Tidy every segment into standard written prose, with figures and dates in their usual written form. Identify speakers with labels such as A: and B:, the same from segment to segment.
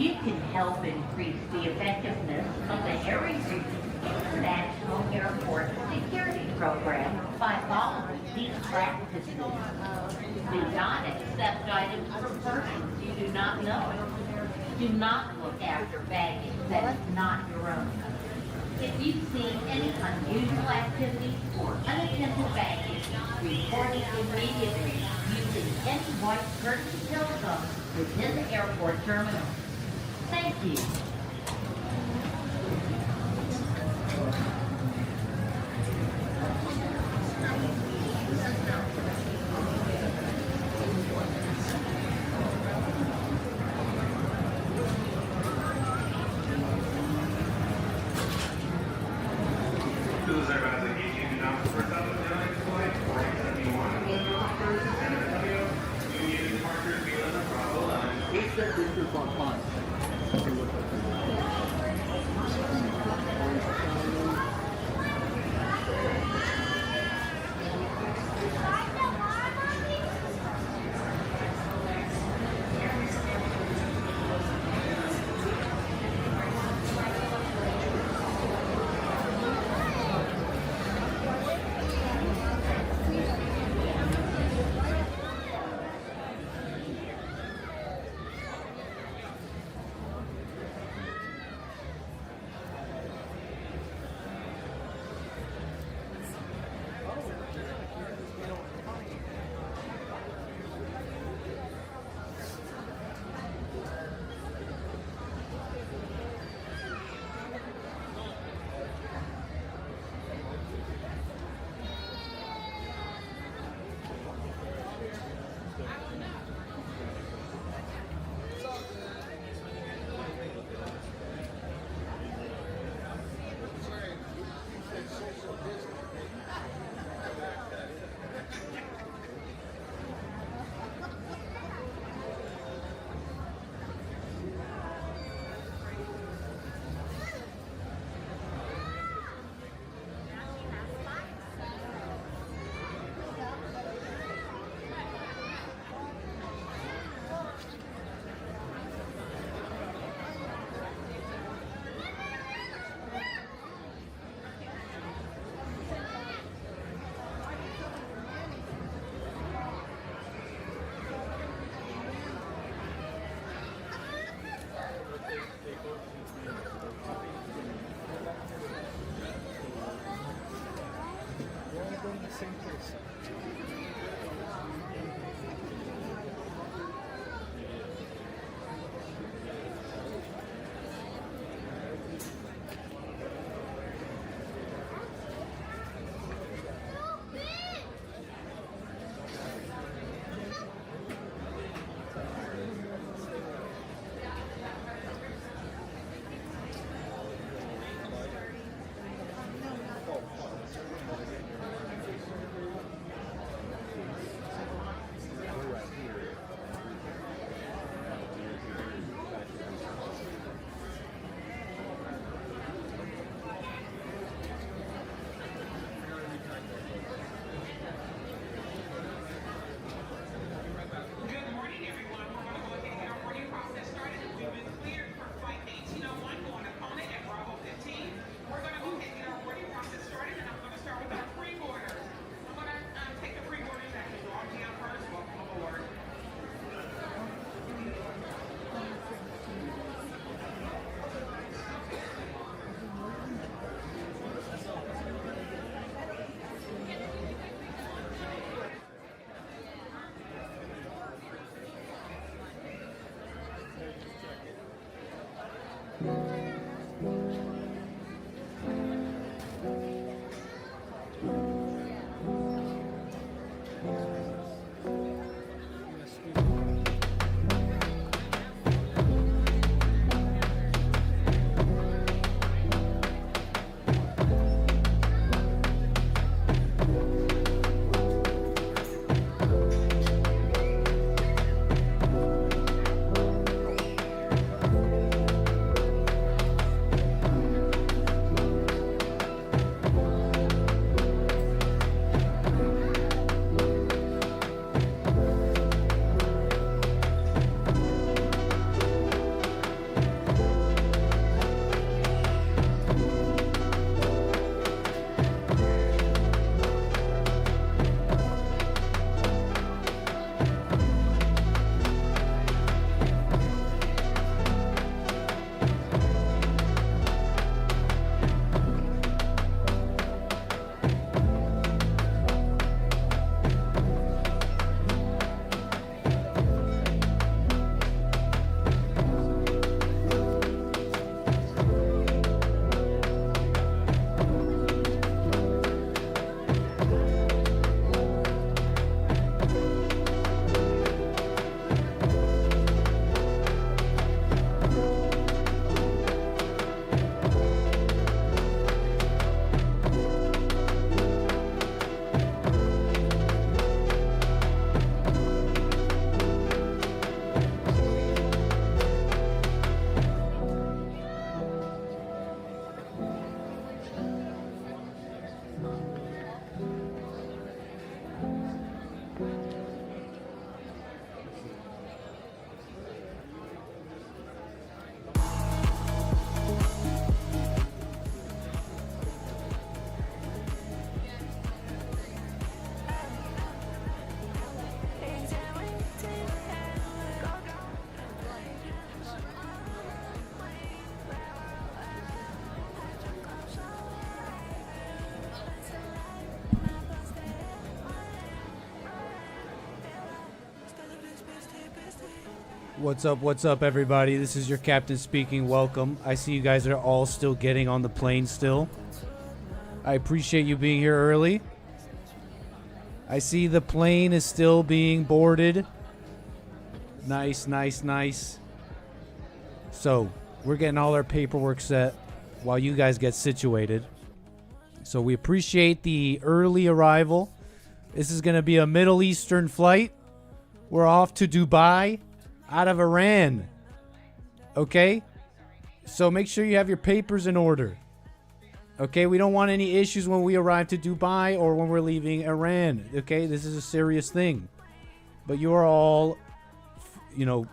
A: You can help increase the effectiveness of the Harry Reid International Airport Security Program by following these practices. Do not accept items from persons you do not know. Do not look after baggage that is not your own. If you see any unusual activity or unattended baggage, report it immediately using any white courtesy telephone within the airport terminal. Thank you.
B: This is on time. What's up, everybody? This is your captain speaking. Welcome. I see you guys are all still getting on the plane still. I appreciate you being here early. I see the plane is still being boarded. Nice, nice, nice. So, we're getting all our paperwork set while you guys get situated. So, we appreciate the early arrival. This is going to be a Middle Eastern flight. We're off to Dubai out of Iran. Okay? So, make sure you have your papers in order. Okay? We don't want any issues when we arrive to Dubai or when we're leaving Iran. Okay? This is a serious thing. But you are all, you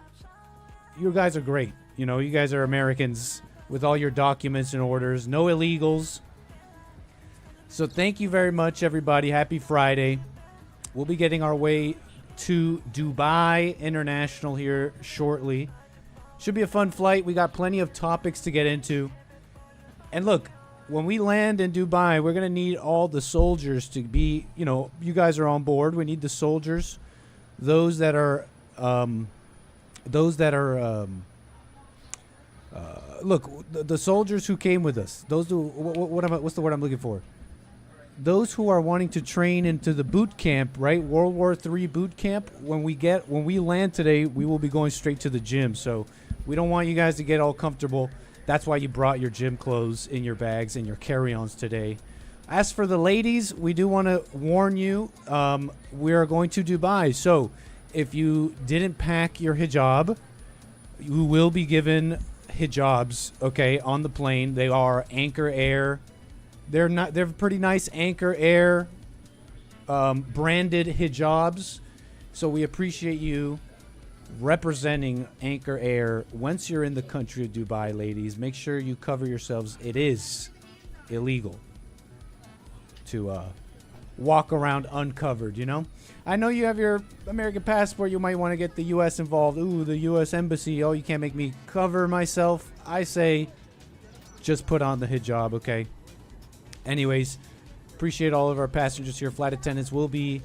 B: guys are great. You guys are Americans with all your documents and orders. No illegals. So thank you very much, everybody. Happy Friday. We'll be getting our way to Dubai International here shortly. Should be a fun flight. We got plenty of topics to get into. And look, when we land in Dubai, we're going to need all the soldiers to be, you guys are on board. We need the soldiers. Those that are, look, the soldiers who came with us. Those who, what's the word I'm looking for? Those who are wanting to train into the boot camp, right? World War III boot camp. When we land today, we will be going straight to the gym. So we don't want you guys to get all comfortable. That's why you brought your gym clothes in your bags and your carry-ons today. As for the ladies, we do want to warn you, we are going to Dubai. So if you didn't pack your hijab, you will be given hijabs, okay, on the plane. They are Anchor Air. They're pretty nice Anchor Air branded hijabs. So we appreciate you representing Anchor Air. Once you're in the country of Dubai, ladies, make sure you cover yourselves. It is illegal to walk around uncovered, I know you have your American passport. You might want to get the U.S. involved. Ooh, the U.S. Embassy. Oh, you can't make me cover myself. I say just put on the hijab, okay? Anyways, appreciate all of our passengers here. Flight attendants will be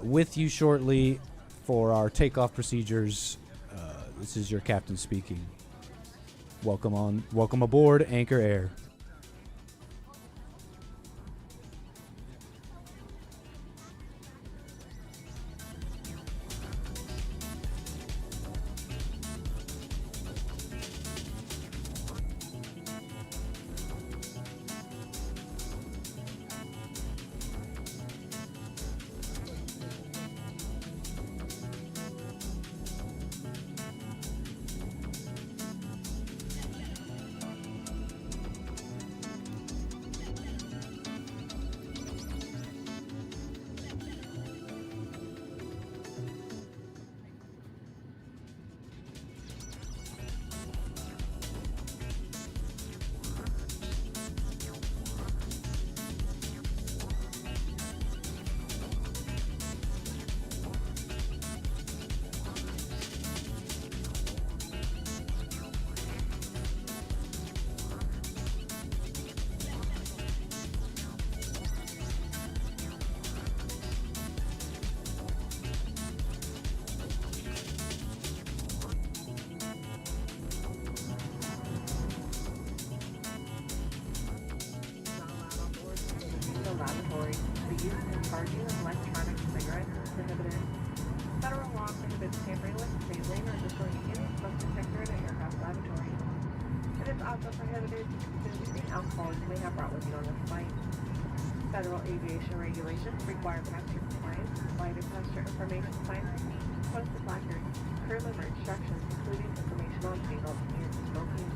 B: with you shortly for our takeoff procedures. This is your captain speaking. Welcome aboard Anchor Air.
C: Lavatory, the use and charging of electronic cigarettes is prohibited. Federal law prohibits tampering with, sampling, or destroying any smoke detector in an aircraft lavatory. It is also prohibited to consume any alcohol you may have brought with you on this flight. Federal aviation regulations require passenger compliance, flight and passenger information signs, posted placards, crew member instructions, including information on seatbelts and smoking.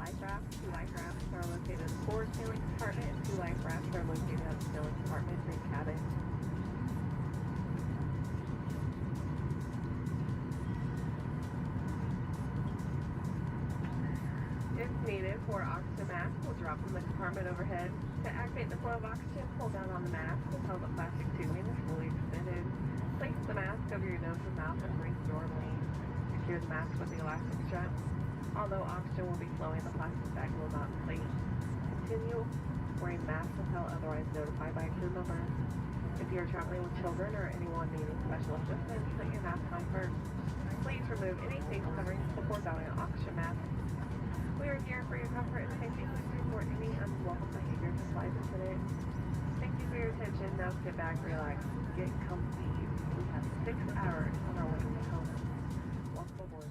C: life raft. 2 life rafts are located in the forward sailing compartment, and 2 life rafts are located in the sailing compartment main cabin. If needed for oxygen mask, will drop from the compartment overhead. To activate the flow of oxygen, pull down on the mask until the plastic tubing is fully extended. Place the mask over your nose and mouth and breathe normally. Secure the mask with the elastic strap. Although oxygen will be flowing, the plastic bag will not inflate. Continue wearing masks until otherwise notified by a crew member. If you are traveling with children or anyone needing special assistance, put your mask on first. Please remove any face coverings before donning an oxygen mask. We are here for your comfort and safety. Please report any unwelcome behavior to flight attendant. Thank you for your attention. Now sit back, relax, get comfy. We have 6 hours on our way home. Welcome aboard.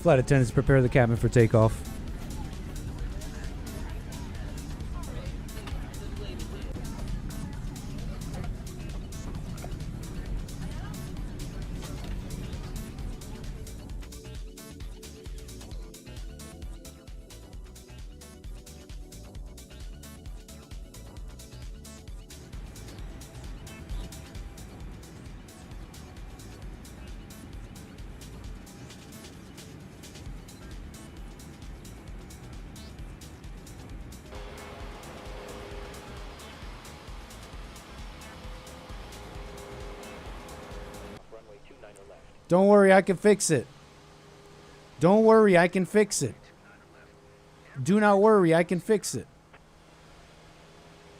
B: Flight attendants, prepare the cabin for takeoff. Don't worry, I can fix it. Don't worry, I can fix it. Do not worry, I can fix it.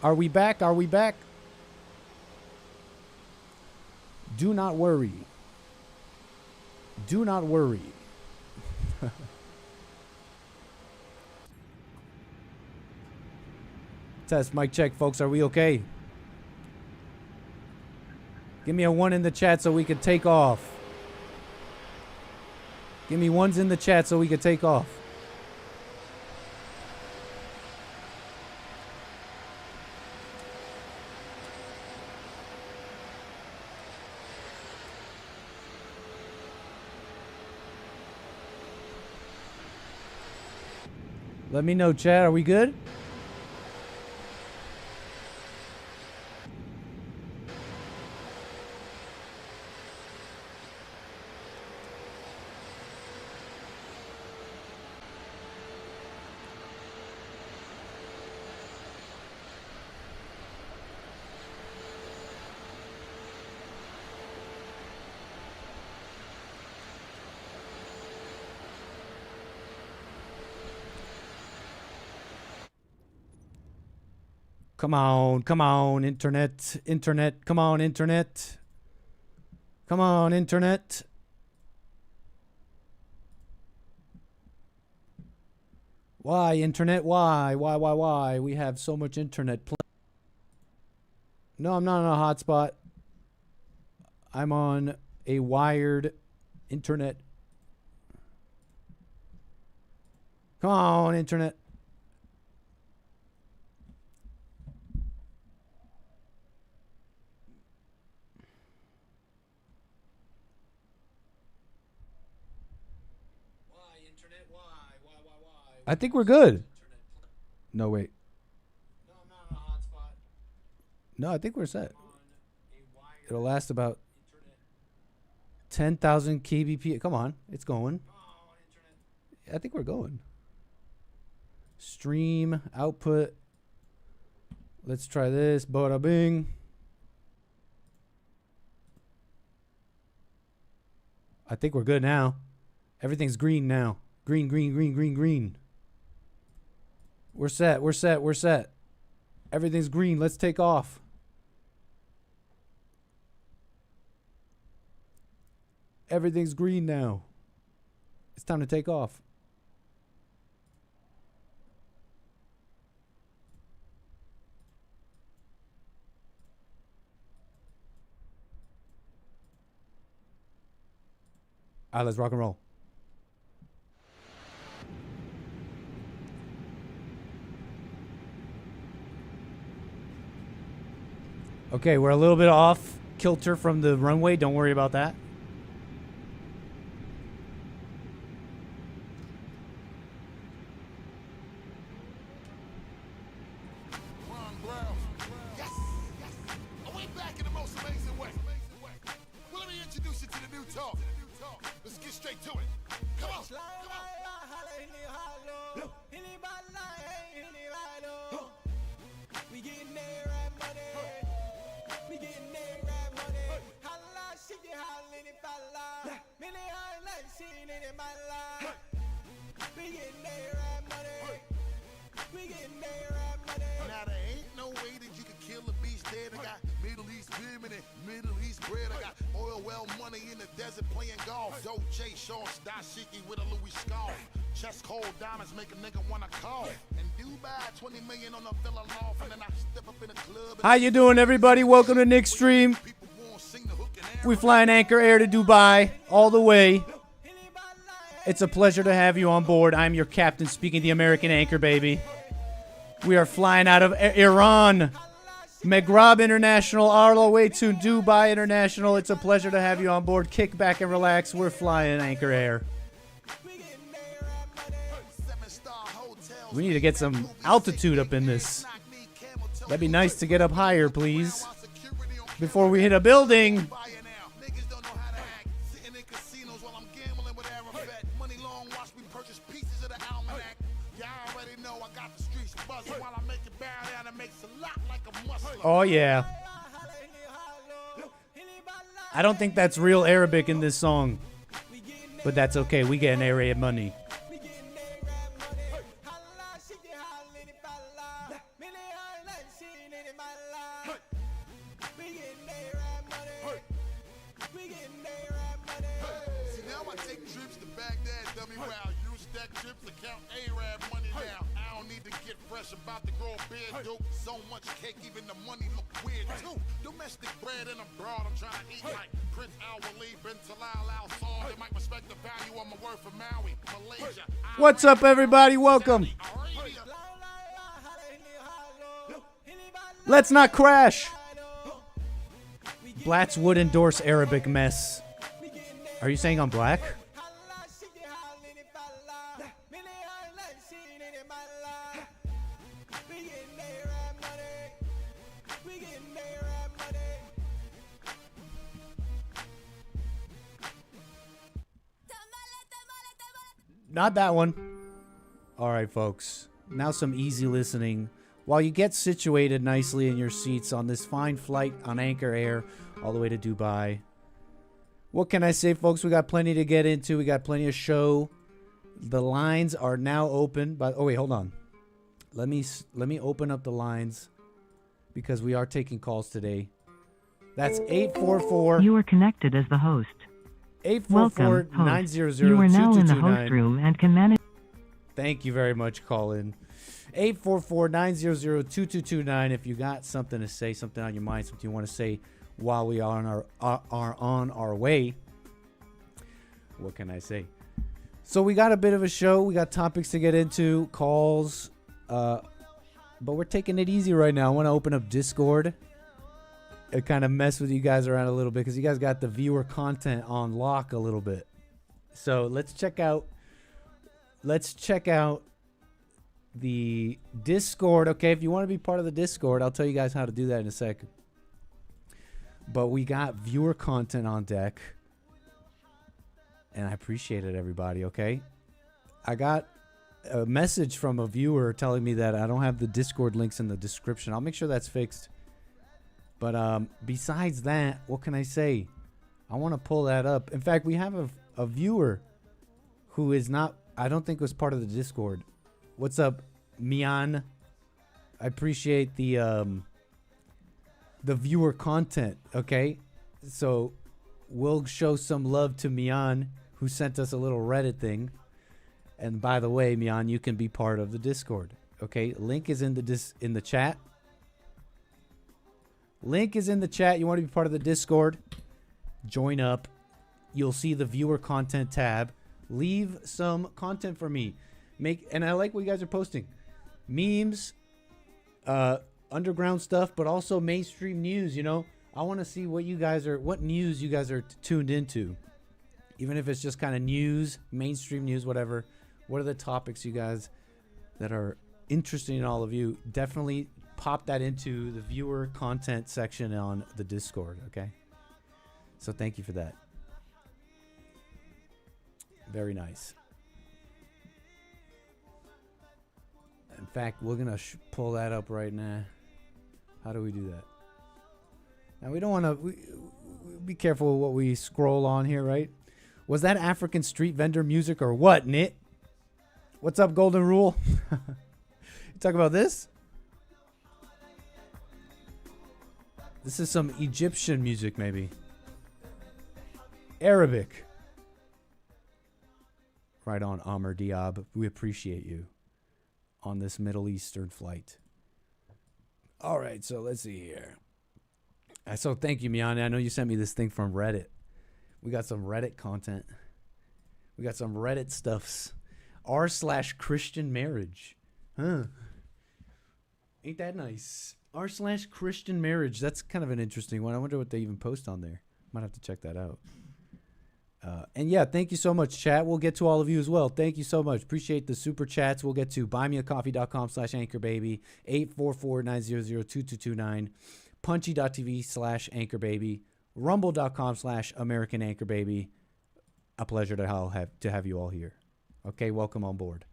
B: Are we back? Are we back? Do not worry. Do not worry. Test, mic check, folks. Are we okay? Give me a 1 in the chat so we can take off. Give me 1s in the chat so we can take off. Let me know, chat. Are we good? Come on, internet, come on, internet. Come on, internet. Why, internet, why? We have so much internet. No, I'm not on a hotspot. I'm on a wired internet. Come on, internet. I think we're good. No, wait. No, I'm not on a hotspot. No, I think we're set. It'll last about 10,000 kbps. Come on, it's going. I think we're going. Stream output. Let's try this. Bada bing. I think we're good now. Everything's green now. Green, green, green, green, green. We're set. We're set. We're set. Everything's green. Let's take off. Everything's green now. It's time to take off. All right, let's rock and roll. Okay, we're a little bit off kilter from the runway. Don't worry about that.
D: Now there ain't no way that you can kill a beast dead. I got Middle East women and Middle East bread. I got oil well money in the desert playing golf. Dolce shorts, dashiki with a Louis scarf. Chest cold diamonds make a nigga wanna call. And Dubai, 20 million on a villa loft. And then I step up in a club.
B: How you doing, everybody? Welcome to Nick's stream. We flying Anchor Air to Dubai all the way. It's a pleasure to have you on board. I'm your captain speaking the American Anchor, baby. We are flying out of Iran. Maghreb International, all the way to Dubai International. It's a pleasure to have you on board. Kick back and relax. We're flying Anchor Air. We need to get some altitude up in this. That'd be nice to get up higher, please. Before we hit a building. Oh, yeah. I don't think that's real Arabic in this song. But that's okay. We get an area of money.
D: About to grow a beard, dope. So much cake, even the money look weird too. Domestic bread and abroad, I'm trying to eat like Prince Al-Wali, bin Talal Al-Saud. They might respect the value of my word for Maui, Malaysia.
B: What's up, everybody? Welcome. Let's not crash. Blats would endorse Arabic mess. Are you saying I'm black? Not that one. All right, folks. Now some easy listening. While you get situated nicely in your seats on this fine flight on Anchor Air all the way to Dubai. What can I say, folks? We got plenty to get into. We got plenty of show. The lines are now open. But oh wait, hold on. Let me open up the lines because we are taking calls today. That's 844.
E: You are connected as the host.
B: 844-900-2229.
E: You are now in the host room and can manage.
B: Thank you very much, call-in. 844-900-2229. If you got something to say, something on your mind, something you want to say while we are on our way. What can I say? So we got a bit of a show. We got topics to get into, calls. But we're taking it easy right now. I want to open up Discord. It kind of mess with you guys around a little bit because you guys got the viewer content on lock a little bit. So let's check out the Discord. Okay, if you want to be part of the Discord, I'll tell you guys how to do that in a second. But we got viewer content on deck. And I appreciate it, everybody, okay? I got a message from a viewer telling me that I don't have the Discord links in the description. I'll make sure that's fixed. But besides that, what can I say? I want to pull that up. In fact, we have a viewer who is not, I don't think was part of the Discord. What's up, Mian? I appreciate the viewer content, okay? So we'll show some love to Mian, who sent us a little Reddit thing. And by the way, Mian, you can be part of the Discord, okay? Link is in the chat. Link is in the chat. You want to be part of the Discord? Join up. you'll see the viewer content tab. Leave some content for me. And I like what you guys are posting. Memes, underground stuff, but also mainstream news, you know. I want to see what news you guys are tuned into. Even if it's just kind of news, mainstream news, whatever. What are the topics you guys that are interesting in all of you? Definitely pop that into the viewer content section on the Discord, okay? So thank you for that. Very nice. In fact, we're going to pull that up right now. How do we do that? Now, we don't want to... be careful with what we scroll on here, right? Was that African street vendor music or what, Nit? What's up, Golden Rule? You talk about this? This is some Egyptian music, maybe. Arabic. Right on, Amr Diab. We appreciate you on this Middle Eastern flight. All right, so let's see here. So thank you, Miana. I know you sent me this thing from Reddit. We got some Reddit content. We got some Reddit stuffs. r/Christian marriage. Huh. Ain't that nice? r/Christian marriage. That's kind of an interesting one. I wonder what they even post on there. Might have to check that out. And yeah, thank you so much, chat. We'll get to all of you as well. Thank you so much. Appreciate the super chats. We'll get to buymeacoffee.com/anchorbaby, 844-900-2229, punchy.tv/anchorbaby, rumble.com/AmericanAnchorBaby. A pleasure to have you all here. Okay, welcome on board.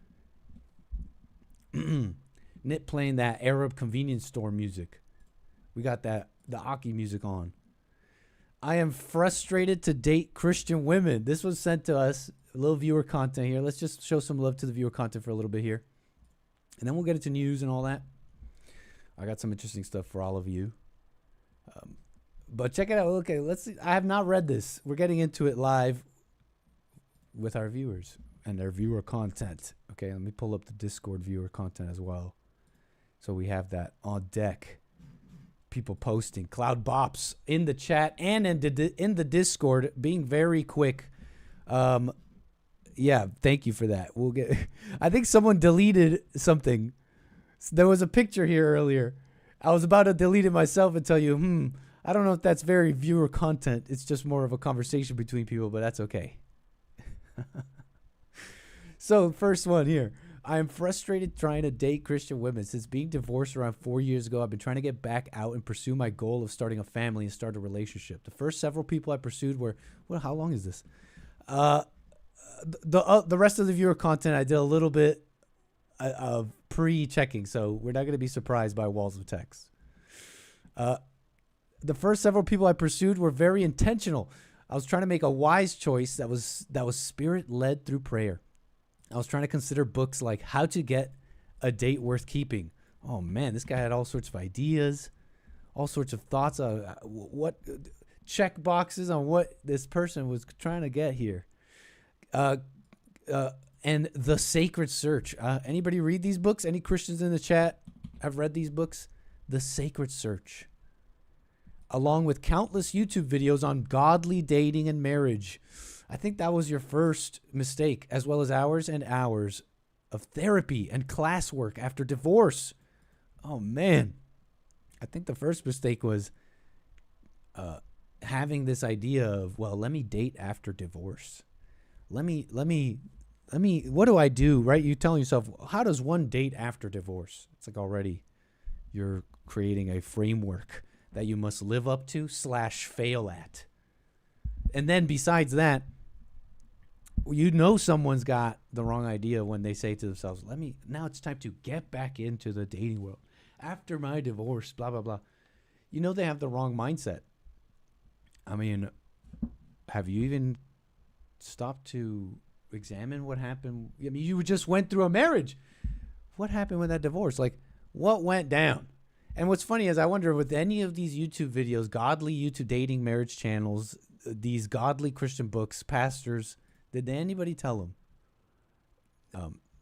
B: Nit playing that Arab convenience store music. We got the Aki music on. I am frustrated to date Christian women. This was sent to us. A little viewer content here. Let's just show some love to the viewer content for a little bit here. And then we'll get into news and all that. I got some interesting stuff for all of you. But check it out. Okay, let's see. I have not read this. We're getting into it live with our viewers and their viewer content. Okay, let me pull up the Discord viewer content as well. So we have that on deck. People posting. Cloud Bops in the chat and in the Discord being very quick. Yeah, thank you for that. We'll get. I think someone deleted something. There was a picture here earlier. I was about to delete it myself and tell you, I don't know if that's very viewer content. It's just more of a conversation between people, but that's okay. So, first one here. I am frustrated trying to date Christian women. Since being divorced around 4 years ago, I've been trying to get back out and pursue my goal of starting a family and start a relationship. The first several people I pursued were, well, how long is this? The rest of the viewer content, I did a little bit of pre-checking, so we're not going to be surprised by walls of text. The first several people I pursued were very intentional. I was trying to make a wise choice that was spirit-led through prayer. I was trying to consider books like How to Get a Date Worth Keeping. Oh, man, this guy had all sorts of ideas, all sorts of thoughts on what check boxes on what this person was trying to get here. And The Sacred Search. Anybody read these books? Any Christians in the chat have read these books? The Sacred Search. Along with countless YouTube videos on godly dating and marriage. I think that was your first mistake, as well as hours and hours of therapy and classwork after divorce. Oh, man. I think the first mistake was having this idea of, well, let me date after divorce. Let me, what do I do, right? You're telling yourself, how does one date after divorce? It's like already you're creating a framework that you must live up to / fail at. And then besides that, you know someone's got the wrong idea when they say to themselves, now it's time to get back into the dating world. After my divorce, blah, blah, blah. You know they have the wrong mindset. I mean, have you even stopped to examine what happened? I mean, you just went through a marriage. What happened with that divorce? Like, what went down? And what's funny is I wonder with any of these YouTube videos, godly YouTube dating marriage channels, these godly Christian books, pastors, did anybody tell them?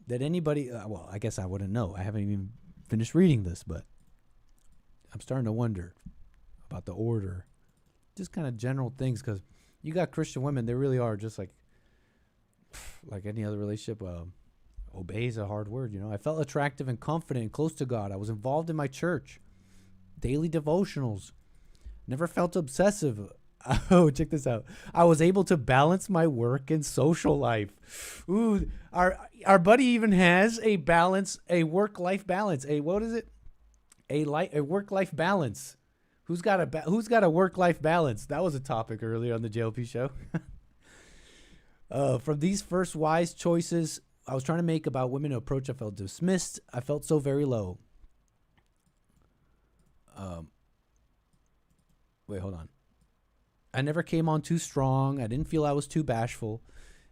B: Did anybody, well, I guess I wouldn't know. I haven't even finished reading this, but I'm starting to wonder about the order. Just kind of general things, because You got Christian women, they really are just like any other relationship. Obey is a hard word, you know. I felt attractive and confident and close to God. I was involved in my church, daily devotionals. Never felt obsessive. Oh, check this out. I was able to balance my work and social life. Ooh, our buddy even has a work-life balance. What is it? A work-life balance. Who's got a work-life balance? That was a topic earlier on the JLP show. From these first wise choices I was trying to make about women who approach, I felt dismissed. I felt so very low. Wait, hold on. I never came on too strong. I didn't feel I was too bashful.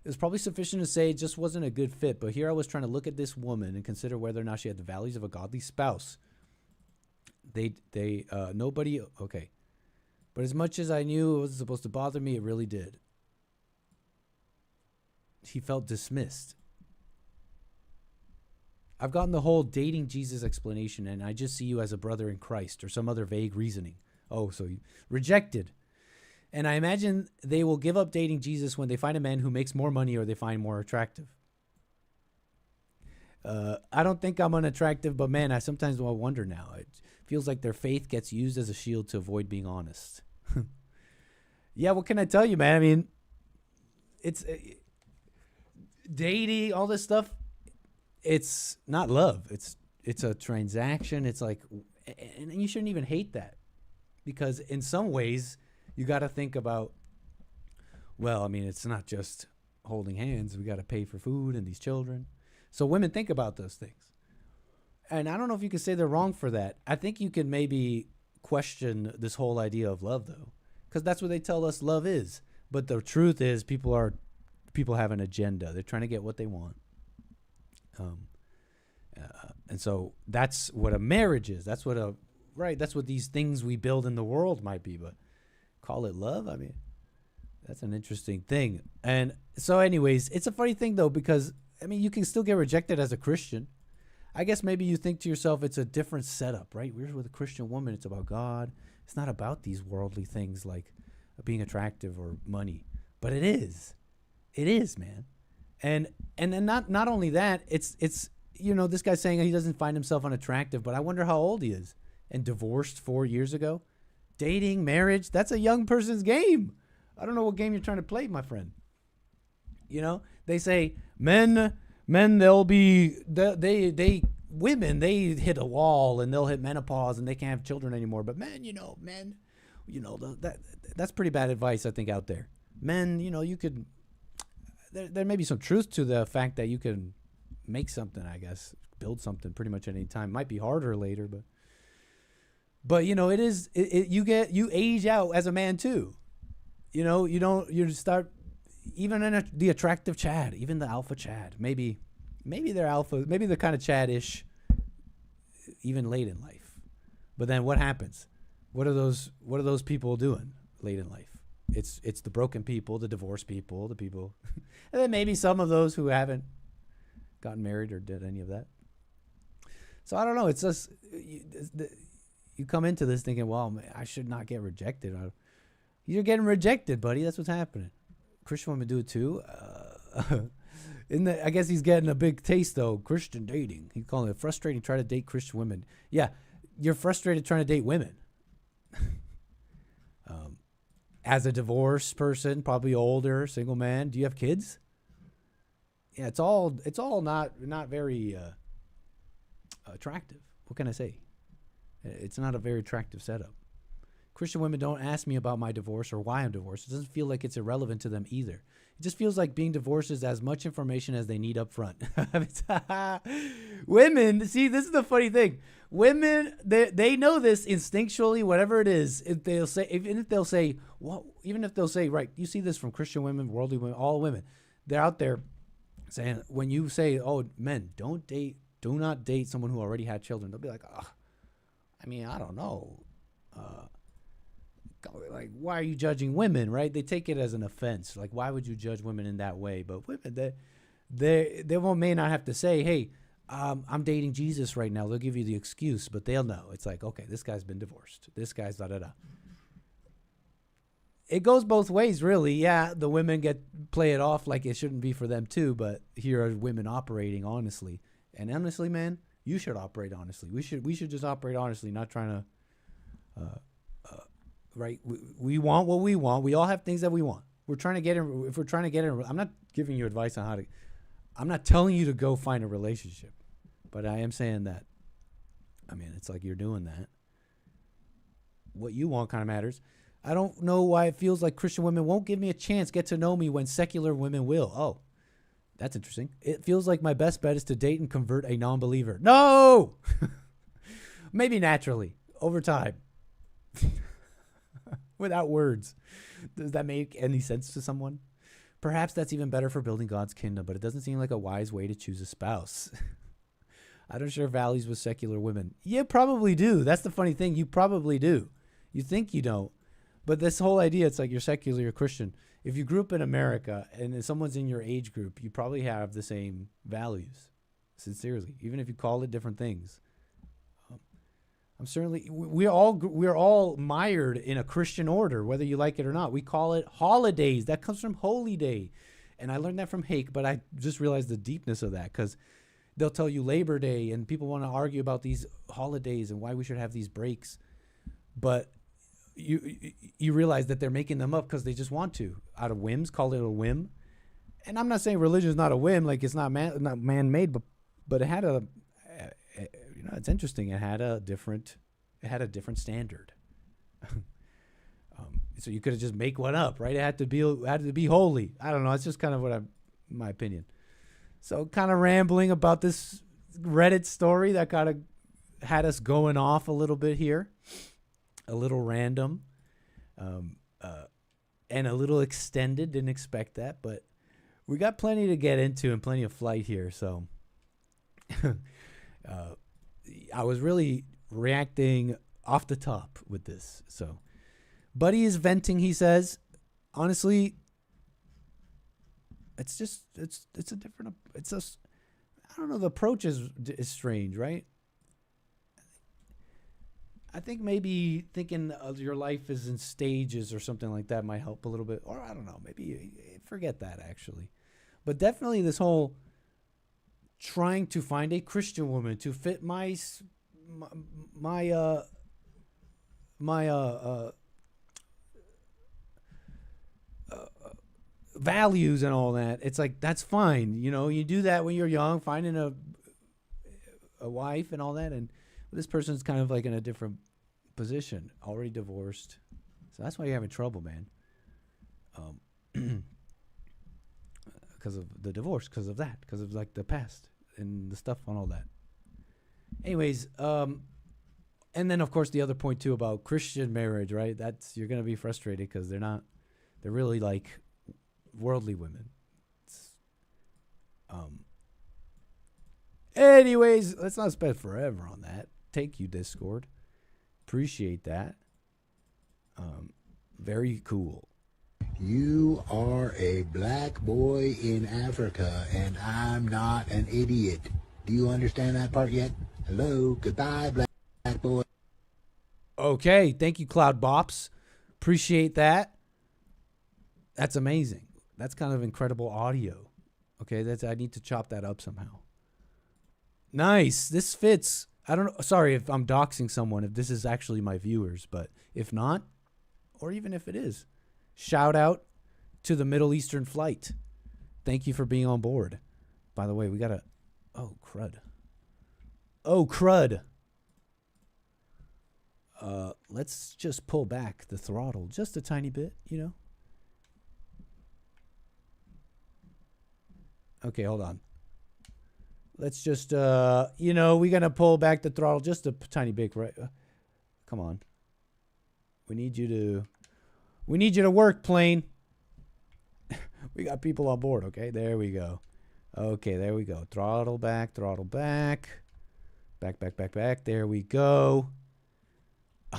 B: It was probably sufficient to say it just wasn't a good fit. But here I was trying to look at this woman and consider whether or not she had the values of a godly spouse. Nobody, okay. But as much as I knew it wasn't supposed to bother me, it really did. He felt dismissed. I've gotten the whole dating Jesus explanation, and I just see you as a brother in Christ or some other vague reasoning. Oh, so you rejected. And I imagine they will give up dating Jesus when they find a man who makes more money or they find more attractive. I don't think I'm unattractive, but man, I sometimes wonder now. It feels like their faith gets used as a shield to avoid being honest. Yeah, what can I tell you, man? I mean, it's dating, all this stuff. It's not love. It's a transaction. It's like, and you shouldn't even hate that, because in some ways you got to think about, well, I mean, it's not just holding hands. We got to pay for food and these children. So women, think about those things. And I don't know if you can say they're wrong for that. I think you can maybe question this whole idea of love, though, because that's what they tell us love is. But the truth is people have an agenda. They're trying to get what they want. And so that's what a marriage is. That's what these things we build in the world might be, but call it love. I mean, that's an interesting thing. And so anyways, it's a funny thing though, because I mean, you can still get rejected as a Christian. I guess maybe you think to yourself, it's a different setup, right? We're with a Christian woman. It's about God. It's not about these worldly things like being attractive or money, but it is, man. And then not only that, it's, you know, this guy's saying he doesn't find himself unattractive, but I wonder how old he is. And divorced 4 years ago. Dating, marriage, that's a young person's game. I don't know what game you're trying to play, my friend. You know, they say women, they hit a wall and they'll hit menopause and they can't have children anymore. But that's pretty bad advice, I think, out there. Men, you know, you could, there may be some truth to the fact that you can make something, I guess, build something pretty much at any time. Might be harder later, but you know, you age out as a man too. You know, you start, even in the attractive Chad, even the alpha Chad, maybe they're alpha, maybe they're kind of Chad-ish even late in life. But then what happens? What are those people doing late in life? It's the broken people, the divorced people, the people, and then maybe some of those who haven't gotten married or did any of that. So I don't know. It's just you come into this thinking, well, man, I should not get rejected. You're getting rejected, buddy. That's what's happening. Christian women do it too. I guess he's getting a big taste though. Christian dating. He's calling it frustrating. Try to date Christian women. Yeah, you're frustrated trying to date women. As a divorced person, probably older, single man, do you have kids? Yeah, it's all not very attractive. What can I say? It's not a very attractive setup. Christian women don't ask me about my divorce or why I'm divorced. It doesn't feel like it's irrelevant to them either. It just feels like being divorced is as much information as they need up front. Women, see, this is the funny thing. Women, they know this instinctually, whatever it is. Even if they'll say, right, you see this from Christian women, worldly women, all women. They're out there saying, when you say, oh, men, do not date someone who already had children. They'll be like, oh, I mean, I don't know. Like, why are you judging women, right? They take it as an offense. Like, why would you judge women in that way? But women, they may not have to say, hey, I'm dating Jesus right now. They'll give you the excuse, but they'll know. It's like, okay, this guy's been divorced. This guy's da-da-da. it goes both ways, really. Yeah, the women play it off like it shouldn't be for them too, but here are women operating honestly. And honestly, man, you should operate honestly. We should just operate honestly, not trying to, right? We want what we want. We all have things that we want. We're trying to get in. If we're trying to get in, I'm not giving you advice on how to. I'm not telling you to go find a relationship, but I am saying that. I mean, it's like you're doing that. What you want kind of matters. I don't know why it feels like Christian women won't give me a chance, get to know me when secular women will. Oh, that's interesting. It feels like my best bet is to date and convert a non-believer. No! Maybe naturally, over time. Without words. Does that make any sense to someone? Perhaps that's even better for building God's kingdom, but it doesn't seem like a wise way to choose a spouse. I don't share values with secular women. You probably do. That's the funny thing. You probably do. You think you don't. But this whole idea, it's like you're secular, you're Christian. If you grew up in America and someone's in your age group, you probably have the same values, sincerely, even if you call it different things. We're all mired in a Christian order, whether you like it or not. We call it holidays. That comes from Holy Day. And I learned that from Hake, but I just realized the deepness of that because they'll tell you Labor Day and people want to argue about these holidays and why we should have these breaks. But you realize that they're making them up because they just want to, out of whims, call it a whim. And I'm not saying religion is not a whim, like it's not man-made, but it had it's interesting. It had a different standard. So you could have just make one up, right? It had to be holy. I don't know. It's just kind of my opinion. So kind of rambling about this Reddit story that kind of had us going off a little bit here. A little random, and a little extended. Didn't expect that, but we got plenty to get into and plenty of flight here. So I was really reacting off the top with this. So Buddy is venting, he says. Honestly, it's a different, I don't know, the approach is strange, right? I think maybe thinking of your life is in stages or something like that might help a little bit. Or I don't know, maybe forget that actually. But definitely this whole trying to find a Christian woman to fit my values and all that. It's like, that's fine. You know, you do that when you're young, finding a wife and all that. And this person's kind of like in a different position, already divorced. So that's why you're having trouble, man. Because of the divorce, because of that, because of like the past and the stuff and all that. Anyways, and then of course the other point too about Christian marriage, right? That's, you're going to be frustrated because they're really like worldly women. Anyways, let's not spend forever on that. Thank you, Discord. Appreciate that. Very cool.
F: You are a black boy in Africa, and I'm not an idiot. Do you understand that part yet? Hello, goodbye, black boy.
B: Okay, thank you, Cloud Bops. Appreciate that. That's amazing. That's kind of incredible audio. Okay, I need to chop that up somehow. Nice. This fits. I don't know. Sorry if I'm doxing someone, if this is actually my viewers, but if not, or even if it is, shout out to the Middle Eastern flight. Thank you for being on board. By the way, we got to, oh, crud. Let's just pull back the throttle just a tiny bit, you know. Okay, hold on. Let's just, we're going to pull back the throttle just a tiny bit, right? Come on. We need you to work, plane. We got people on board, okay? There we go. Okay, there we go. Throttle back. Back. There we go.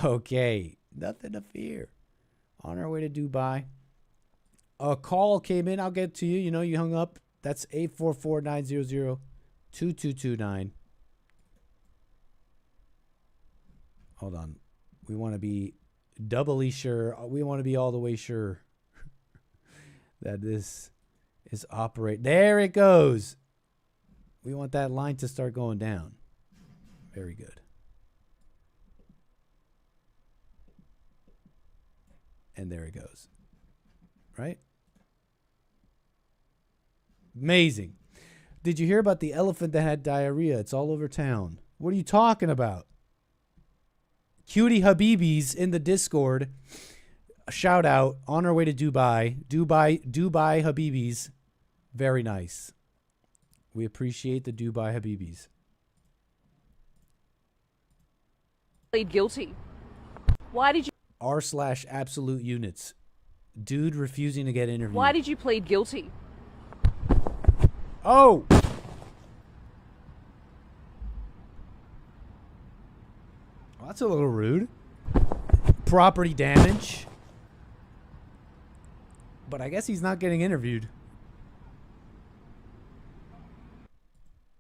B: Okay, nothing to fear. On our way to Dubai. A call came in. I'll get to you. You know, you hung up. That's 844-900-2229. Hold on. We want to be doubly sure. We want to be all the way sure that this is operate. There it goes. We want that line to start going down. Very good. And there it goes. Right? Amazing. Did you hear about the elephant that had diarrhea? It's all over town. What are you talking about? Cutie Habibis in the Discord. A shout out on our way to Dubai. Dubai Habibis. Very nice. We appreciate the Dubai Habibis.
G: Plead guilty. Why did you
B: r/absolute units. Dude refusing to get interviewed.
G: Why did you plead guilty?
B: Oh! Well, that's a little rude. Property damage. But I guess he's not getting interviewed.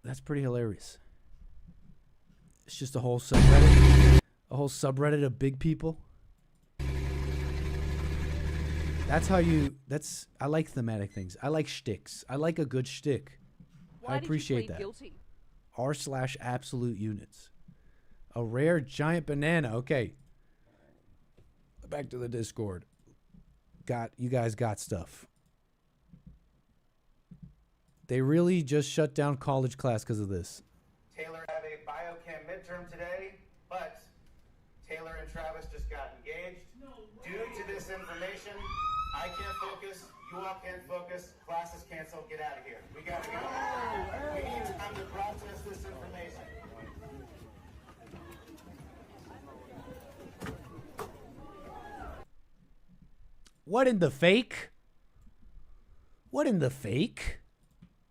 B: That's pretty hilarious. It's just a whole subreddit. A whole subreddit of big people. That's how you... I like thematic things. I like shticks. I like a good shtick. I appreciate that.
G: Guilty?
B: r/absolute units. A rare giant banana. Okay. Back to the Discord. You guys got stuff. They really just shut down college class because of this.
H: Taylor have a biochem midterm today, but Taylor and Travis just got engaged. Due to this information, I can't focus, you all can't focus, class is canceled, get out of here. We gotta go. We need time to process this information.
B: What in the fake? What in the fake?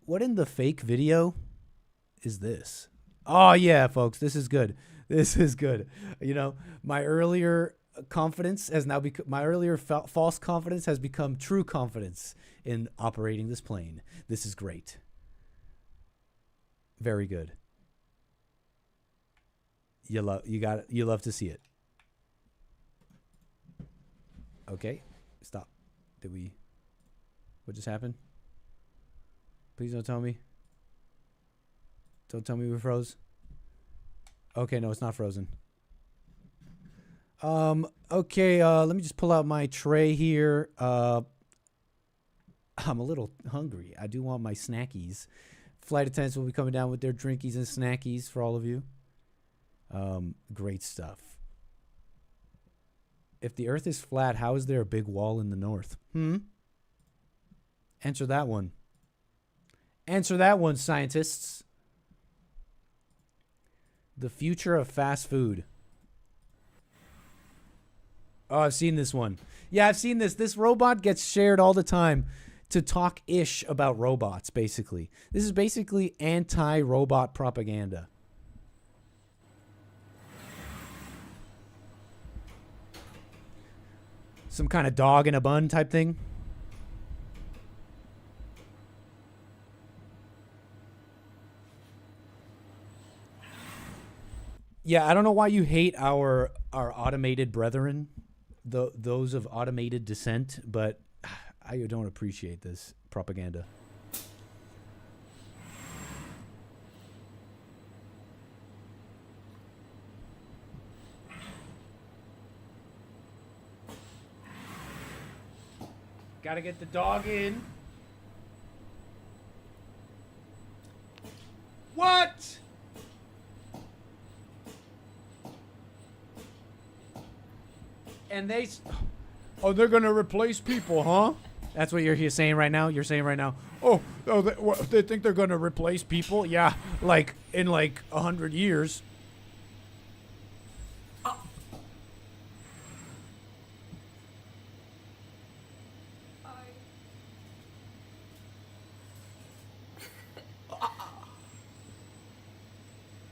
B: What in the fake video is this? Oh, yeah, folks, this is good. This is good. You know, my earlier confidence has now become, my earlier false confidence has become true confidence in operating this plane. This is great. Very good. You love to see it. Okay. Stop. What just happened? Please don't tell me. Don't tell me we froze. Okay, no, it's not frozen. Okay, let me just pull out my tray here. I'm a little hungry. I do want my snackies. Flight attendants will be coming down with their drinkies and snackies for all of you. Great stuff. If the earth is flat, how is there a big wall in the north? Answer that one. Answer that one, scientists. The future of fast food. Oh, I've seen this one. Yeah, I've seen this. This robot gets shared all the time to talk ish about robots, basically. This is basically anti-robot propaganda. Some kind of dog in a bun type thing. Yeah, I don't know why you hate our automated brethren, those of automated descent, but I don't appreciate this propaganda. Gotta get the dog in. What? And they're gonna replace people, huh? That's what you're saying right now. You're saying right now. Oh, they think they're gonna replace people? Yeah, like in like 100 years.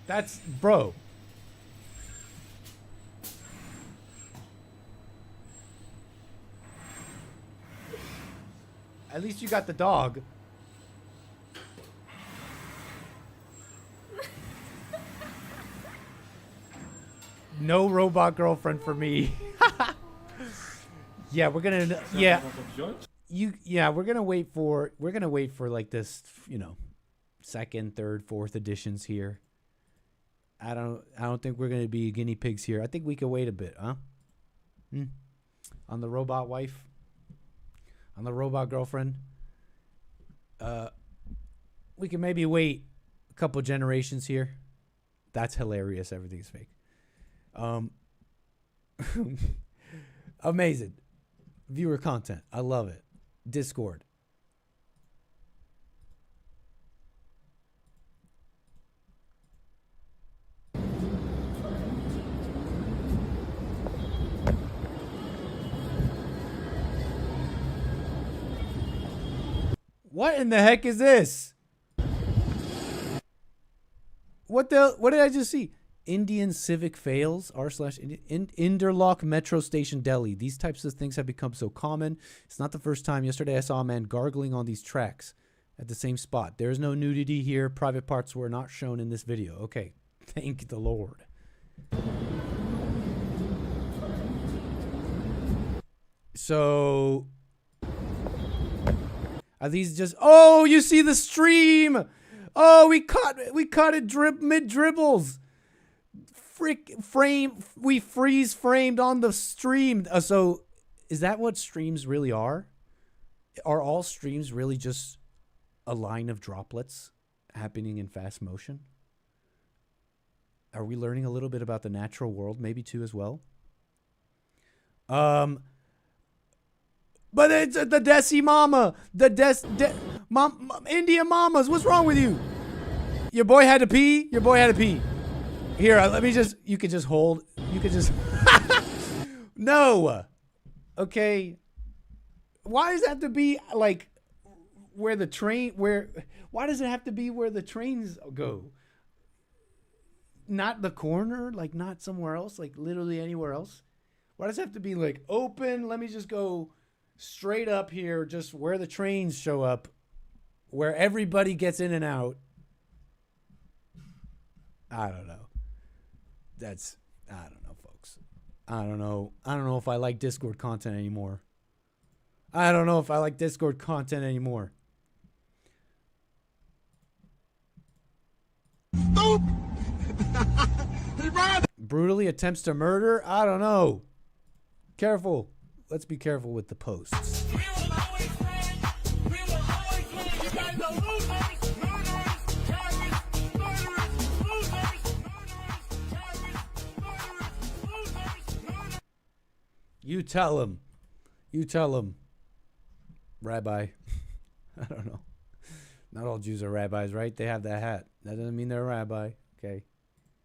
B: That's bro. At least you got the dog. No robot girlfriend for me. Yeah, we're gonna. Yeah, we're gonna wait for. We're gonna wait for like this. You know, second, third, fourth editions here. I don't think we're gonna be guinea pigs here. I think we can wait a bit, huh? On the robot wife. On the robot girlfriend. We can maybe wait a couple generations here. That's hilarious. Everything's fake. Amazing. Viewer content. I love it. Discord. What in the heck is this? What did I just see? Indian civic fails, Interlock Metro Station Delhi. These types of things have become so common. It's not the first time. Yesterday I saw a man gargling on these tracks at the same spot. There is no nudity here. Private parts were not shown in this video. Okay. Thank the Lord. So are these just... Oh, you see the stream. Oh, we caught it mid dribbles. We freeze framed on the stream. So is that what streams really are? Are all streams really just a line of droplets happening in fast motion? Are we learning a little bit about the natural world maybe too as well? But it's the Desi Mama, India Mamas. What's wrong with you? Your boy had to pee. Here, let me just. You could just hold. You could just. No. Okay. Why does it have to be like where the train? Why does it have to be where the trains go? Not the corner, like not somewhere else, like literally anywhere else. Why does it have to be like open? Let me just go straight up here, just where the trains show up, where everybody gets in and out. I don't know. I don't know, folks. I don't know if I like Discord content anymore. Brutally attempts to murder? I don't know. Careful. Let's be careful with the posts. You tell him. Rabbi. I don't know. Not all Jews are rabbis, right? They have that hat. That doesn't mean they're a rabbi. Okay.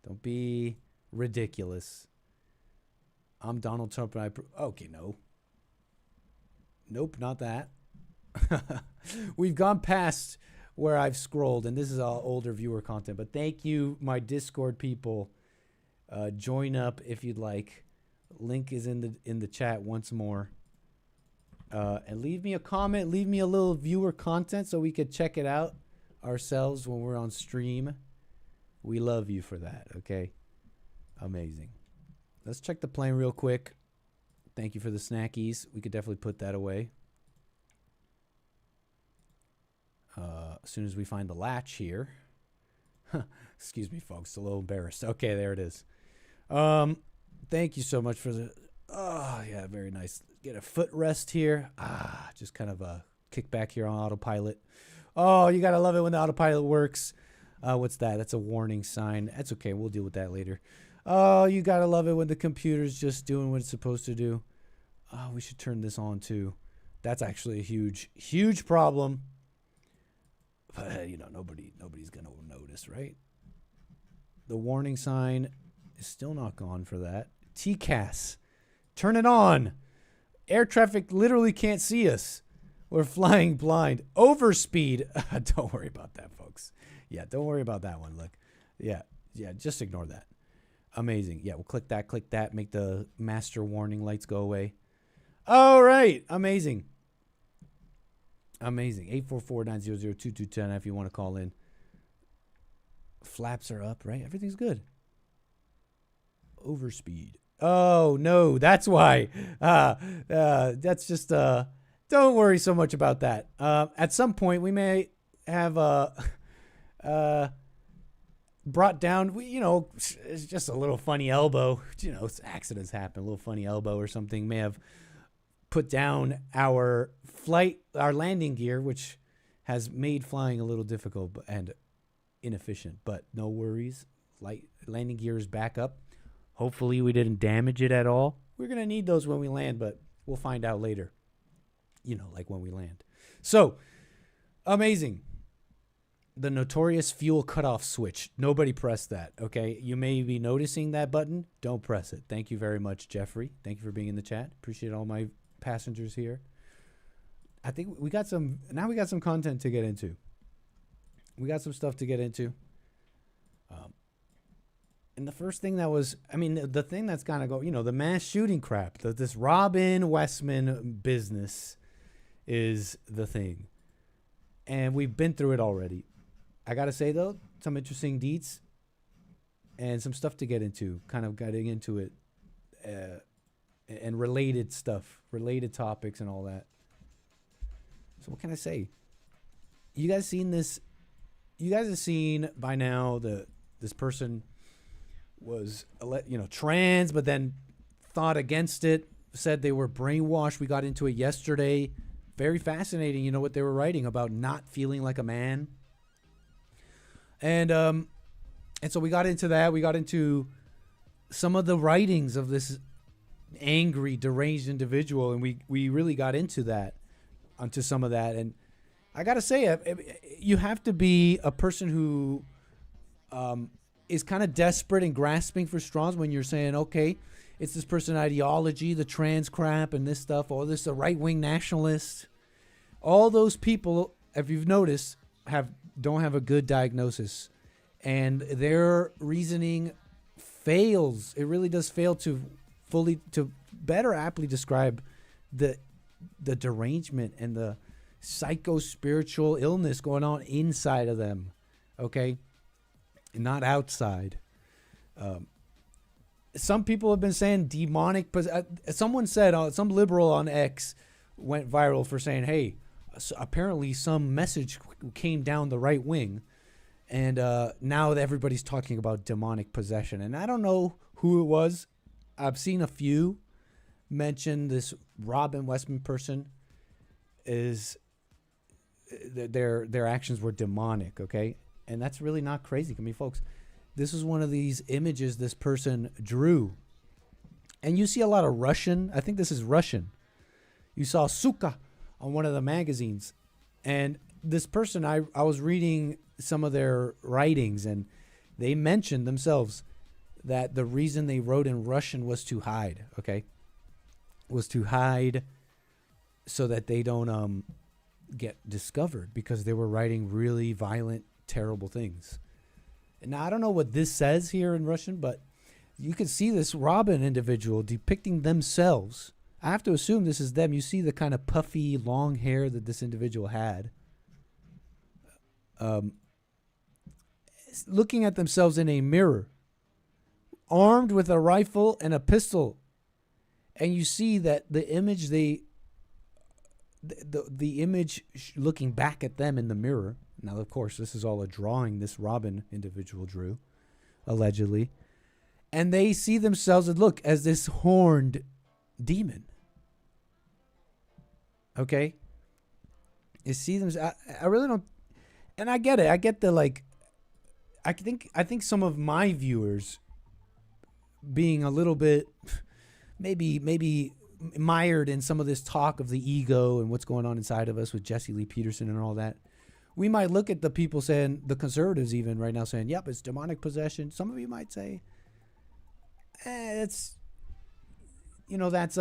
B: Don't be ridiculous. I'm Donald Trump and okay, no. Nope, not that. We've gone past where I've scrolled, and this is all older viewer content. But thank you, my Discord people. Join up if you'd like. Link is in the chat once more. And leave me a comment. Leave me a little viewer content so we could check it out ourselves when we're on stream. We love you for that, okay? Amazing. Let's check the plane real quick. Thank you for the snackies. We could definitely put that away. As soon as we find the latch here. Excuse me, folks. A little embarrassed. Okay, there it is. Thank you so much for the... Oh, yeah, very nice. Get a footrest here. Just kind of a kick back here on autopilot. Oh, you got to love it when the autopilot works. What's that? That's a warning sign. That's okay. We'll deal with that later. Oh, you got to love it when the computer's just doing what it's supposed to do. Oh, we should turn this on too. That's actually a huge, huge problem. But, you know, nobody's going to notice, right? The warning sign is still not gone for that. TCAS. Turn it on. Air traffic literally can't see us. We're flying blind. Overspeed. Don't worry about that, folks. Yeah, don't worry about that one. Look. Yeah, just ignore that. Amazing. Yeah, we'll click that. Make the master warning lights go away. All right. Amazing. 844-900-2210 if you want to call in. Flaps are up, right? Everything's good. Overspeed. Oh no, that's why. That's just don't worry so much about that. At some point we may have brought down, it's just a little funny elbow. Accidents happen. A little funny elbow or something may have put down our landing gear, which has made flying a little difficult and inefficient. But no worries. Landing gear is back up. Hopefully we didn't damage it at all. We're going to need those when we land, but we'll find out later. Like when we land. So, amazing. The notorious fuel cutoff switch. Nobody pressed that, okay? You may be noticing that button. Don't press it. Thank you very much, Jeffrey. Thank you for being in the chat. Appreciate all my passengers here. I think we got some content to get into. We got some stuff to get into. And the first thing that was, the thing that's kind of the mass shooting crap, this Robin Westman business is the thing. And we've been through it already. I got to say, though, some interesting deets and some stuff to get into, kind of getting into it and related stuff, related topics and all that. So what can I say? You guys seen this? You guys have seen by now this person was, trans, but then thought against it, said they were brainwashed. We got into it yesterday. Very fascinating, what they were writing about not feeling like a man. And so we got into that. We got into some of the writings of this angry, deranged individual, and we really got into that, onto some of that. And I got to say, you have to be a person who is kind of desperate and grasping for straws when you're saying, okay, it's this person ideology, the trans crap and this stuff, or this a right-wing nationalist. All those people, if you've noticed, don't have a good diagnosis, and their reasoning fails. It really does fail to better aptly describe the derangement and the psycho-spiritual illness going on inside of them, okay? Not outside. Some people have been saying demonic. Someone said, some liberal on X went viral for saying, hey, apparently some message came down the right wing, and now everybody's talking about demonic possession. And I don't know who it was. I've seen a few mention this Robin Westman person is their actions were demonic, okay? And that's really not crazy. Folks, this is one of these images this person drew. And you see a lot of Russian. I think this is Russian. You saw Suka on one of the magazines. And this person, I was reading some of their writings, and they mentioned themselves that the reason they wrote in Russian was to hide, okay? Was to hide so that they don't get discovered, because they were writing really violent, terrible things. And now I don't know what this says here in Russian, but you can see this Robin individual depicting themselves. I have to assume this is them. You see the kind of puffy, long hair that this individual had. Looking at themselves in a mirror, armed with a rifle and a pistol. And you see that the image the image looking back at them in the mirror. Now, of course, this is all a drawing this Robin individual drew, allegedly. And they see themselves and look as this horned demon. Okay? You see them. I really don't. And I get it. I get the, like, I think some of my viewers being a little bit maybe mired in some of this talk of the ego and what's going on inside of us with Jesse Lee Peterson and all that. We might look at the people saying, the conservatives even right now saying, yep, it's demonic possession. Some of you might say, it's, that's,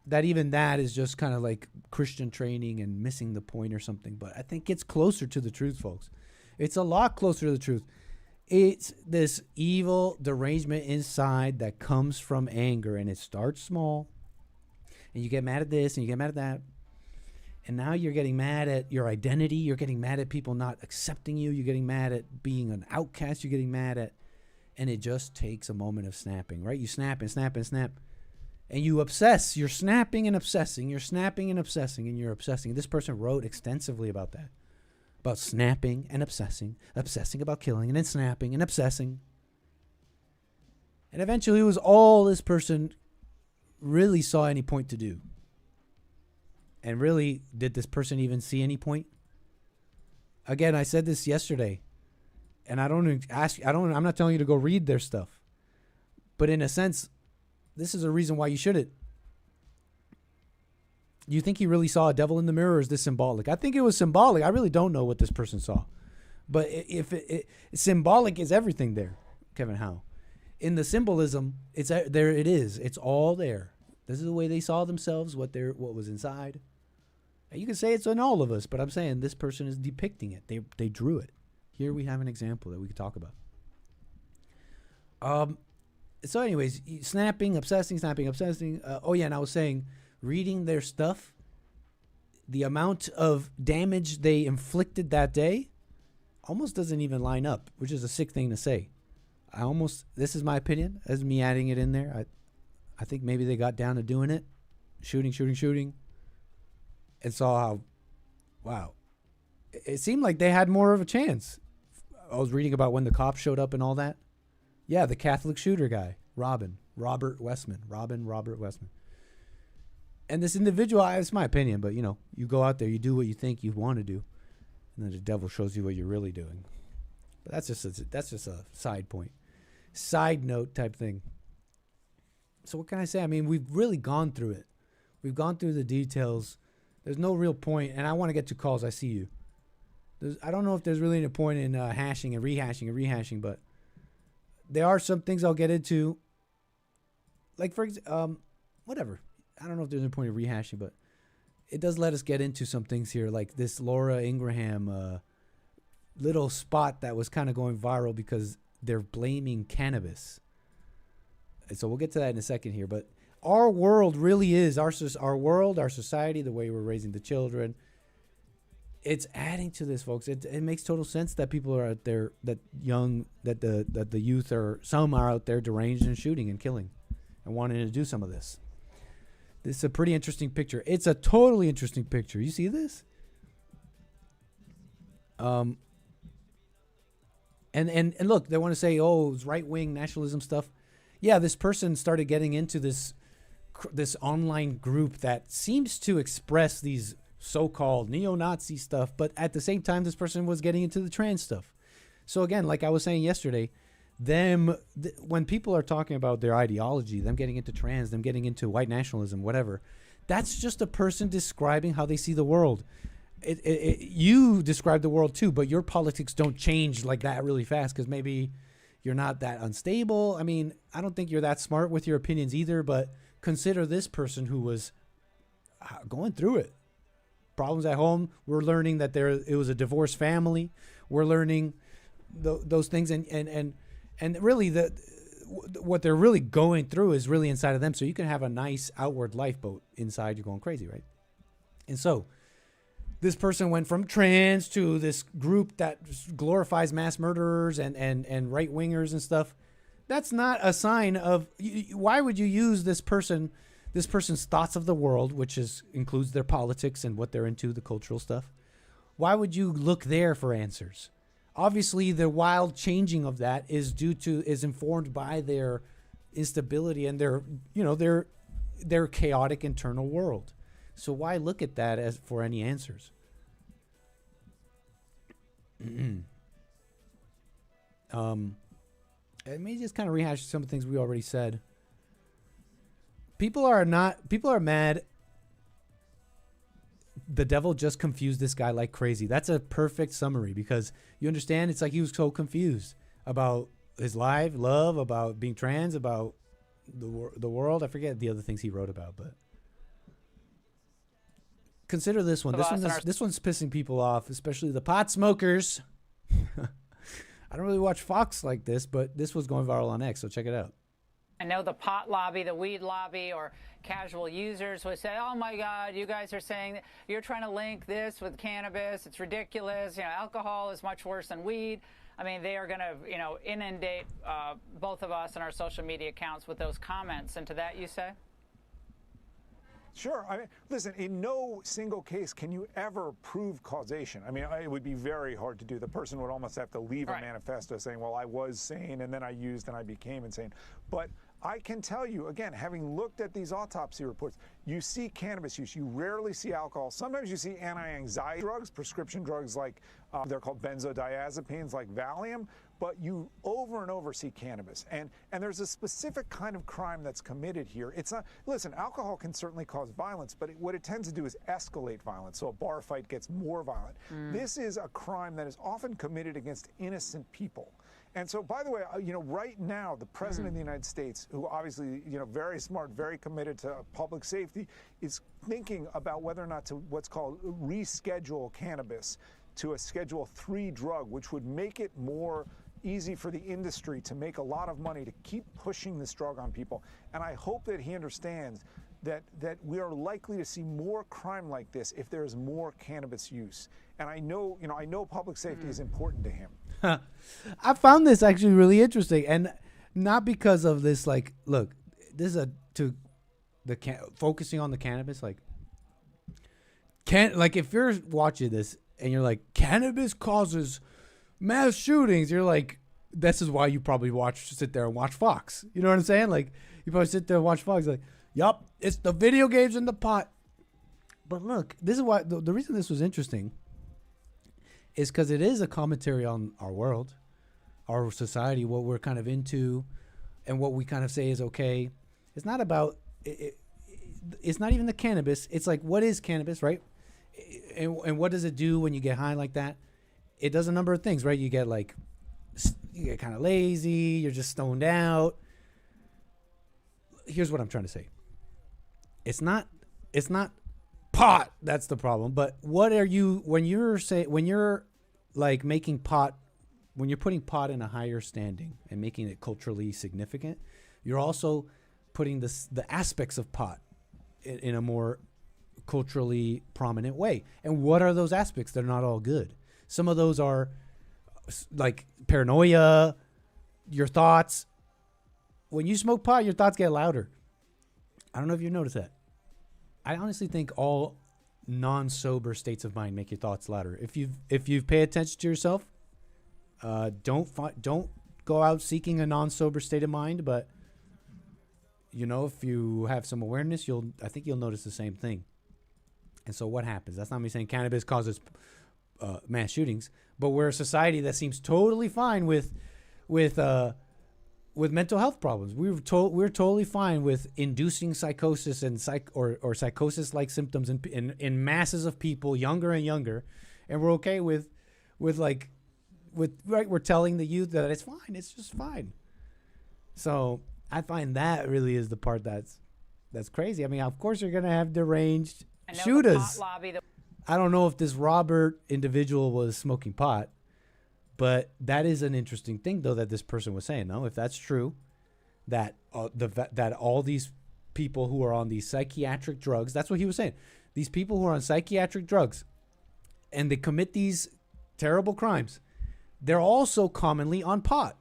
B: that even that is just kind of like Christian training and missing the point or something. But I think it's closer to the truth, folks. It's a lot closer to the truth. It's this evil derangement inside that comes from anger, and it starts small, and you get mad at this and you get mad at that. And now you're getting mad at your identity. You're getting mad at people not accepting you. You're getting mad at being an outcast. You're getting mad at And it just takes a moment of snapping, right? You snap and snap and snap. And you obsess. You're snapping and obsessing. You're snapping and obsessing. And you're obsessing. This person wrote extensively about that. About snapping and obsessing. Obsessing about killing. And then snapping and obsessing. And eventually it was all this person really saw any point to do. And really, did this person even see any point? Again, I said this yesterday. And I'm not telling you to go read their stuff. But in a sense, this is a reason why you shouldn't. You think he really saw a devil in the mirror, or is this symbolic? I think it was symbolic. I really don't know what this person saw. But if symbolic is everything there, Kevin Howe. In the symbolism, it's there. It is. It's all there. This is the way they saw themselves, what was inside. And you can say it's in all of us, but I'm saying this person is depicting it. They drew it. Here we have an example that we could talk about. So anyways, snapping, obsessing. Oh yeah, and I was saying, reading their stuff, the amount of damage they inflicted that day almost doesn't even line up, which is a sick thing to say. This is my opinion, as me adding it in there. I think maybe they got down to doing it, shooting, and saw how, wow, it seemed like they had more of a chance. I was reading about when the cops showed up and all that. Yeah, the Catholic shooter guy, Robert Westman. And this individual, it's my opinion, but you go out there, you do what you think you want to do, and then the devil shows you what you're really doing. But that's just a side note type thing. So what can I say? I mean, we've really gone through it. We've gone through the details. There's no real point, and I want to get to calls. I see you. I don't know if there's really any point in hashing and rehashing, but there are some things I'll get into. Like, for whatever. I don't know if there's any point in rehashing, but it does let us get into some things here, like this Laura Ingraham little spot that was kind of going viral because they're blaming cannabis. And so we'll get to that in a second here, but our world really is, our world, our society, the way we're raising the children, it's adding to this, folks. It makes total sense that people are out there, that the youth some are out there deranged and shooting and killing and wanting to do some of this. This is a pretty interesting picture. It's a totally interesting picture. You see this? And look, they want to say, oh, it's right-wing nationalism stuff. Yeah, this person started getting into this online group that seems to express these so-called neo-Nazi stuff, but at the same time, this person was getting into the trans stuff. So again, like I was saying yesterday, when people are talking about their ideology, them getting into trans, them getting into white nationalism, whatever, that's just a person describing how they see the world. You describe the world too, but your politics don't change like that really fast because maybe you're not that unstable. I mean, I don't think you're that smart with your opinions either, but consider this person who was going through it. Problems at home. We're learning that it was a divorced family. We're learning those things, and really what they're really going through is really inside of them. So you can have a nice outward life, but inside you're going crazy, right? And so this person went from trans to this group that glorifies mass murderers and right wingers and stuff. That's not a sign of. Why would you use this person's thoughts of the world, which includes their politics and what they're into, the cultural stuff? Why would you look there for answers? Obviously, the wild changing of that is informed by their instability and their chaotic internal world. So why look at that as for any answers? Let me just kind of rehash some of the things we already said. People are mad. The devil just confused this guy like crazy. That's a perfect summary because you understand it's like he was so confused about his life, love, about being trans, about the world. I forget the other things he wrote about, but consider this one. This one's pissing people off, especially the pot smokers. I don't really watch Fox like this, but this was going viral on X, so check it out.
I: I know the pot lobby, the weed lobby, or casual users would say, oh my God, you guys are saying that you're trying to link this with cannabis. It's ridiculous. Alcohol is much worse than weed. I mean, they are going to, inundate both of us and our social media accounts with those comments. And to that, you say?
J: Sure. I mean, listen, in no single case can you ever prove causation. I mean, it would be very hard to do. The person would almost have to leave a manifesto saying, well, I was sane and then I used and I became insane. But I can tell you, again, having looked at these autopsy reports, you see cannabis use. You rarely see alcohol. Sometimes you see anti-anxiety drugs, prescription drugs like they're called benzodiazepines like Valium, but you over and over see cannabis. And there's a specific kind of crime that's committed here. It's not, listen, alcohol can certainly cause violence, but what it tends to do is escalate violence. So a bar fight gets more violent. This is a crime that is often committed against innocent people. And so, by the way, right now, the president of the United States, who obviously, very smart, very committed to public safety, is thinking about whether or not to what's called reschedule cannabis to a Schedule III drug, which would make it more easy for the industry to make a lot of money to keep pushing this drug on people. And I hope that he understands that we are likely to see more crime like this if there is more cannabis use. And I know public safety is important to him.
B: I found this actually really interesting, and not because of this. Like, look, this is focusing on the cannabis. Like if you're watching this and you're like, cannabis causes mass shootings, you're like, this is why you probably sit there and watch Fox. You know what I'm saying? Like, you probably sit there and watch Fox. Like, yup, it's the video games and the pot. But look, this is why the reason this was interesting is because it is a commentary on our world, our society, what we're kind of into, and what we kind of say is okay. It's not about it's not even the cannabis. It's like, what is cannabis, right? And what does it do when you get high like that? It does a number of things, right? You get kind of lazy. You're just stoned out. Here's what I'm trying to say. It's not pot that's the problem, but what are you when you're like making pot, when you're putting pot in a higher standing and making it culturally significant, you're also putting the aspects of pot in a more culturally prominent way. And what are those aspects? They're not all good. Some of those are like paranoia, your thoughts. When you smoke pot, your thoughts get louder. I don't know if you noticed that. I honestly think all non-sober states of mind make your thoughts louder. If you've paid attention to yourself, don't go out seeking a non-sober state of mind. But if you have some awareness, I think you'll notice the same thing. And so what happens? That's not me saying cannabis causes mass shootings, but we're a society that seems totally fine with mental health problems. We're totally fine with inducing psychosis and or psychosis-like symptoms in masses of people, younger and younger, and we're okay with we're telling the youth that it's fine. It's just fine. So I find that really is the part that's crazy. I mean, of course you're gonna have deranged shooters. I don't know if this Robert individual was smoking pot. But that is an interesting thing, though, that this person was saying. No, if that's true, that that all these people who are on these psychiatric drugs, that's what he was saying. These people who are on psychiatric drugs and they commit these terrible crimes, they're also commonly on pot.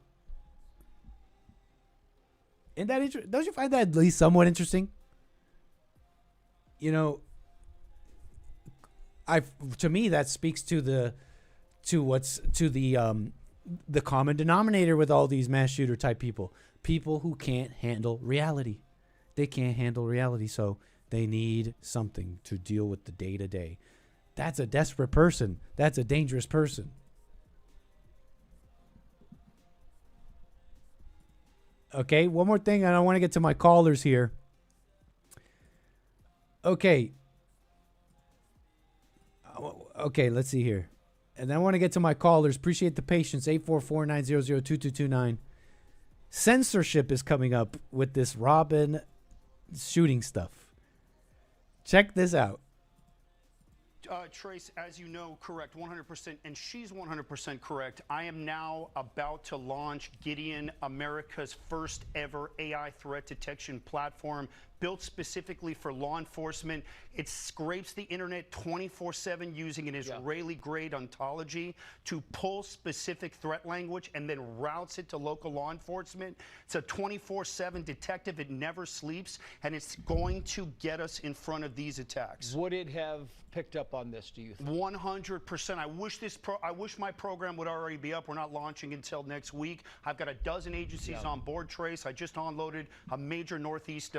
B: Isn't that don't you find that at least somewhat interesting? To me, that speaks to the common denominator with all these mass shooter type people who can't handle reality. They can't handle reality, so they need something to deal with the day to day. That's a desperate person. That's a dangerous person. Okay, one more thing, and I want to get to my callers here. Okay, let's see here. And then I want to get to my callers. Appreciate the patience. 844-900-2229. Censorship is coming up with this Robin shooting stuff. Check this out.
K: Trace, as you know, correct, 100%, and she's 100% correct. I am now about to launch Gideon, America's first ever AI threat detection platform built specifically for law enforcement. It scrapes the internet 24/7 using an Israeli-grade ontology to pull specific threat language and then routes it to local law enforcement. It's a 24/7 detective. It never sleeps, and it's going to get us in front of these attacks.
L: Would it have picked up on this, do you think?
K: 100%. I wish my program would already be up. We're not launching until next week. I've got a dozen agencies on board, Trace. I just unloaded a major Northeast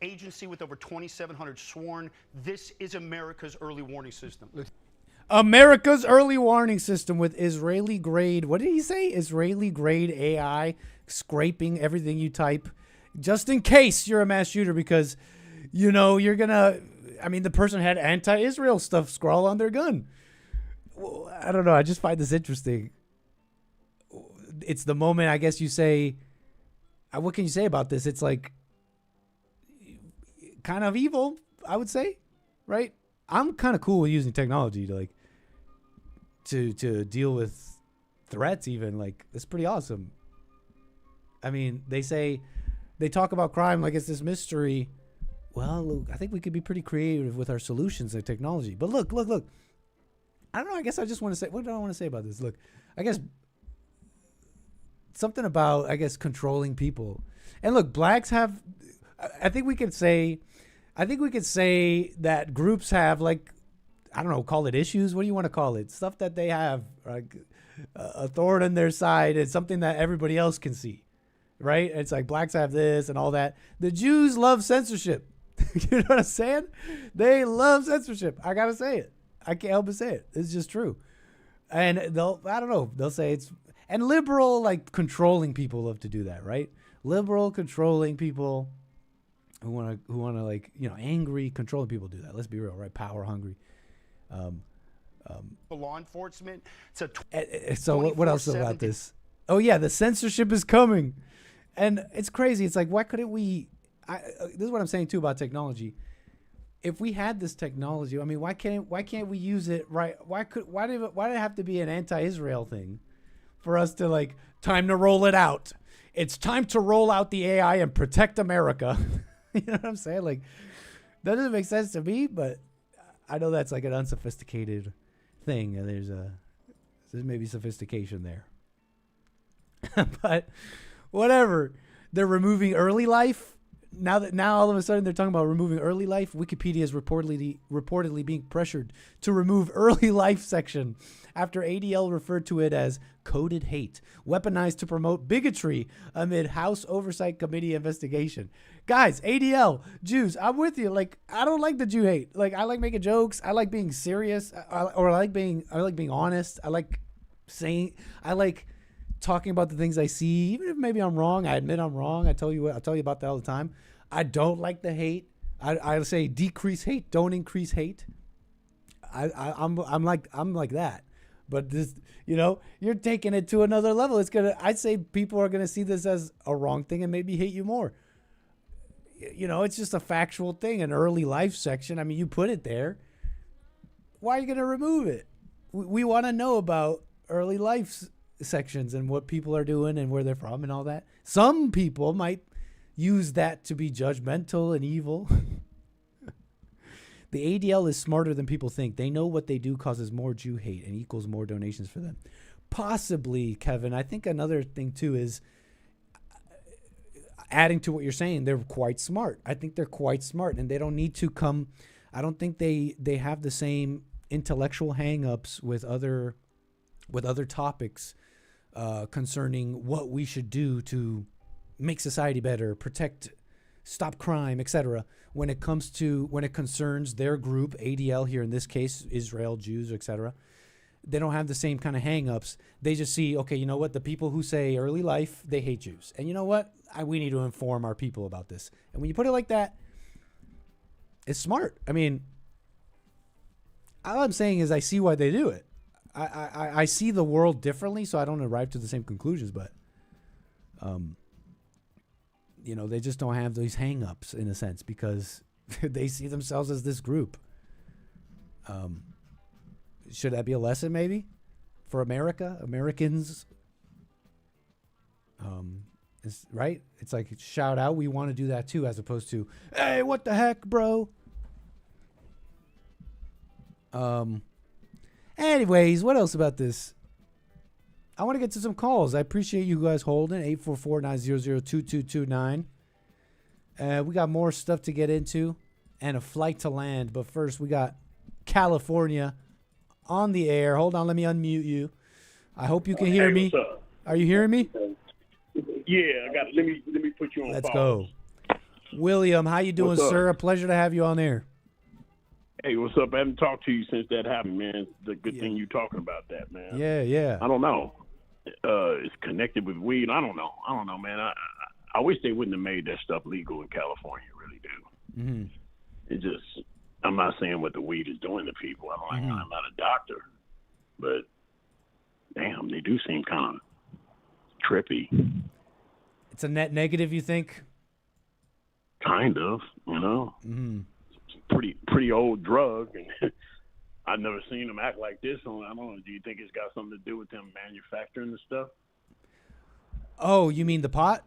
K: agency with over 2,700 sworn. This is America's early warning system.
B: America's early warning system with Israeli grade. What did he say? Israeli grade AI scraping everything you type, just in case you're a mass shooter, because you know you're gonna. I mean, the person had anti-Israel stuff scrawl on their gun. Well, I don't know. I just find this interesting. It's the moment, I guess you say. What can you say about this? It's like kind of evil, I would say, right? I'm kind of cool with using technology to to deal with threats. Even like it's pretty awesome. I mean, they talk about crime like it's this mystery. Well, look, I think we could be pretty creative with our solutions and technology. But look. I don't know. I guess I just want to say, what do I want to say about this? Look, I guess something about, controlling people. And look, blacks have, I think we could say that groups have, like, I don't know, call it issues. What do you want to call it? Stuff that they have, like a thorn in their side. It's something that everybody else can see, right? It's like blacks have this and all that. The Jews love censorship. You know what I'm saying? They love censorship. I got to say it. I can't help but say it. It's just true. And they'll say it's, and liberal, like controlling people love to do that, right? Liberal controlling people who want to like, angry controlling people do that. Let's be real, right? Power hungry.
K: Law enforcement.
B: So what else about this? Oh yeah, the censorship is coming, and it's crazy. It's like, why couldn't we? This is what I'm saying too about technology. If we had this technology, I mean, why can't we use it right? Why did it have to be an anti-Israel thing for us to like time to roll it out? It's time to roll out the AI and protect America. You know what I'm saying? Like, that doesn't make sense to me, but I know that's like an unsophisticated thing, and there's maybe sophistication there. But whatever. They're removing early life. Now all of a sudden they're talking about removing early life. Wikipedia is reportedly being pressured to remove early life section after ADL referred to it as coded hate, weaponized to promote bigotry amid House Oversight Committee investigation. Guys, ADL, Jews, I'm with you. Like, I don't like the Jew hate. Like, I like making jokes. I like being serious. I like being honest. I like talking about the things I see, even if maybe I'm wrong. I admit I'm wrong. I'll tell you about that all the time. I don't like the hate. I say decrease hate, don't increase hate. I'm like that. But this, you're taking it to another level. I'd say people are gonna see this as a wrong thing and maybe hate you more. It's just a factual thing, an early life section. I mean, you put it there. Why are you gonna remove it? We want to know about early life sections and what people are doing and where they're from and all that. Some people might use that to be judgmental and evil. The ADL is smarter than people think. They know what they do causes more Jew hate and equals more donations for them. Possibly, Kevin. I think another thing too is adding to what you're saying. They're quite smart. I think they're quite smart, and they don't need to come. I don't think they have the same intellectual hang-ups with other topics concerning what we should do to make society better, stop crime, etc. When it concerns their group, ADL here in this case, Israel, Jews, etc. They don't have the same kind of hang-ups. They just see, okay, you know what? The people who say early life, they hate Jews. And you know what? We need to inform our people about this. And when you put it like that, it's smart. I mean, all I'm saying is I see why they do it. I see the world differently, so I don't arrive to the same conclusions, but they just don't have these hang-ups in a sense because they see themselves as this group. Should that be a lesson maybe for Americans? right? It's like shout out. We want to do that too, as opposed to, hey, what the heck, bro? Anyways, what else about this? I want to get to some calls. I appreciate you guys holding 844-900-2229. We got more stuff to get into and a flight to land. But first, we got California on the air. Hold on, let me unmute you. I hope you can hear me.
M: What's up?
B: Are you hearing me?
M: Yeah, I got. Let me put you on.
B: Let's
M: pause.
B: go. William, how you doing,
M: What's up?
B: sir? A pleasure to have you on air.
M: Hey, what's up? I haven't talked to you since that happened, man. It's a good thing you talking about that, man.
B: Yeah.
M: I don't know. It's connected with weed. I don't know, man. I wish they wouldn't have made that stuff legal in California. Really do.
B: Mm-hmm.
M: It just. I'm not saying what the weed is doing to people. I'm not a doctor, but damn, they do seem kind of trippy.
B: It's a net negative, you think?
M: Kind of, you know.
B: Mm-hmm.
M: Pretty old drug, and I've never seen them act like this. I don't know. Do you think it's got something to do with them manufacturing the stuff?
B: Oh, you mean the pot?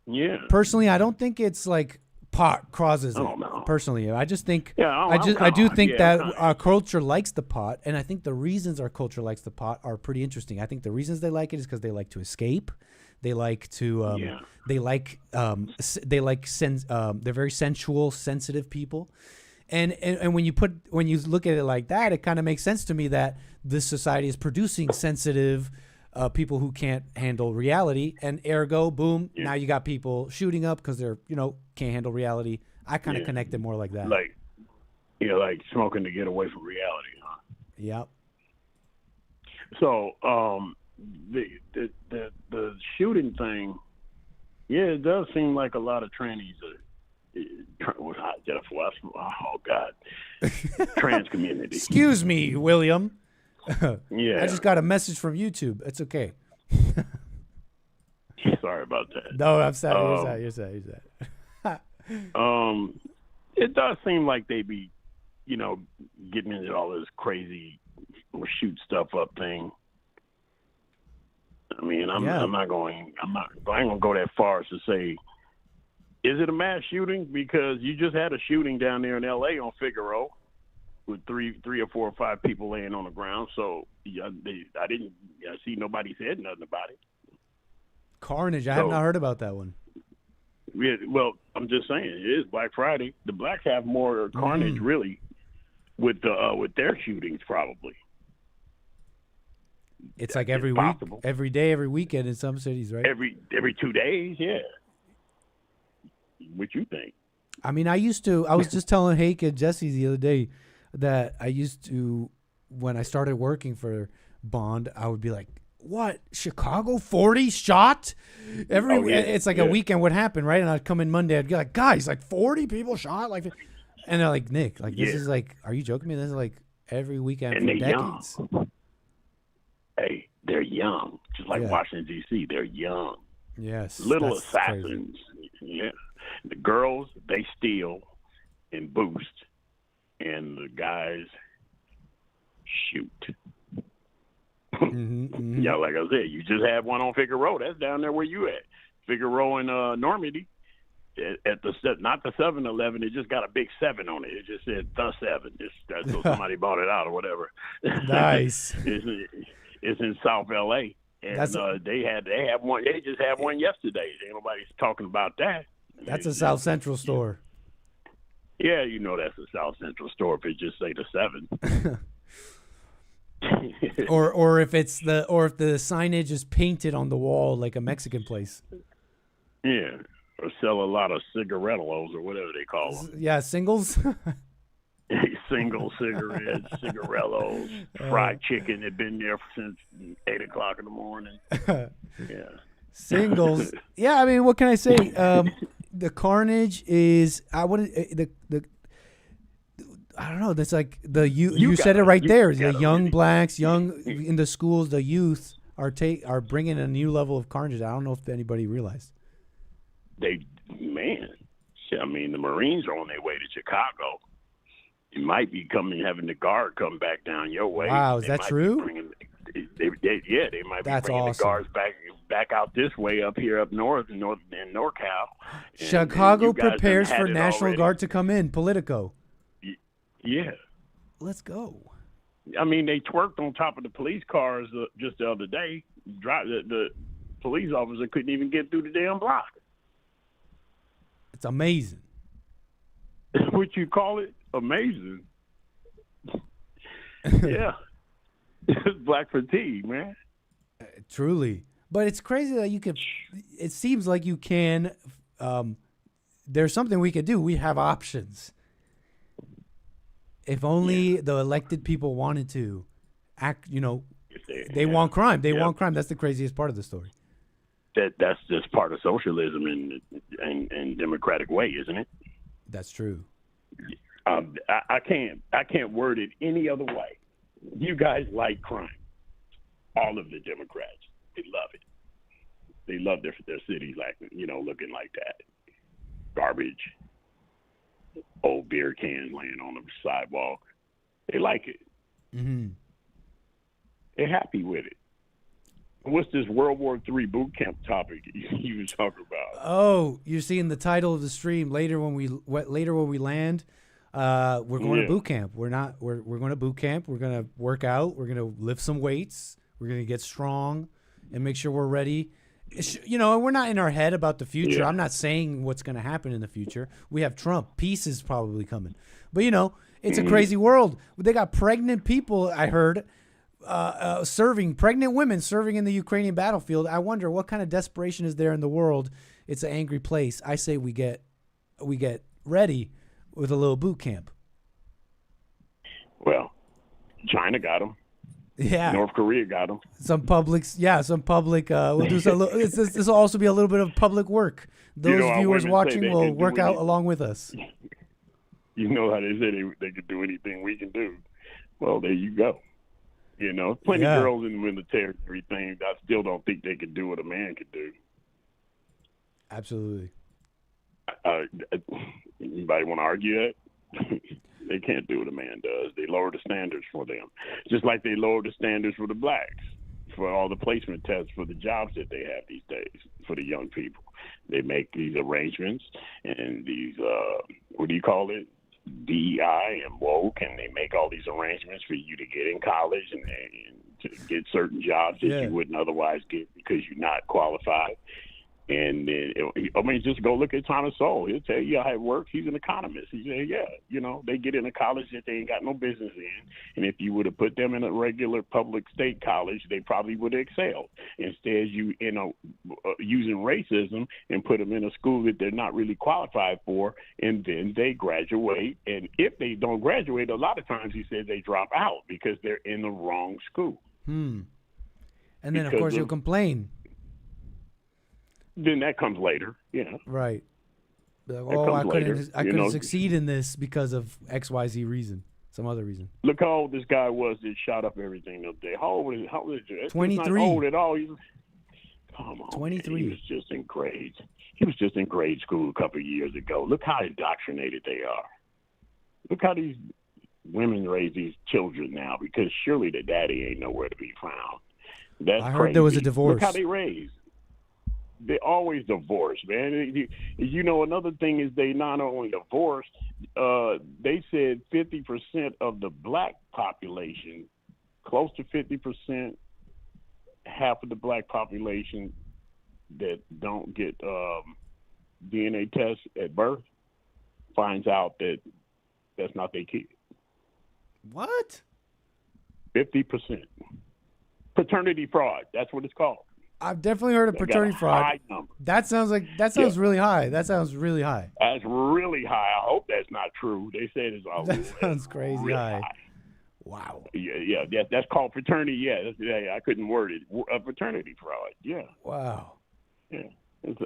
M: Yeah.
B: Personally, I don't think it's like pot causes it.
M: I don't know.
B: Personally, I just think
M: Yeah,
B: I do think that our culture likes the pot, and I think the reasons our culture likes the pot are pretty interesting. I think the reasons they like it is because they like to escape. They like to they're very sensual, sensitive people. And when you look at it like that, it kind of makes sense to me that this society is producing sensitive people who can't handle reality, and ergo, boom, now you got people shooting up because they're can't handle reality. I kind of connect it more like that.
M: Like smoking to get away from reality, huh?
B: Yep.
M: So the shooting thing, it does seem like a lot of trannies trans community.
B: Excuse me, William.
M: Yeah.
B: I just got a message from YouTube. It's okay.
M: Sorry about that.
B: No, I'm sorry. You're sad.
M: It does seem like they be, getting into all this crazy shoot stuff up thing. I mean, I ain't gonna go that far as to say, is it a mass shooting? Because you just had a shooting down there in L.A. on Figueroa with three or four or five people laying on the ground. So I see nobody said nothing about it.
B: Carnage. I have not heard about that one.
M: Yeah, well, I'm just saying, it is Black Friday. The blacks have more carnage, really, with their shootings, probably.
B: It's like every week, every day, every weekend in some cities, right?
M: Every 2 days, yeah. What you think?
B: I mean, I was just telling Hake and Jesse the other day that I used to, when I started working for Bond, I would be like, what, Chicago 40 shot? It's like a weekend would happen, right? And I'd come in Monday, I'd be like, guys, like 40 people shot? And they're like, Nick, like this is like, are you joking me? This is like every weekend
M: and
B: for decades.
M: Young. Hey, they're young. Just like Washington, D.C., they're young.
B: Yes.
M: Little assassins. Crazy. Yeah. The girls, they steal and boost, and the guys shoot. Yeah, like I said, you just had one on Figueroa. That's down there where you at. Figueroa in Normandy. At not the 7-Eleven, it just got a big 7 on it. It just said the 7. So somebody bought it out or whatever.
B: Nice.
M: It's in South LA, and they have one. They just had one yesterday. Ain't nobody's talking about that.
B: That's a South Central store.
M: Yeah, that's a South Central store if it just say the 7.
B: or if the signage is painted on the wall like a Mexican place.
M: Yeah, or sell a lot of cigarettos or whatever they call them.
B: Yeah, singles.
M: Single cigarettes, cigarettos, fried chicken. They've been there since 8 o'clock in the morning. Yeah,
B: singles. Yeah, I mean, what can I say? The carnage is I don't know. That's like you said it right there. The young blacks, young in the schools, the youth are bringing a new level of carnage. I don't know if anybody realized.
M: I mean, the Marines are on their way to Chicago. It might be having the guard come back down your way.
B: Wow, is that true?
M: they might be
B: That's
M: bringing
B: awesome.
M: the guards back out this way up here up north in NorCal.
B: Chicago
M: you guys
B: prepares
M: done had
B: for
M: it
B: National
M: already.
B: Guard to come in. Politico.
M: Yeah.
B: Let's go.
M: I mean, they twerked on top of the police cars just the other day. The police officer couldn't even get through the damn block.
B: It's amazing.
M: What you call it? Amazing. Yeah. It's black fatigue, man.
B: Truly. But it's crazy that you can, it seems like you can, there's something we could do. We have options. If only the elected people wanted to act, they want crime. They want crime. That's the craziest part of the story.
M: That's just part of socialism in democratic way, isn't it?
B: That's true.
M: I can't word it any other way. You guys like crime. All of the Democrats, they love it. They love their cities looking like that. Garbage, old beer cans laying on the sidewalk. They like it.
B: Mm-hmm.
M: They're happy with it. What's this World War III boot camp topic you were talking about?
B: Oh, you're seeing the title of the stream later when we land. We're going to boot camp. We're going to boot camp. We're going to work out. We're going to lift some weights. We're going to get strong and make sure we're ready. We're not in our head about the future.
M: Yeah.
B: I'm not saying what's going to happen in the future. We have Trump. Peace is probably coming. But, it's a crazy world. They got pregnant people, I heard, pregnant women serving in the Ukrainian battlefield. I wonder what kind of desperation is there in the world. It's an angry place. I say we get ready with a little boot camp.
M: Well, China got them.
B: Yeah.
M: North Korea got them.
B: Some public. We'll do some. This will also be a little bit of public work. Those viewers watching will work out along with us.
M: You know how they say they could do anything we can do. Well, there you go. Plenty of girls in the military and everything. I still don't think they could do what a man could do.
B: Absolutely.
M: Anybody want to argue that? They can't do what a man does. They lower the standards for them. Just like they lower the standards for the blacks, for all the placement tests for the jobs that they have these days for the young people. They make these arrangements and these, DEI and woke, and they make all these arrangements for you to get in college and to get certain jobs that you wouldn't otherwise get because you're not qualified. And then, just go look at Thomas Sowell. He'll tell you how it works. He's an economist. He said, they get into college that they ain't got no business in. And if you would have put them in a regular public state college, they probably would have excelled. Instead, using racism and put them in a school that they're not really qualified for, and then they graduate. And if they don't graduate, a lot of times he said they drop out because they're in the wrong school.
B: And then, of course, you'll complain.
M: Then that comes later,
B: Right. Like, I couldn't succeed in this because of XYZ reason, some other reason.
M: Look how old this guy was that shot up everything up there. How old is he?
B: 23.
M: He's not old at all. Come on,
B: 23.
M: Man. He was just in grade school a couple of years ago. Look how indoctrinated they are. Look how these women raise these children now, because surely the daddy ain't nowhere to be found. That's
B: I heard
M: crazy.
B: there was a divorce.
M: Look how they raise. They always divorce, man. Another thing is they not only divorce, they said 50% of the black population, close to 50%, half of the black population that don't get DNA tests at birth finds out that that's not their kid.
B: What?
M: 50%. Paternity fraud. That's what it's called.
B: I've definitely heard of paternity fraud. That sounds really high. That sounds really high.
M: That's really high. I hope that's not true. They said it's all.
B: That sounds crazy
M: really
B: high.
M: high.
B: Wow.
M: Yeah. That's called paternity. Yeah, I couldn't word it. Paternity fraud. Yeah.
B: Wow.
M: Yeah. It's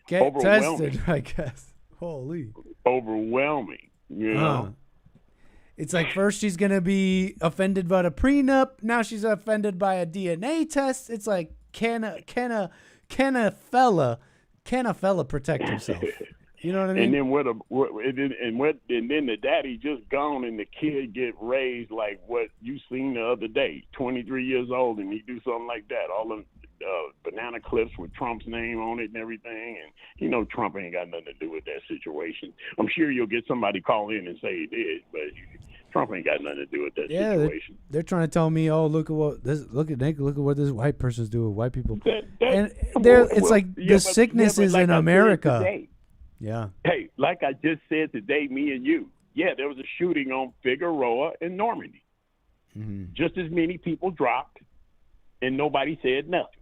B: Get
M: overwhelming.
B: tested, I guess. Holy.
M: Overwhelming.
B: It's like first she's gonna be offended by the prenup. Now she's offended by a DNA test. It's like can a fella protect himself? You know what I mean?
M: And then and then the daddy just gone and the kid get raised like what you seen the other day, 23 years old, and he do something like that. All them banana clips with Trump's name on it and everything, and you know Trump ain't got nothing to do with that situation. I'm sure you'll get somebody call in and say he did, but Trump ain't got nothing to do with that situation.
B: They're trying to tell me, oh, look at what this white person's doing, white people, it's like the sickness is in America. Yeah.
M: Hey, like I just said today, me and you, there was a shooting on Figueroa in Normandy.
B: Mm-hmm.
M: Just as many people dropped, and nobody said nothing.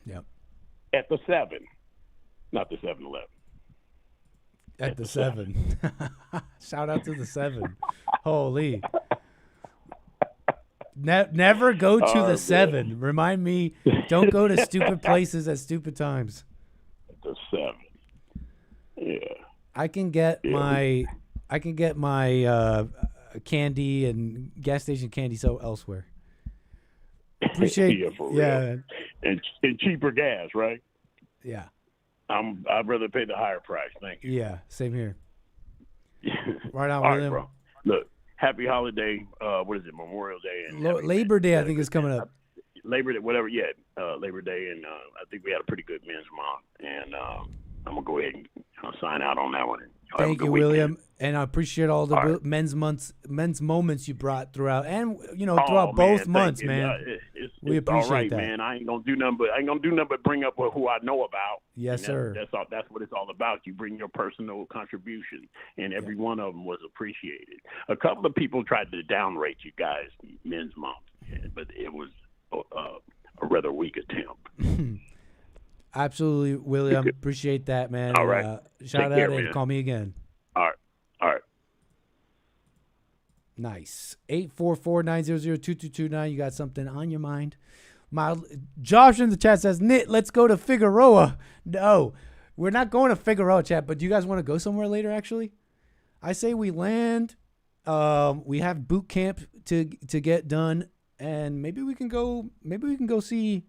B: Yep.
M: At the 7, not the 7-Eleven.
B: At the 7. Shout out to the 7. Holy. Never go to the 7. Man. Remind me, don't go to stupid places at stupid times.
M: At the 7. Yeah.
B: I can get my candy and gas station candy so elsewhere. Appreciate
M: and cheaper gas, right?
B: Yeah.
M: I'd rather pay the higher price. Thank you.
B: Yeah, same here. Right on,
M: All
B: William.
M: right, bro. Look, happy holiday. What is it? Memorial Day and
B: Labor Day, I think, is coming up.
M: Labor Day, whatever. Yeah, Labor Day, and I think we had a pretty good men's month, and I'm gonna go ahead and sign out on that one.
B: Thank you, William, and I appreciate all the men's moments you brought throughout, and throughout both months, man. We appreciate
M: all right,
B: that,
M: man. I ain't gonna do nothing but bring up who I know about.
B: Yes, sir.
M: That's what it's all about. You bring your personal contribution, and every one of them was appreciated. A couple of people tried to downrate you guys' men's month, but it was a rather weak attempt.
B: Absolutely, William. Appreciate that, man.
M: All right.
B: Shout out and call me again.
M: All right.
B: Nice. 844-900-2229. You got something on your mind? Josh in the chat says, Nit, let's go to Figueroa. No, we're not going to Figueroa, chat, but do you guys want to go somewhere later, actually? I say we land. We have boot camp to get done, and maybe we can go see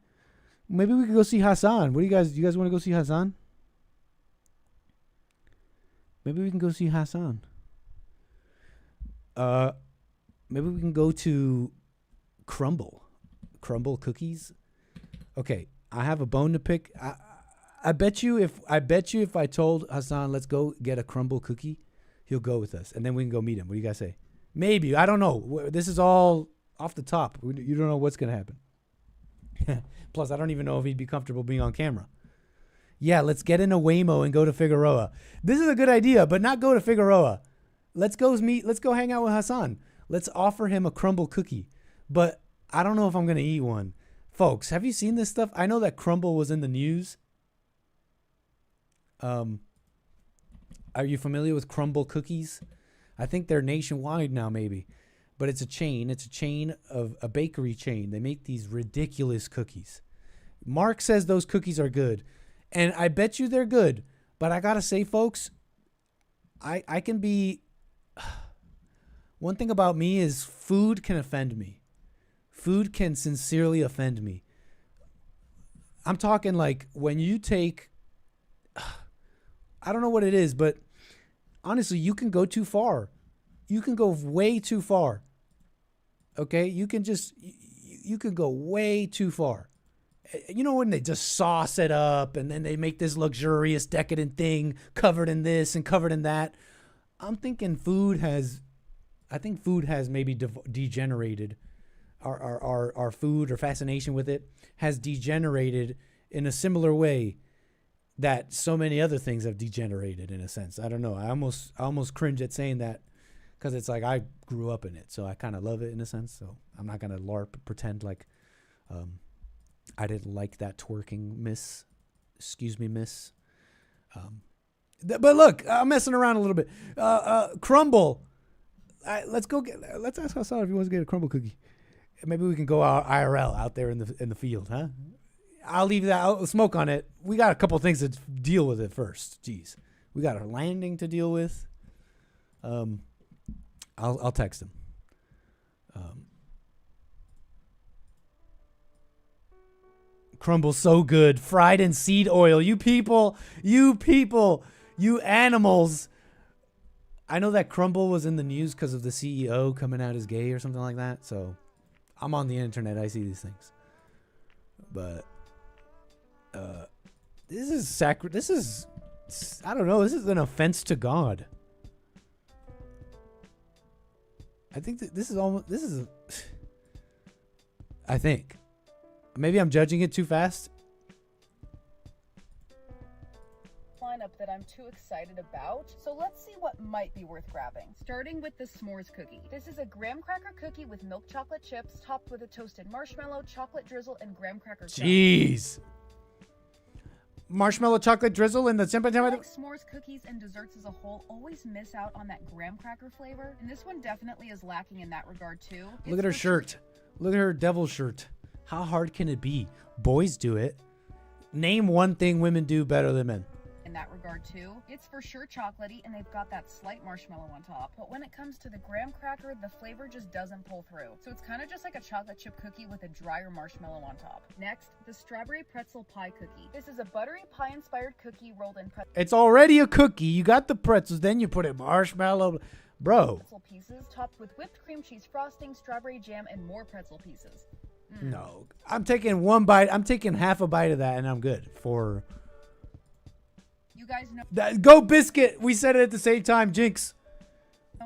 B: Hassan. What do you guys want to go see Hassan? Maybe we can go see Hassan. Maybe we can go to Crumble Cookies. Okay, I have a bone to pick. I bet you if I told Hassan let's go get a Crumble cookie, he'll go with us, and then we can go meet him. What do you guys say? Maybe, I don't know. This is all off the top. You don't know what's gonna happen. Plus, I don't even know if he'd be comfortable being on camera. Yeah, let's get in a Waymo and go to Figueroa. This is a good idea, but not go to Figueroa. Let's go hang out with Hassan. Let's offer him a Crumble cookie. But I don't know if I'm going to eat one. Folks, have you seen this stuff? I know that Crumble was in the news. Are you familiar with Crumble cookies? I think they're nationwide now, maybe. But it's a chain. It's a bakery chain. They make these ridiculous cookies. Mark says those cookies are good. And I bet you they're good. But I got to say, folks, I can be... One thing about me is food can offend me. Food can sincerely offend me. I'm talking like when you take... I don't know what it is, but honestly, you can go too far. You can go way too far. Okay? You can go way too far. You know when they just sauce it up and then they make this luxurious, decadent thing covered in this and covered in that. I'm thinking food has maybe degenerated. Our food or fascination with it has degenerated in a similar way that so many other things have degenerated in a sense. I don't know. I almost cringe at saying that because it's like I grew up in it, so I kind of love it in a sense. So I'm not gonna pretend like I didn't like that twerking, miss. Excuse me, miss. But look, I'm messing around a little bit. Crumble. Let's ask Hassan if he wants to get a Crumble cookie. Maybe we can go out IRL out there in the field, huh? I'll leave that. I'll smoke on it. We got a couple things to deal with it first. Jeez, we got our landing to deal with. I'll text him. Crumble so good, fried in seed oil. You people, You animals. I know that Crumble was in the news because of the CEO coming out as gay or something like that. So I'm on the internet. I see these things. But this is I don't know. This is an offense to God. I think that I think. Maybe I'm judging it too fast.
N: Lineup that I'm too excited about, so let's see what might be worth grabbing. Starting with the s'mores cookie. This is a graham cracker cookie with milk chocolate chips topped with a toasted marshmallow, chocolate drizzle, and graham cracker crust.
B: Jeez. Marshmallow chocolate drizzle in the temperature.
N: Like s'mores cookies and desserts as a whole always miss out on that graham cracker flavor, and this one definitely is lacking in that regard too.
B: Look at her shirt. Look at her devil shirt. How hard can it be? Boys do it. Name one thing women do better than men.
N: In that regard too, it's for sure chocolatey, and they've got that slight marshmallow on top. But when it comes to the graham cracker, the flavor just doesn't pull through. So it's kind of just like a chocolate chip cookie with a drier marshmallow on top. Next, the strawberry pretzel pie cookie. This is a buttery pie-inspired cookie rolled in pretzel.
B: It's already a cookie. You got the pretzels, then you put a marshmallow. Bro.
N: Pretzel pieces topped with whipped cream cheese frosting, strawberry jam, and more pretzel pieces.
B: No. I'm taking one bite. I'm taking half a bite of that, and I'm good for...
N: You guys know
B: Go Biscuit. We said it at the same time. Jinx.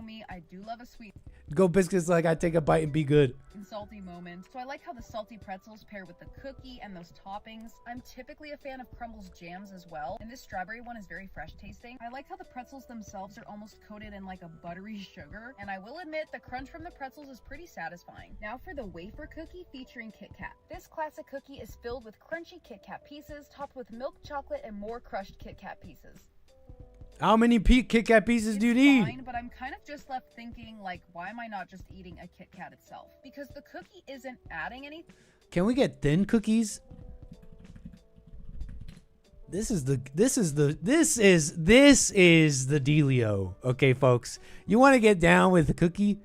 N: me, I do love a sweet
B: Go Biscuit's like I take a bite and be good.
N: and salty moment. So I like how the salty pretzels pair with the cookie and those toppings. I'm typically a fan of Crumble's jams as well, and this strawberry one is very fresh tasting. I like how the pretzels themselves are almost coated in like a buttery sugar, and I will admit the crunch from the pretzels is pretty satisfying. Now for the wafer cookie featuring Kit Kat. This classic cookie is filled with crunchy Kit Kat pieces topped with milk chocolate and more crushed Kit Kat pieces.
B: How many Kit Kat pieces do you need?
N: Fine, but I'm kind of just left thinking, like, why am I not just eating a Kit Kat itself? Because the cookie isn't adding anything.
B: Can we get thin cookies? This is the dealio. Okay, folks. You want to get down with the cookie?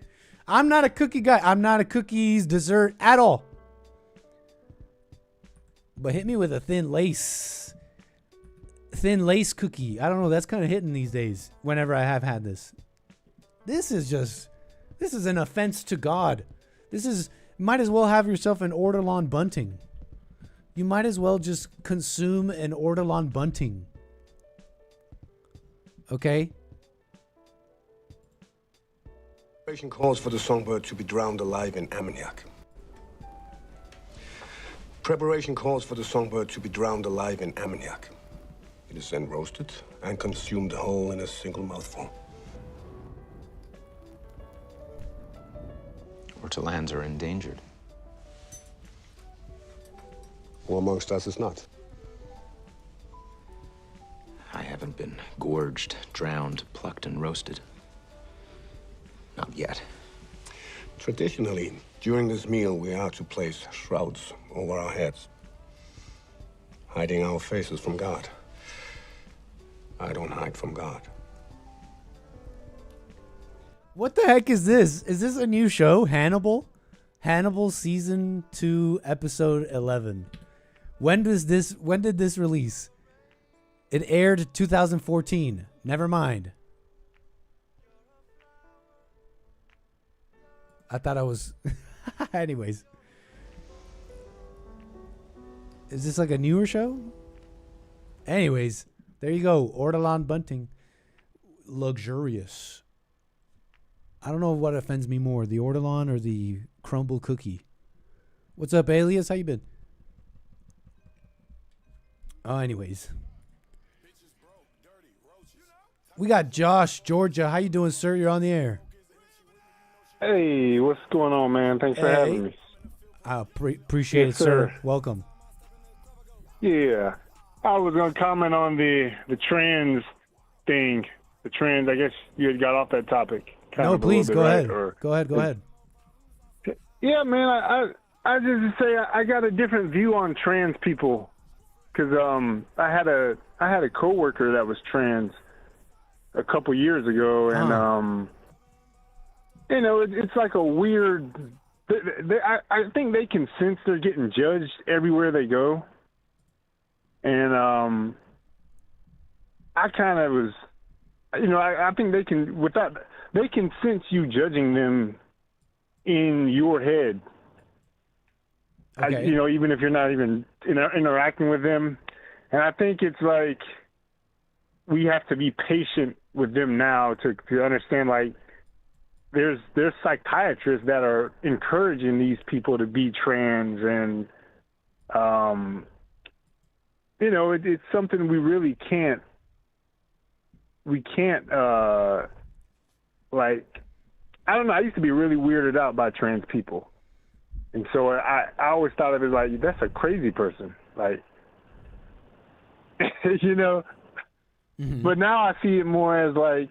B: I'm not a cookie guy. I'm not a cookies dessert at all. But hit me with a thin lace cookie. I don't know. That's kind of hitting these days whenever I have had this. This is an offense to God. Might as well have yourself an ortolan bunting. You might as well just consume an ortolan bunting. Okay?
O: Preparation calls for the songbird to be drowned alive in ammoniac. Preparation calls for the songbird to be drowned alive in ammoniac. It is then roasted and consumed whole in a single mouthful.
P: Ortolans are endangered.
O: Who amongst us is not?
P: I haven't been gorged, drowned, plucked, and roasted. Not yet.
O: Traditionally, during this meal, we are to place shrouds over our heads, hiding our faces from God. I don't hide from God.
B: What the heck is this? Is this a new show? Hannibal? Hannibal season 2 episode 11. When did this release? It aired 2014. Never mind. I thought I was anyways. Is this like a newer show? Anyways, there you go. Ortolan bunting. Luxurious. I don't know what offends me more, the ortolan or the crumble cookie. What's up, Alias? How you been? Oh, anyways. We got Josh, Georgia. How you doing, sir? You're on the air.
Q: Hey, what's going on, man? Thanks for having me.
B: I appreciate
Q: Yes,
B: it, sir.
Q: sir.
B: Welcome.
Q: Yeah. I was going to comment on the trans thing. The trans, I guess you had got off that topic.
B: No, please, go ahead. Go ahead.
Q: Yeah, man, I just say I got a different view on trans people. Because I had a coworker that was trans a couple years ago, and you know, it's like a weird. I think they can sense they're getting judged everywhere they go, and I kind of was, I think they can sense you judging them in your head.
B: Okay.
Q: Even if you're not even interacting with them. And I think it's like we have to be patient with them now to understand, like, there's psychiatrists that are encouraging these people to be trans, and it's something we really can't like, I don't know, I used to be really weirded out by trans people. And so I always thought of it like, that's a crazy person. Like,
B: Mm-hmm.
Q: But now I see it more as like,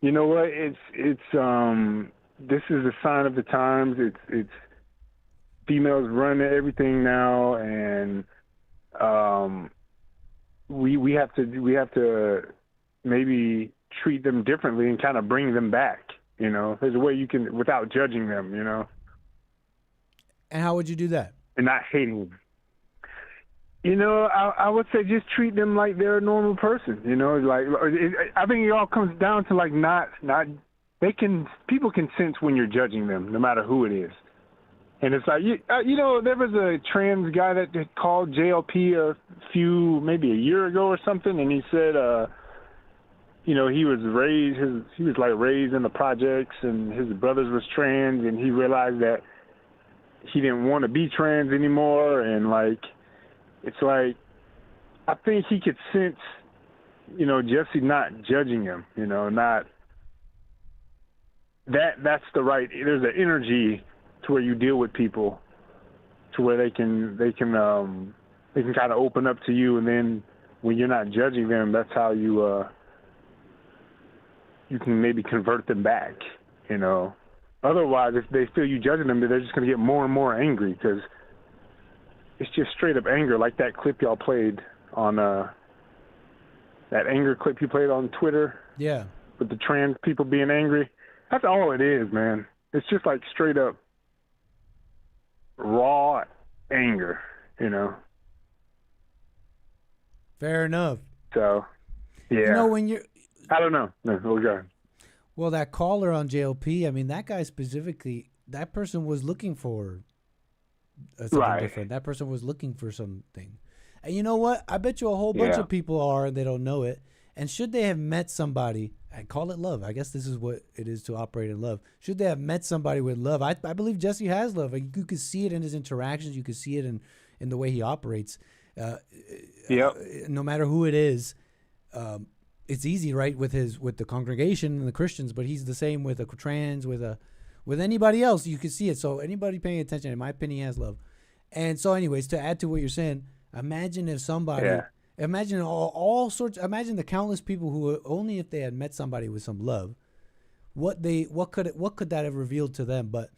Q: you know what, it's this is a sign of the times. It's females run everything now, and we have to maybe treat them differently and kind of bring them back. There's a way you can, without judging them.
B: And how would you do that?
Q: And not hating them. I would say just treat them like they're a normal person. I think it all comes down to like not people can sense when you're judging them, no matter who it is. And it's like, there was a trans guy that called JLP maybe a year ago or something, and he said, he was raised in the projects, and his brothers was trans, and he realized that he didn't want to be trans anymore, and like, it's like, I think he could sense, Jesse not judging him, not that's the right, there's an energy to where you deal with people to where they can kind of open up to you, and then when you're not judging them, that's how you can maybe convert them back, Otherwise, if they feel you judging them, they're just going to get more and more angry, because it's just straight up anger, like that clip y'all played on that anger clip you played on Twitter.
B: Yeah.
Q: With the trans people being angry. That's all it is, man. It's just like straight up raw anger,
B: Fair enough.
Q: So, yeah.
B: When you're,
Q: I don't know. No, we'll go.
B: Well, that caller on JLP, I mean, that guy specifically, that person was looking for something different. That person was looking for something. And you know what? I bet you a whole bunch of people are, and they don't know it. And should they have met somebody, I call it love. I guess this is what it is to operate in love. Should they have met somebody with love? I believe Jesse has love. Like, you could see it in his interactions. You could see it in the way he operates. No matter who it is, it's easy, right, with the congregation and the Christians, but he's the same with a trans, with anybody else. You can see it. So anybody paying attention, in my opinion, has love. And so, anyways, to add to what you're saying, imagine if somebody, imagine all sorts. Imagine the countless people who only if they had met somebody with some love, what could that have revealed to them? But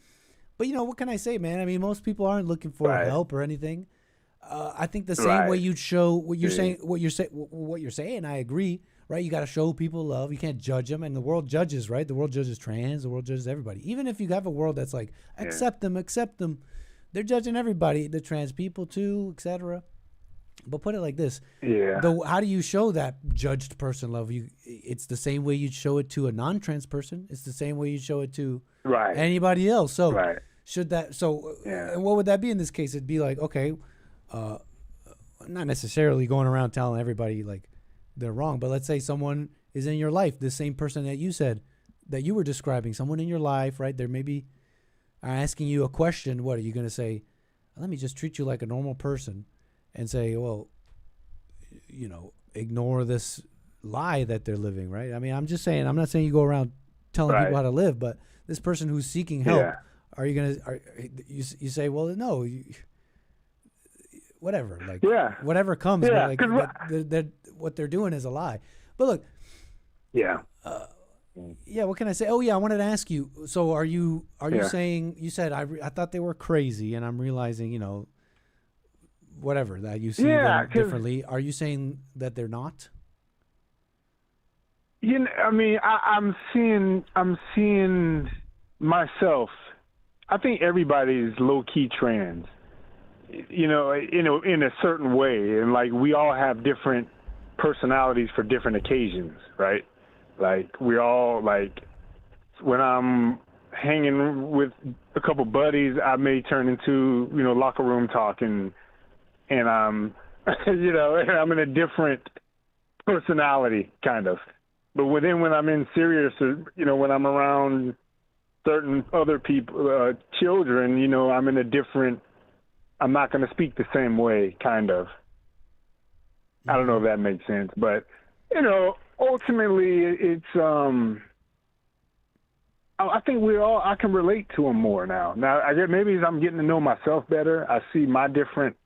B: what can I say, man? I mean, most people aren't looking for help or anything. I think the same way you'd show what you're saying, what you're saying. I agree. Right, you got to show people love. You can't judge them, and the world judges. Right, the world judges trans. The world judges everybody. Even if you have a world that's like accept them, they're judging everybody, the trans people too, etc. But put it like this: how do you show that judged person love? It's the same way you'd show it to a non-trans person. It's the same way you'd show it to anybody else. So should that? So and what would that be in this case? It'd be like, okay, not necessarily going around telling everybody like they're wrong, but let's say someone is in your life, the same person that you said that you were describing, someone in your life, right? They're maybe asking you a question. What are you going to say? Let me just treat you like a normal person and say, well, ignore this lie that they're living, right? I mean, I'm just saying, I'm not saying you go around telling people how to live, but this person who's seeking help, are you going to, you say, well, no, whatever, like whatever comes, like what they're doing is a lie. But look, what can I say? Oh yeah, I wanted to ask you. So are you saying, you said I thought they were crazy, and I'm realizing whatever that you see them differently. Are you saying that they're not?
Q: I mean, I'm seeing myself. I think everybody's low key trans. In a certain way, and like we all have different personalities for different occasions, right? Like we all like when I'm hanging with a couple buddies, I may turn into locker room talk and I'm I'm in a different personality kind of. But when I'm in serious, when I'm around certain other people, children, I'm in a different. I'm not going to speak the same way, kind of. I don't know if that makes sense, but ultimately, it's. I think I can relate to them more now. Now, I guess maybe as I'm getting to know myself better, I see my different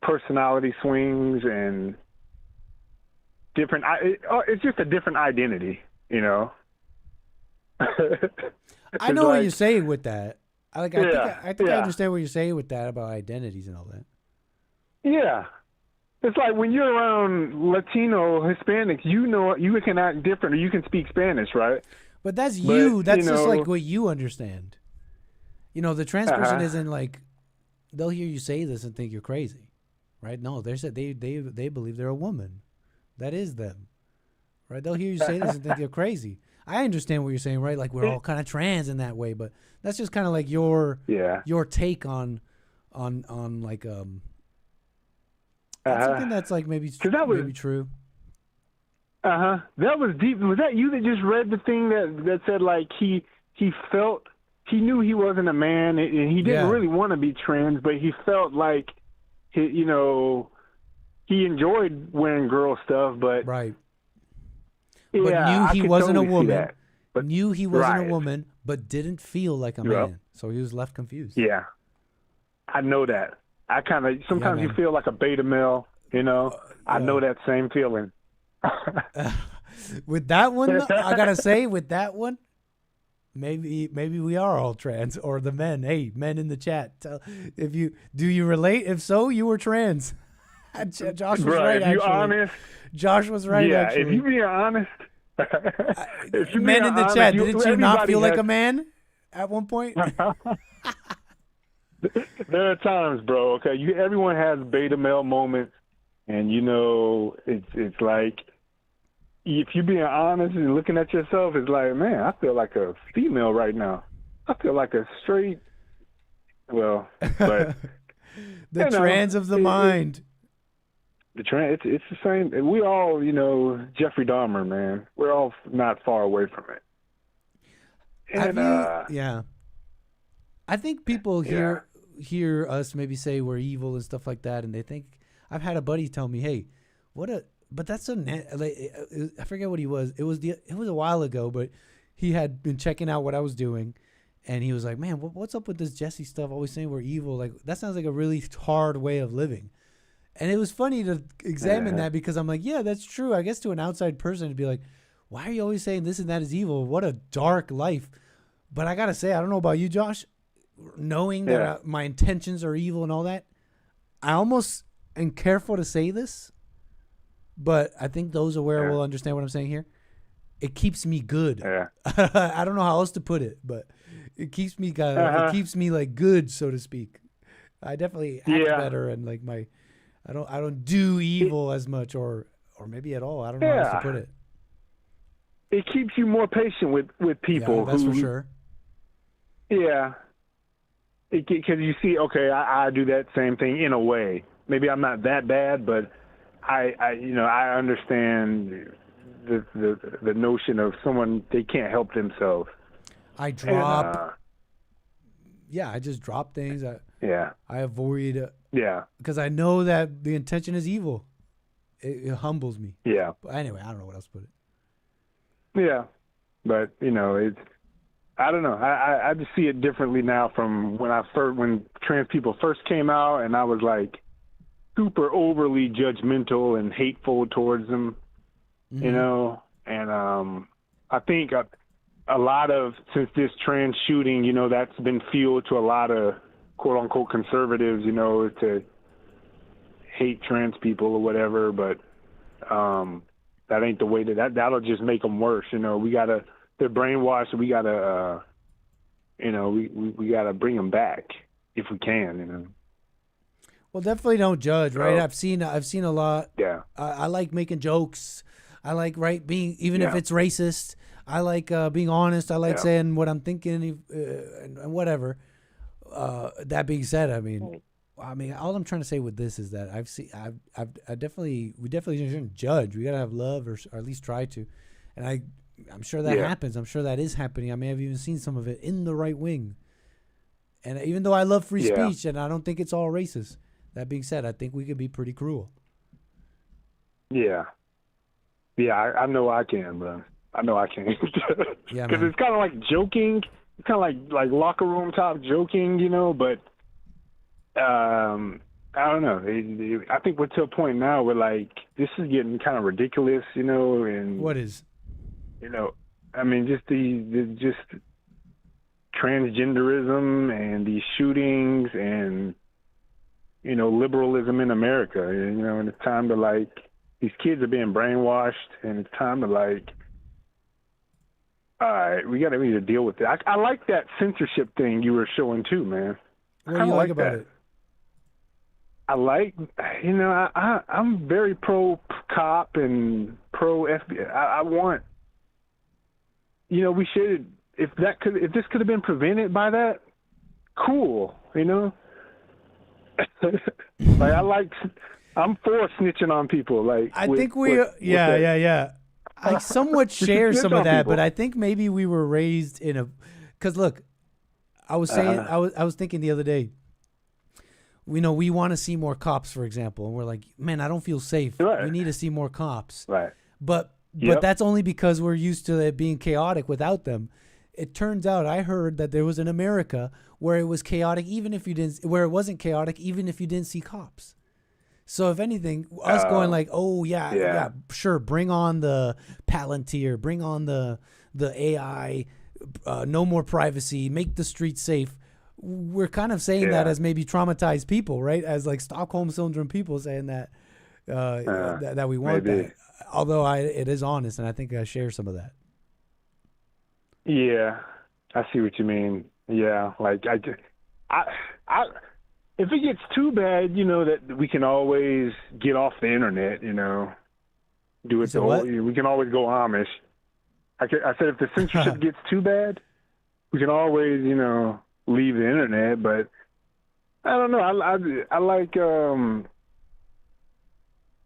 Q: personality swings and different. It's just a different identity,
B: I know what you're saying with that. I think I understand what you're saying with that about identities and all that.
Q: Yeah. It's like when you're around Latino, Hispanics, you can act different or you can speak Spanish, right?
B: But that's you. That's just like what you understand. The trans person isn't like, they'll hear you say this and think you're crazy, right? No, they believe they're a woman. That is them, right? They'll hear you say this and think you're crazy. I understand what you're saying, right? Like we're all kind of trans in that way, but that's just kind of like your take on like something that's like maybe true.
Q: That was deep. Was that you that just read the thing that said like he knew he wasn't a man and he didn't really want to be trans, but he felt like he enjoyed wearing girl stuff, but
B: right. But knew he wasn't a woman. Knew he wasn't a woman, but didn't feel like a man. So he was left confused.
Q: Yeah, I know that. I kind of sometimes you feel like a beta male. I know that same feeling.
B: With that one, I gotta say, with that one, maybe we are all trans, or the men. Hey, men in the chat, do you relate? If so, you were trans. Josh was right.
Q: If you're honest,
B: Josh was right.
Q: Yeah,
B: actually.
Q: if you be honest,
B: men in the chat, didn't you not feel like a man at one point?
Q: There are times, bro. Okay, everyone has beta male moments, and it's like if you're being honest and looking at yourself, it's like, man, I feel like a female right now. I feel like a straight. Well, but
B: the trans of the mind.
Q: The trans, it's the same. We all, Jeffrey Dahmer, man. We're all not far away from it. And
B: I think people hear us maybe say we're evil and stuff like that, and they think. I've had a buddy tell me, "Hey, but that's I forget what he was. It was a while ago, but he had been checking out what I was doing, and he was like, "Man, what's up with this Jesse stuff? Always saying we're evil. Like that sounds like a really hard way of living." And it was funny to examine that because I'm like, yeah, that's true. I guess to an outside person to be like, why are you always saying this and that is evil? What a dark life. But I got to say, I don't know about you, Josh, knowing that my intentions are evil and all that, I almost am careful to say this, but I think those aware will understand what I'm saying here. It keeps me good. Yeah. I don't know how else to put it, but it keeps me it keeps me like good, so to speak. I definitely act better and like I don't do evil as much or maybe at all. I don't know how else to put it.
Q: It keeps you more patient with people.
B: Yeah, that's for sure.
Q: Yeah. Because you see, okay, I do that same thing in a way. Maybe I'm not that bad, but I understand the notion of someone, they can't help themselves.
B: I drop. I just drop things. I avoid. Because I know that the intention is evil. It humbles me.
Q: Yeah.
B: But anyway, I don't know what else to put it.
Q: Yeah. But, it's, I don't know. I just see it differently now from when trans people first came out and I was like super overly judgmental and hateful towards them, and I think a lot of, since this trans shooting, that's been fueled to a lot of quote unquote conservatives, to hate trans people or whatever, but that ain't the way that'll just make them worse. They're brainwashed. We gotta, we gotta bring them back if we can.
B: Well, definitely don't judge, right? I've seen a lot.
Q: Yeah.
B: I like making jokes. I like being even if
Q: Yeah.
B: it's racist. I like being honest. I like
Q: Yeah.
B: saying what I'm thinking and whatever. That being said, I mean, all I'm trying to say with this is that we definitely shouldn't judge. We gotta have love, or at least try to. And I'm sure that happens. I'm sure that is happening. I may have even seen some of it in the right wing. And even though I love free speech and I don't think it's all racist, that being said, I think we could be pretty cruel.
Q: Yeah. Yeah, I know I can, bro. I know I can.
B: Yeah,
Q: because
B: man.
Q: it's kind of like joking. It's kind of like locker room top joking, but I don't know. I think we're to a point now where like this is getting kind of ridiculous, and
B: what is?
Q: I mean, just just transgenderism and these shootings and liberalism in America, and it's time to like these kids are being brainwashed, and it's time to like, all right, we need to deal with it. I like that censorship thing you were showing too, man.
B: What do you like about it?
Q: I like, I'm very pro cop and pro FBI. I want, we should, if this could have been prevented by that, cool, Like I'm for snitching on people. Like
B: I think yeah. I somewhat share some of that, but I think maybe we were raised in a, because look, I was saying, I was thinking the other day, we want to see more cops, for example, and we're like, man, I don't feel safe.
Q: Right.
B: We need to see more cops.
Q: Right.
B: But that's only because we're used to it being chaotic without them. It turns out I heard that there was an America where it was chaotic, where it wasn't chaotic, even if you didn't see cops. So if anything, us going like, oh yeah, sure, bring on the Palantir, bring on the AI, no more privacy, make the streets safe. We're kind of saying that as maybe traumatized people, right? As like Stockholm syndrome people saying that that we want that. Although it is honest, and I think I share some of that.
Q: Yeah, I see what you mean. Yeah, like I if it gets too bad, that we can always get off the internet, do it we can always go Amish. I said if the censorship gets too bad, we can always, leave the internet. But I don't know. I like.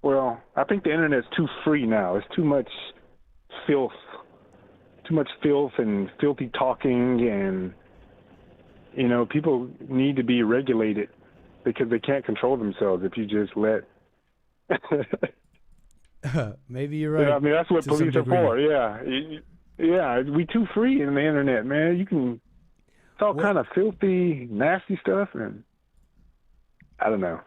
Q: Well, I think the internet's too free now. It's too much filth and filthy talking, and people need to be regulated because they can't control themselves if you just let.
B: Maybe you're right.
Q: Yeah, I mean, that's what police are for. Yeah, we too free in the internet, man. You can. It's all kind of filthy, nasty stuff, and I don't know.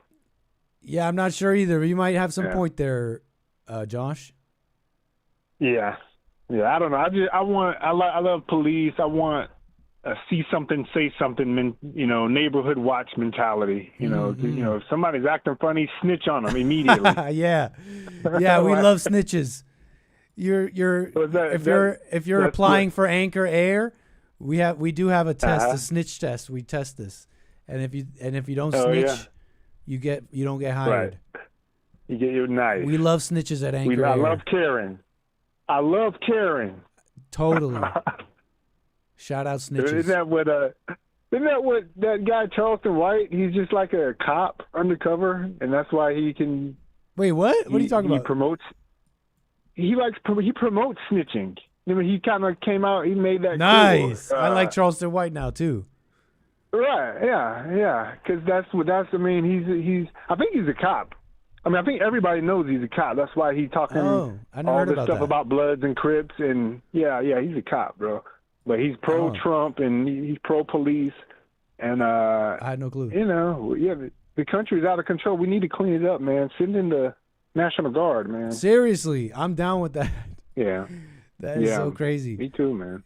B: Yeah, I'm not sure either. You might have some point there, Josh.
Q: Yeah, I don't know. I love police. I want see something, say something. Neighborhood watch mentality. If somebody's acting funny, snitch on them immediately.
B: yeah, we love snitches. If you're applying for Anchor Air, we do have a test, a snitch test. We test this, and if you don't snitch, you don't get hired.
Q: Right. You get your knife.
B: We love snitches at Anchor Air.
Q: I love Karen. I love Karen.
B: Totally. Shout out snitches.
Q: Isn't that what that guy Charleston White? He's just like a cop undercover, and that's why he can.
B: Wait, what? What are you talking about?
Q: He promotes snitching. I mean, he kind of came out. He made that
B: nice.
Q: Cool.
B: I like Charleston White now too.
Q: Right? Yeah. Because I mean, he's. I think he's a cop. I mean, I think everybody knows he's a cop. That's why he's talking all this stuff about Bloods and Crips, and yeah, he's a cop, bro. But he's pro-Trump and he's pro-police, and
B: I had no clue.
Q: The country's out of control. We need to clean it up, man. Send in the National Guard, man.
B: Seriously, I'm down with that.
Q: Yeah,
B: that is so crazy.
Q: Me too, man.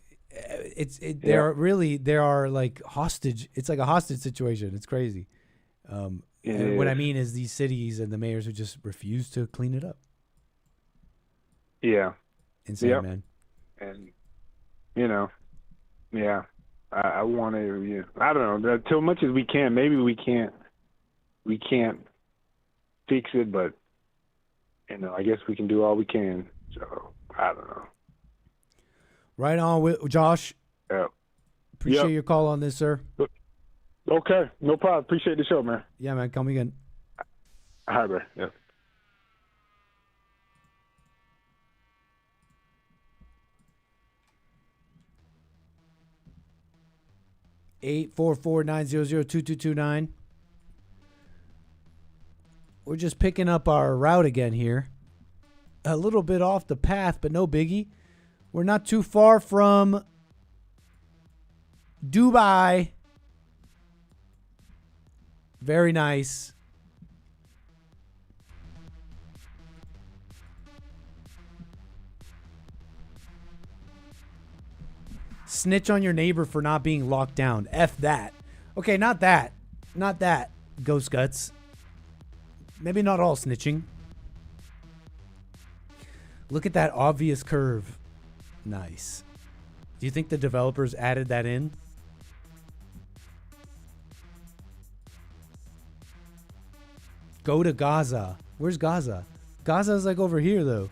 B: There are like hostage. It's like a hostage situation. It's crazy. And what I mean is these cities and the mayors who just refuse to clean it up.
Q: Yeah.
B: Insane, man.
Q: And, I want to, I don't know, too much as we can. Maybe we can't fix it, but I guess we can do all we can. So I don't know.
B: Right on, with Josh.
Q: Yeah.
B: Appreciate your call on this, sir.
Q: Okay, no problem. Appreciate the show, man.
B: Yeah, man. Call me again.
Q: All right, bro. Yeah.
B: 844-900-2229. We're just picking up our route again here. A little bit off the path, but no biggie. We're not too far from Dubai. Very nice. Snitch on your neighbor for not being locked down. F that. Okay, not that. Not that, Ghost Guts. Maybe not all snitching. Look at that obvious curve. Nice. Do you think the developers added that in? Go to Gaza. Where's Gaza? Gaza's like over here, though.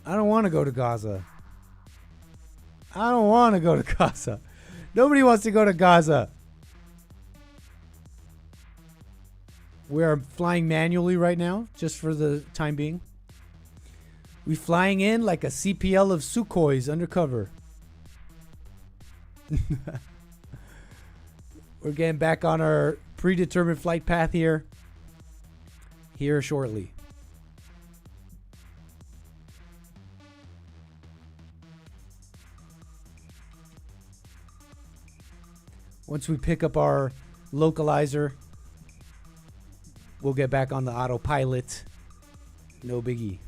B: I don't want to go to Gaza. I don't want to go to Gaza. Nobody wants to go to Gaza. We are flying manually right now, just for the time being. We flying in like a CPL of Sukhois undercover. We're getting back on our predetermined flight path here shortly. Once we pick up our localizer, we'll get back on the autopilot. No biggie.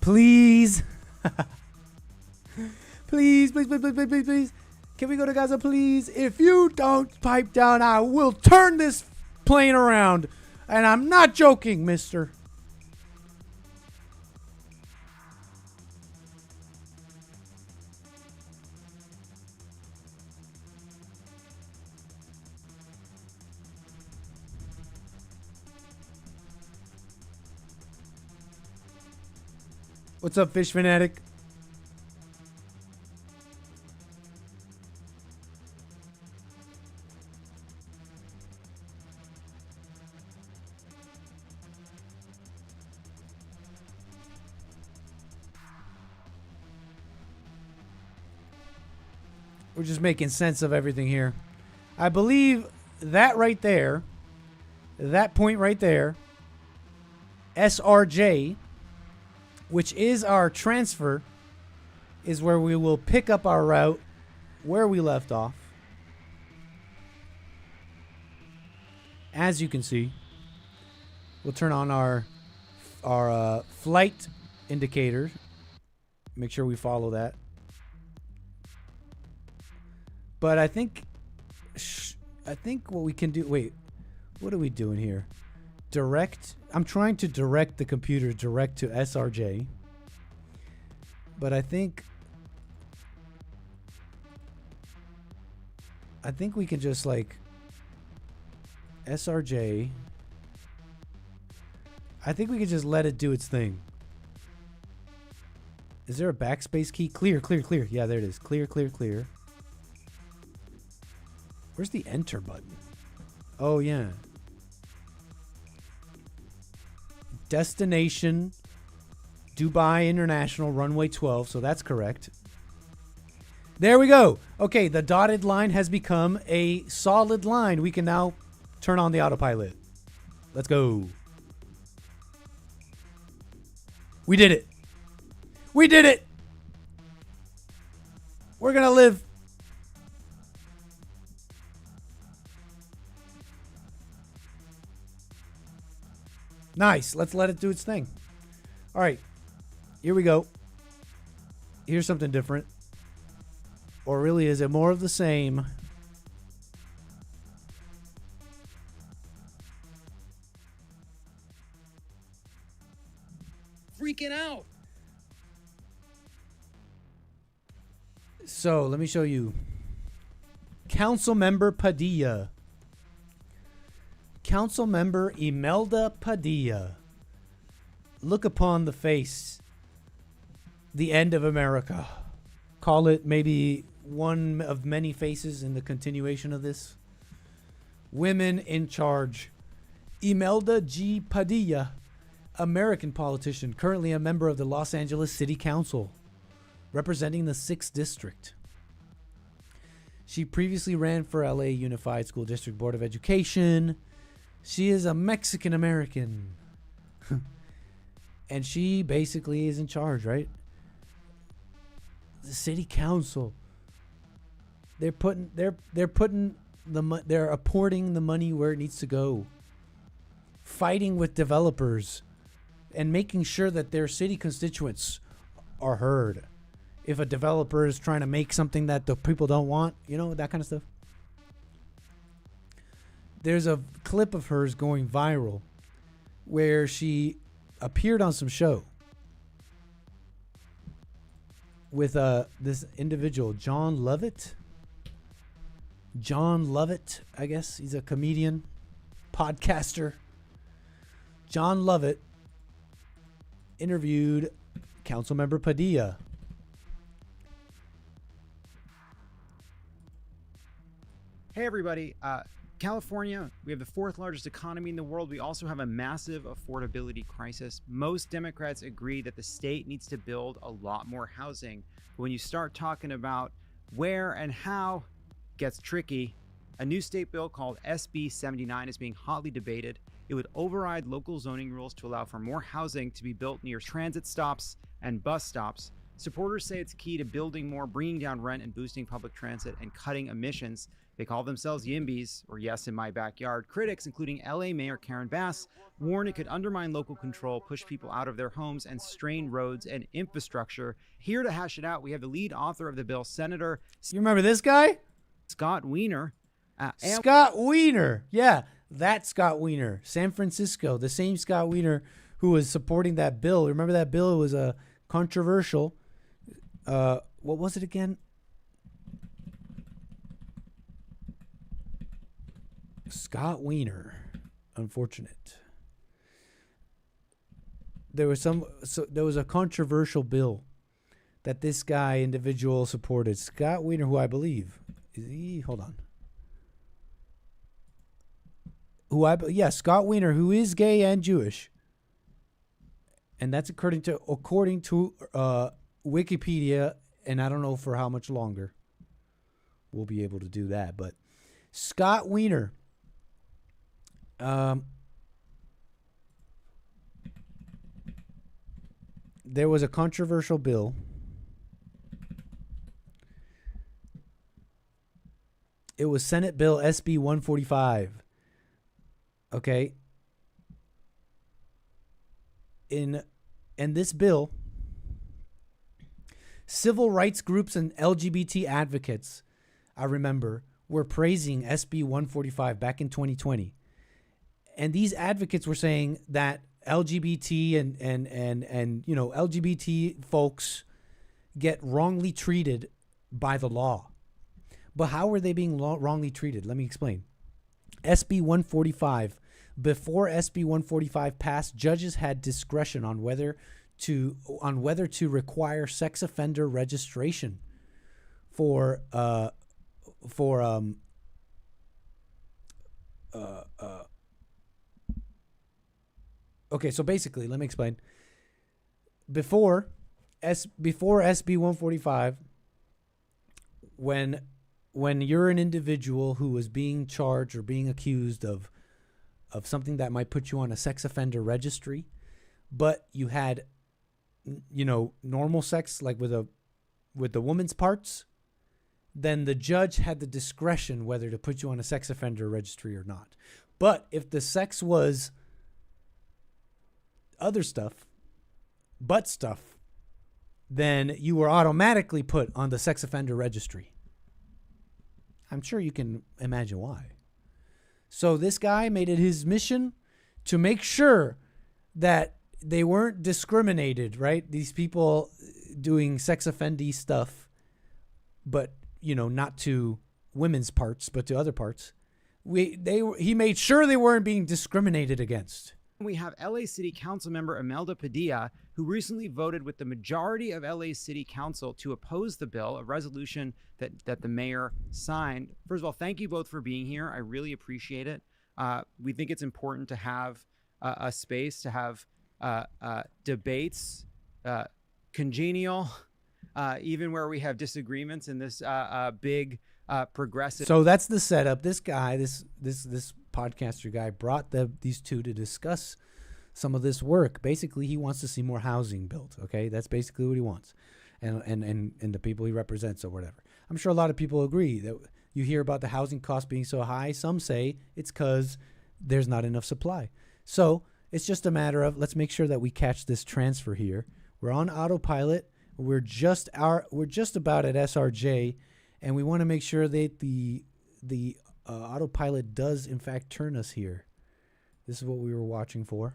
B: Please. Please, please, please, please, please, please, please. Can we go to Gaza, please? If you don't pipe down, I will turn this plane around. And I'm not joking, mister. What's up, Fish Fanatic? We're just making sense of everything here. I believe that right there, that point right there, SRJ, which is our transfer, is where we will pick up our route where we left off. As you can see, we'll turn on our flight indicator. Make sure we follow that. But I think what we can do. Wait, what are we doing here? Direct. I'm trying to direct the computer direct to SRJ. But I think we can just like SRJ. I think we can just let it do its thing. Is there a backspace key? Clear, clear, clear. Yeah, there it is. Clear, clear, clear. Where's the enter button? Oh, yeah. Destination Dubai International Runway 12. So that's correct. There we go. Okay, the dotted line has become a solid line. We can now turn on the autopilot. Let's go. We did it. We did it. We're going to live. Nice. Let's let it do its thing. All right. Here we go. Here's something different. Or really, is it more of the same?
R: Freaking out. So,
B: let me show you. Council Member Padilla. Council Member Imelda Padilla. Look upon the face. The end of America. Call it maybe one of many faces in the continuation of this. Women in charge. Imelda G. Padilla, American politician, currently a member of the Los Angeles City Council, representing the 6th District. She previously ran for LA Unified School District Board of Education. She is a Mexican American. And she basically is in charge, right? The city council. They're apporting the money where it needs to go. Fighting with developers and making sure that their city constituents are heard. If a developer is trying to make something that the people don't want, you know, that kind of stuff. There's a clip of hers going viral where she appeared on some show with this individual, John Lovett. John Lovett, I guess. He's a comedian, podcaster. John Lovett interviewed Councilmember Padilla.
R: Hey everybody, California, we have the 4th largest economy in the world. We also have a massive affordability crisis. Most Democrats agree that the state needs to build a lot more housing. But when you start talking about where and how, it gets tricky. A new state bill called SB 79 is being hotly debated. It would override local zoning rules to allow for more housing to be built near transit stops and bus stops. Supporters say it's key to building more, bringing down rent and boosting public transit and cutting emissions. They call themselves YIMBYs, or Yes in My Backyard. Critics, including LA Mayor Karen Bass, warn it could undermine local control, push people out of their homes, and strain roads and infrastructure. Here to hash it out, we have the lead author of the bill, Senator...
B: You remember this guy?
R: Scott Wiener.
B: Scott Wiener. Yeah, that Scott Wiener. San Francisco. The same Scott Wiener who was supporting that bill. Remember that bill? It was controversial. What was it again? Scott Wiener. Unfortunate. There was a controversial bill that this guy individual supported. Scott Wiener, who I believe is he? Hold on. Scott Wiener, who is gay and Jewish, and that's according to Wikipedia, and I don't know for how much longer we'll be able to do that. But Scott Wiener, there was a controversial bill. It was Senate Bill SB 145. Okay. In this bill, civil rights groups and LGBT advocates, I remember, were praising SB 145 back in 2020. And these advocates were saying that LGBT and you know, LGBT folks get wrongly treated by the law. But how were they being wrongly treated? Let me explain. SB 145, before SB 145 passed, judges had discretion on whether to require sex offender registration for okay, so basically, let me explain. Before SB 145, when you're an individual who was being charged or being accused of something that might put you on a sex offender registry, but you had, you know, normal sex, like with the woman's parts, then the judge had the discretion whether to put you on a sex offender registry or not. But if the sex was other stuff, butt stuff, then you were automatically put on the sex offender registry. I'm sure you can imagine why. So this guy made it his mission to make sure that they weren't discriminated, right? These people doing sex offendy stuff, but, you know, not to women's parts, but to other parts. He made sure they weren't being discriminated against.
R: We have LA City Council member Imelda Padilla, who recently voted with the majority of LA City Council to oppose the bill, a resolution that the mayor signed. First of all, thank you both for being here. I really appreciate it. We think it's important to have a space to have debates, congenial, even where we have disagreements in this big progressive.
B: So that's the setup. This guy, this podcaster guy, brought these two to discuss some of this work. Basically, he wants to see more housing built. Okay, that's basically what he wants, and the people he represents or whatever. I'm sure a lot of people agree that you hear about the housing cost being so high. Some say it's because there's not enough supply. So it's just a matter of let's make sure that we catch this transfer here. We're on autopilot. We're just about at SRJ, and we want to make sure that the autopilot does in fact turn us here. This is what we were watching for.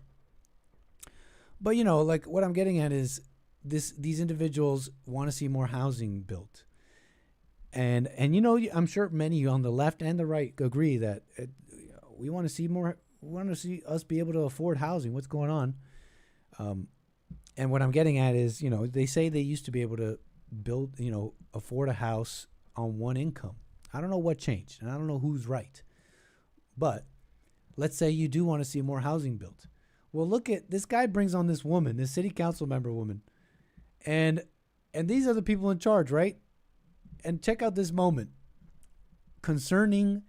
B: But like what I'm getting at is these individuals want to see more housing built, and I'm sure many on the left and the right agree that we want to see more. We want to see us be able to afford housing. What's going on? And what I'm getting at is, they say they used to be able to build, afford a house on one income. I don't know what changed, and I don't know who's right. But let's say you do want to see more housing built. Well, look at this guy brings on this woman, this city council member woman, and these are the people in charge, right? And check out this moment concerning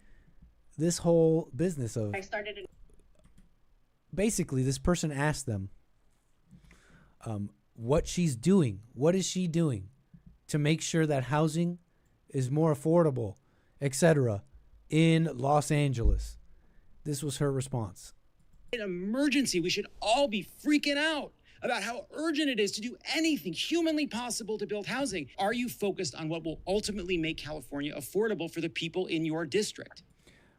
B: this whole business of. Basically, this person asked them what she's doing. What is she doing to make sure that housing is more affordable, etc., in Los Angeles? This was her response.
S: An emergency. We should all be freaking out about how urgent it is to do anything humanly possible to build housing. Are you focused on what will ultimately make California affordable for the people in your district?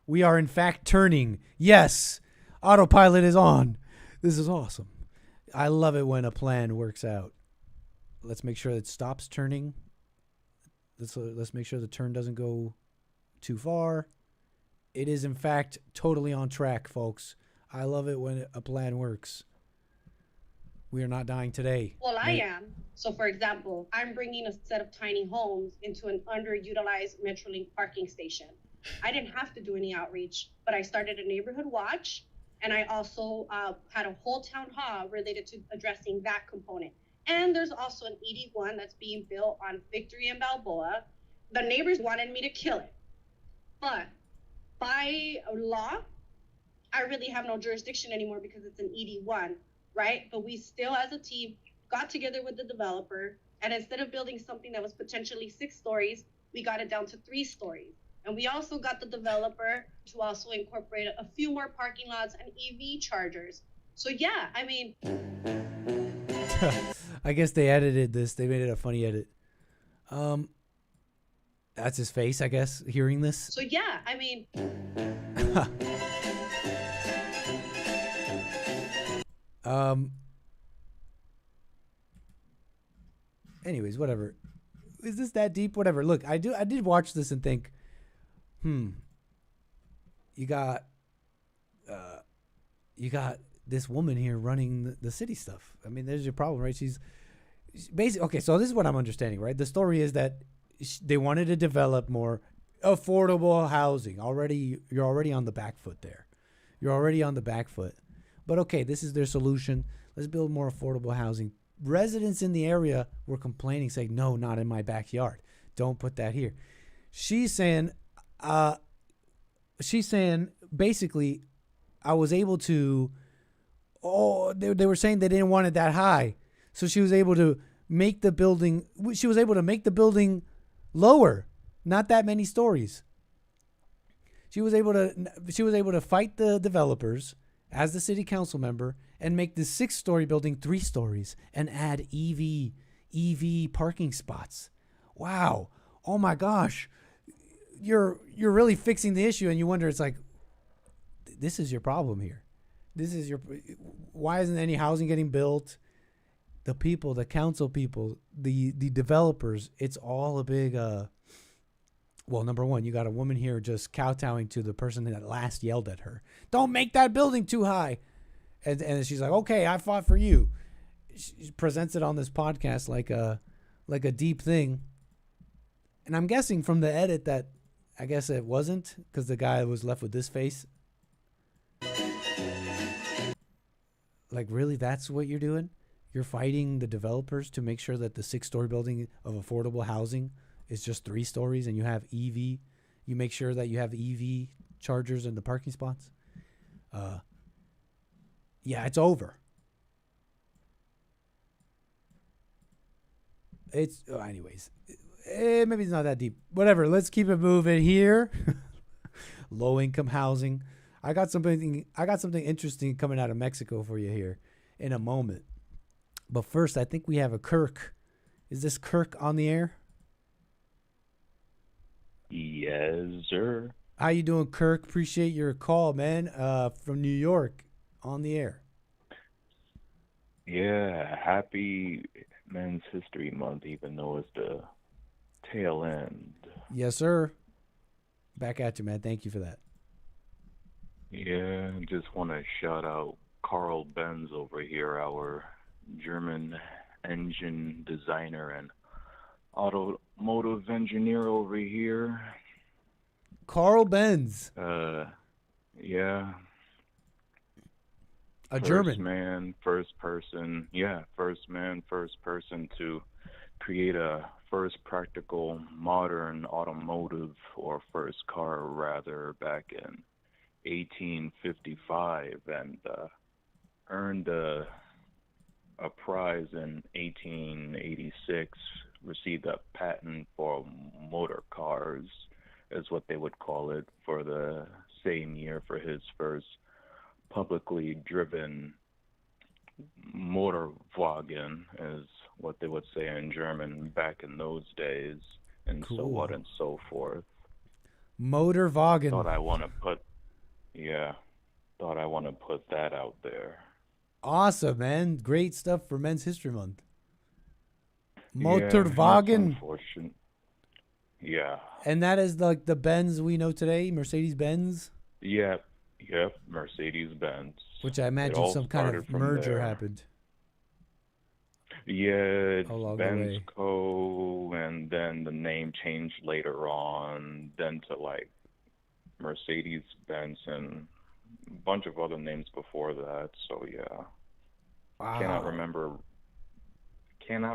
B: We are in fact turning. Yes, autopilot is on. This is awesome. I love it when a plan works out. Let's make sure it stops turning. Let's make sure the turn doesn't go too far. It is, in fact, totally on track, folks. I love it when a plan works. We are not dying today.
T: Well, I am. So, for example, I'm bringing a set of tiny homes into an underutilized Metrolink parking station. I didn't have to do any outreach, but I started a neighborhood watch, and I also had a whole town hall related to addressing that component. And there's also an ED1 that's being built on Victory and Balboa. The neighbors wanted me to kill it. But by law, I really have no jurisdiction anymore because it's an ED1, right? But we still, as a team, got together with the developer, and instead of building something that was potentially 6 stories, we got it down to 3 stories. And we also got the developer to also incorporate a few more parking lots and EV chargers. So yeah, I mean...
B: I guess they edited this. They made it a funny edit. That's his face, I guess, hearing this.
T: So yeah, I mean...
B: Anyways, whatever. Is this that deep? Whatever. Look, I did watch this and think, you got this woman here running the city stuff. I mean, there's your problem, right? She's basically, okay, so this is what I'm understanding, right? The story is that they wanted to develop more affordable housing. You're already on the back foot there. You're already on the back foot. But okay, this is their solution. Let's build more affordable housing. Residents in the area were complaining, saying, no, not in my backyard. Don't put that here. She's saying basically, I was able to, they were saying they didn't want it that high. So she was able to make the building lower, not that many stories. She was able to fight the developers as the city council member and make the 6-story building 3 stories and add EV parking spots. Wow. Oh my gosh. You're really fixing the issue, and you wonder, it's like, this is your problem here. Why isn't any housing getting built? The people, the council people, the developers, it's all a big Well, number one, you got a woman here just kowtowing to the person that last yelled at her. Don't make that building too high. And she's like, okay, I fought for you. She presents it on this podcast like a deep thing. And I'm guessing from the edit that I guess it wasn't, because the guy was left with this face. Like, really, that's what you're doing? You're fighting the developers to make sure that the 6-story building of affordable housing is just 3 stories, and you have EV. You make sure that you have EV chargers in the parking spots. Yeah, it's over. Anyways, maybe it's not that deep. Whatever. Let's keep it moving here. Low income housing. I got something interesting coming out of Mexico for you here in a moment. But first, I think we have a Kirk. Is this Kirk on the air?
U: Yes, sir.
B: How you doing, Kirk? Appreciate your call, man. From New York, on the air.
U: Yeah, happy Men's History Month, even though it's the tail end.
B: Yes, sir. Back at you, man. Thank you for that.
U: Yeah, just want to shout out Carl Benz over here, our German engine designer and automotive engineer over here.
B: Carl Benz.
U: Yeah.
B: German.
U: First man, first person to create a first practical modern automotive, or first car rather, back in 1855, and earned a prize in 1886, received a patent for motor cars, is what they would call it, for the same year for his first publicly driven Motorwagen, is what they would say in German back in those days, and so on and so forth.
B: Motorwagen.
U: Thought I want to put that out there.
B: Awesome, man. Great stuff for Men's History Month. Motorwagen.
U: Unfortunate. Yeah.
B: And that is like the Benz we know today, Mercedes-Benz?
U: Yep, Mercedes-Benz.
B: Which I imagine some kind of merger
U: there.
B: happened.
U: Yeah, it's Benz Co., and then the name changed later on, then to like Mercedes-Benz and a bunch of other names before that. So yeah,
B: wow.
U: Cannot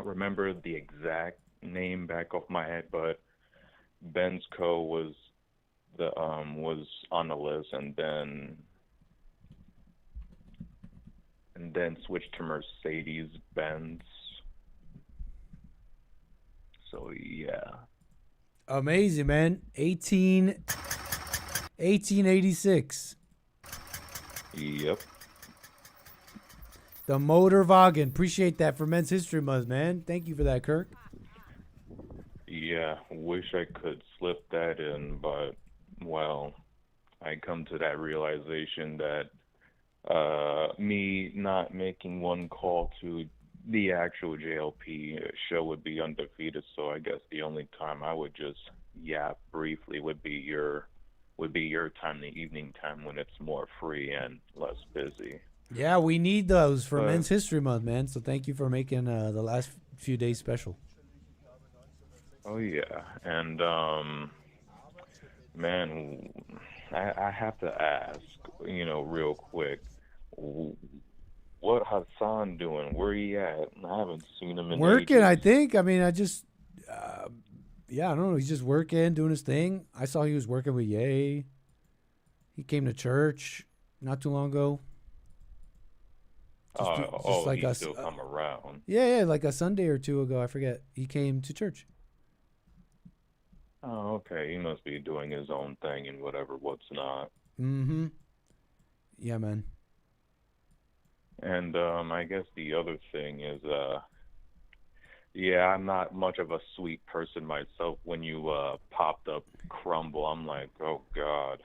U: remember the exact name back off my head, but Benz Co. was on the list, and then switched to Mercedes-Benz. So yeah.
B: Amazing, man. 1886.
U: Yep.
B: The Motorwagen. Appreciate that for Men's History Month, man. Thank you for that, Kirk.
U: Yeah, wish I could slip that in, but, well, I come to that realization that me not making one call to the actual JLP show would be undefeated, so I guess the only time I would just yap briefly would be your time, the evening time, when it's more free and less busy.
B: Yeah, we need those for Men's History Month, man. So thank you for making the last few days special.
U: Oh yeah, and man, I have to ask, real quick, what Hassan doing? Where he at? I haven't seen him in
B: working,
U: ages.
B: I think. I mean, I just, I don't know. He's just working, doing his thing. I saw he was working with Ye. He came to church not too long ago.
U: He still come around.
B: Yeah, like a Sunday or two ago, I forget. He came to church.
U: Oh, okay. He must be doing his own thing and what's not.
B: Mm-hmm. Yeah, man.
U: And I guess the other thing is, I'm not much of a sweet person myself. When you popped up Crumble, I'm like, oh God.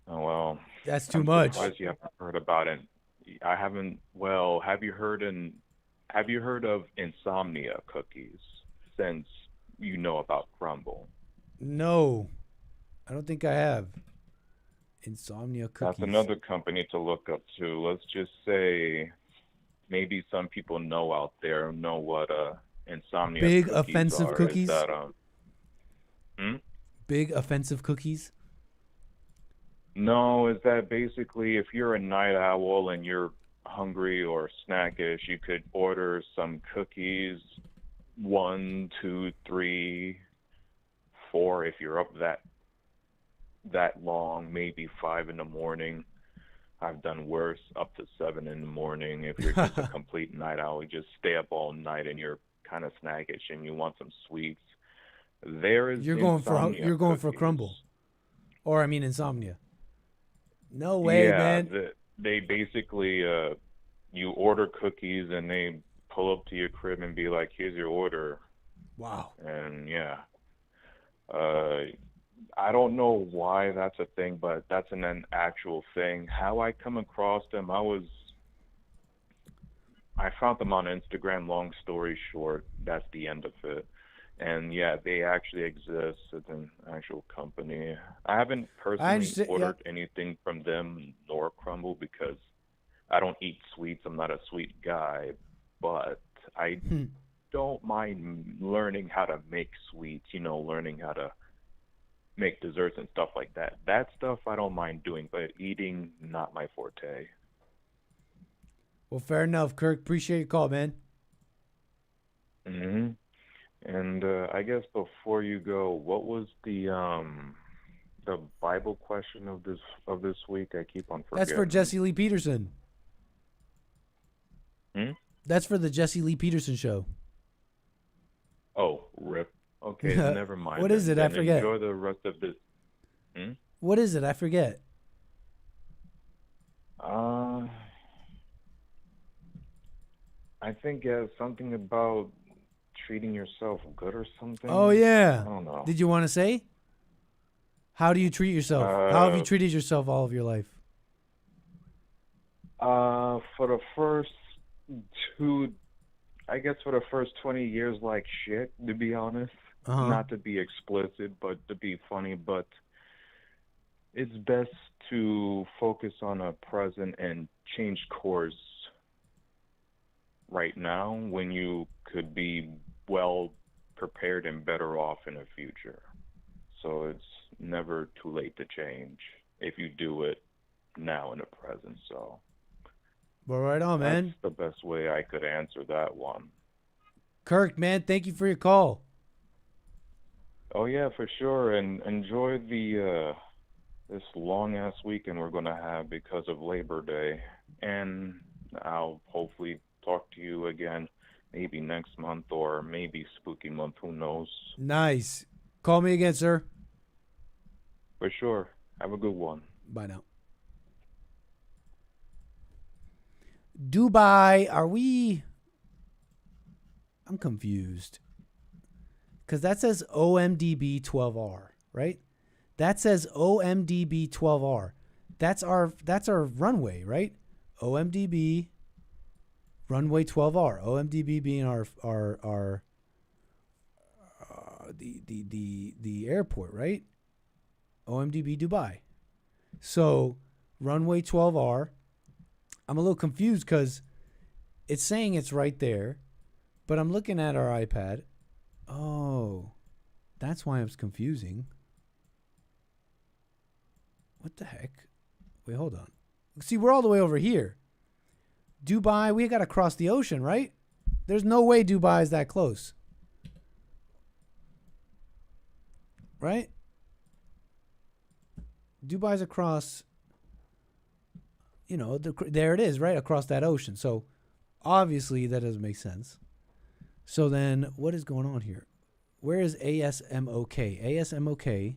U: Oh well.
B: That's too much.
U: Surprised you haven't heard about it. I haven't. Well, have you heard of insomnia cookies since you know about Crumble?
B: No, I don't think I have. Insomnia Cookies.
U: That's another company to look up too. Let's just say maybe some people know out there know what insomnia
B: Big
U: cookies
B: offensive
U: are.
B: cookies?
U: Is that
B: Big offensive cookies?
U: No, is that basically if you're a night owl and you're hungry or snackish, you could order some cookies, 1, 2, 3, 4 if you're up that long, maybe 5 in the morning. I've done worse, up to 7 in the morning. If you're just a complete night owl, you just stay up all night and you're kind of snackish and you want some sweets. There is
B: You're going
U: insomnia
B: for crumble, or I mean insomnia. No way,
U: yeah,
B: man.
U: they basically you order cookies and they pull up to your crib and be like, "Here's your order."
B: Wow.
U: And yeah, I don't know why that's a thing, but that's an actual thing. How I come across them, I found them on Instagram. Long story short, that's the end of it. And yeah, they actually exist. It's an actual company. I haven't personally ordered anything from them nor Crumble because I don't eat sweets. I'm not a sweet guy, but I don't mind learning how to make sweets, learning how to make desserts and stuff like that. That stuff I don't mind doing, but eating, not my forte.
B: Well, fair enough, Kirk. Appreciate your call, man.
U: Mm-hmm. And I guess before you go, what was the Bible question of this week? I keep on forgetting.
B: That's for Jesse Lee Peterson. That's for the Jesse Lee Peterson show.
U: Oh, rip. Okay, never mind.
B: What is it? I forget.
U: Enjoy the rest of this.
B: What is it? I forget.
U: I think something about treating yourself good or something.
B: Oh, yeah.
U: I don't know.
B: Did you want to say? How do you treat yourself? How have you treated yourself all of your life?
U: For the first 20 years, like shit, to be honest. Not to be explicit, but to be funny. But it's best to focus on a present and change course right now when you could be well prepared and better off in the future. So it's never too late to change if you do it now in the present. So
B: Well, right on, man.
U: That's the best way I could answer that one.
B: Kirk, man, thank you for your call.
U: Oh yeah, for sure. And enjoy the this long ass weekend we're gonna have because of Labor Day. And I'll hopefully talk to you again maybe next month or maybe spooky month, who knows.
B: Nice. Call me again, sir.
U: For sure. Have a good one.
B: Bye now. Dubai, I'm confused. Because that says OMDB 12R, right? That says OMDB 12R. That's our runway, right? OMDB runway 12R. OMDB being the airport, right? OMDB Dubai. So runway 12R. I'm a little confused because it's saying it's right there, but I'm looking at our iPad. Oh, that's why it's confusing. What the heck? Wait, hold on. See, we're all the way over here. Dubai, we got to cross the ocean, right? There's no way Dubai is that close. Right? Dubai's across, there it is, right? Across that ocean. So, obviously, that doesn't make sense. So then, what is going on here? Where is ASMOK? ASMOK.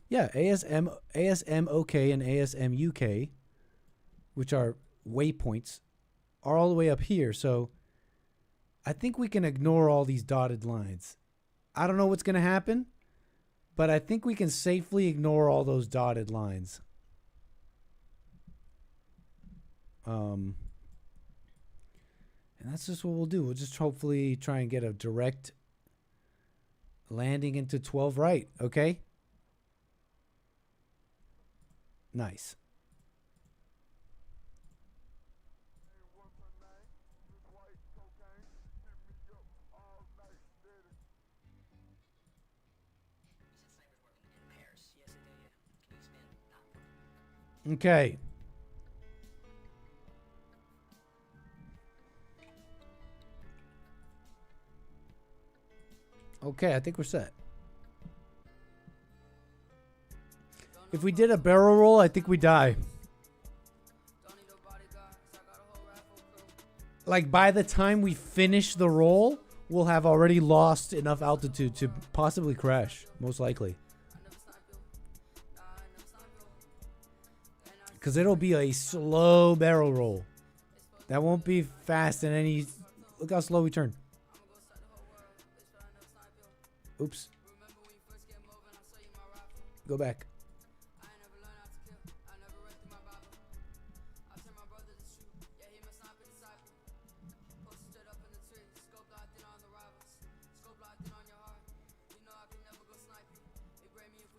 B: Yeah, ASMOK and ASMUK, which are waypoints, are all the way up here. So I think we can ignore all these dotted lines. I don't know what's going to happen, but I think we can safely ignore all those dotted lines. And that's just what we'll do. We'll just hopefully try and get a direct Landing into 12 right. Okay. Nice. Okay. Okay, I think we're set. If we did a barrel roll, I think we die. Like, by the time we finish the roll, we'll have already lost enough altitude to possibly crash, most likely. Because it'll be a slow barrel roll. That won't be fast in any... Look how slow we turn. Oops. Go back.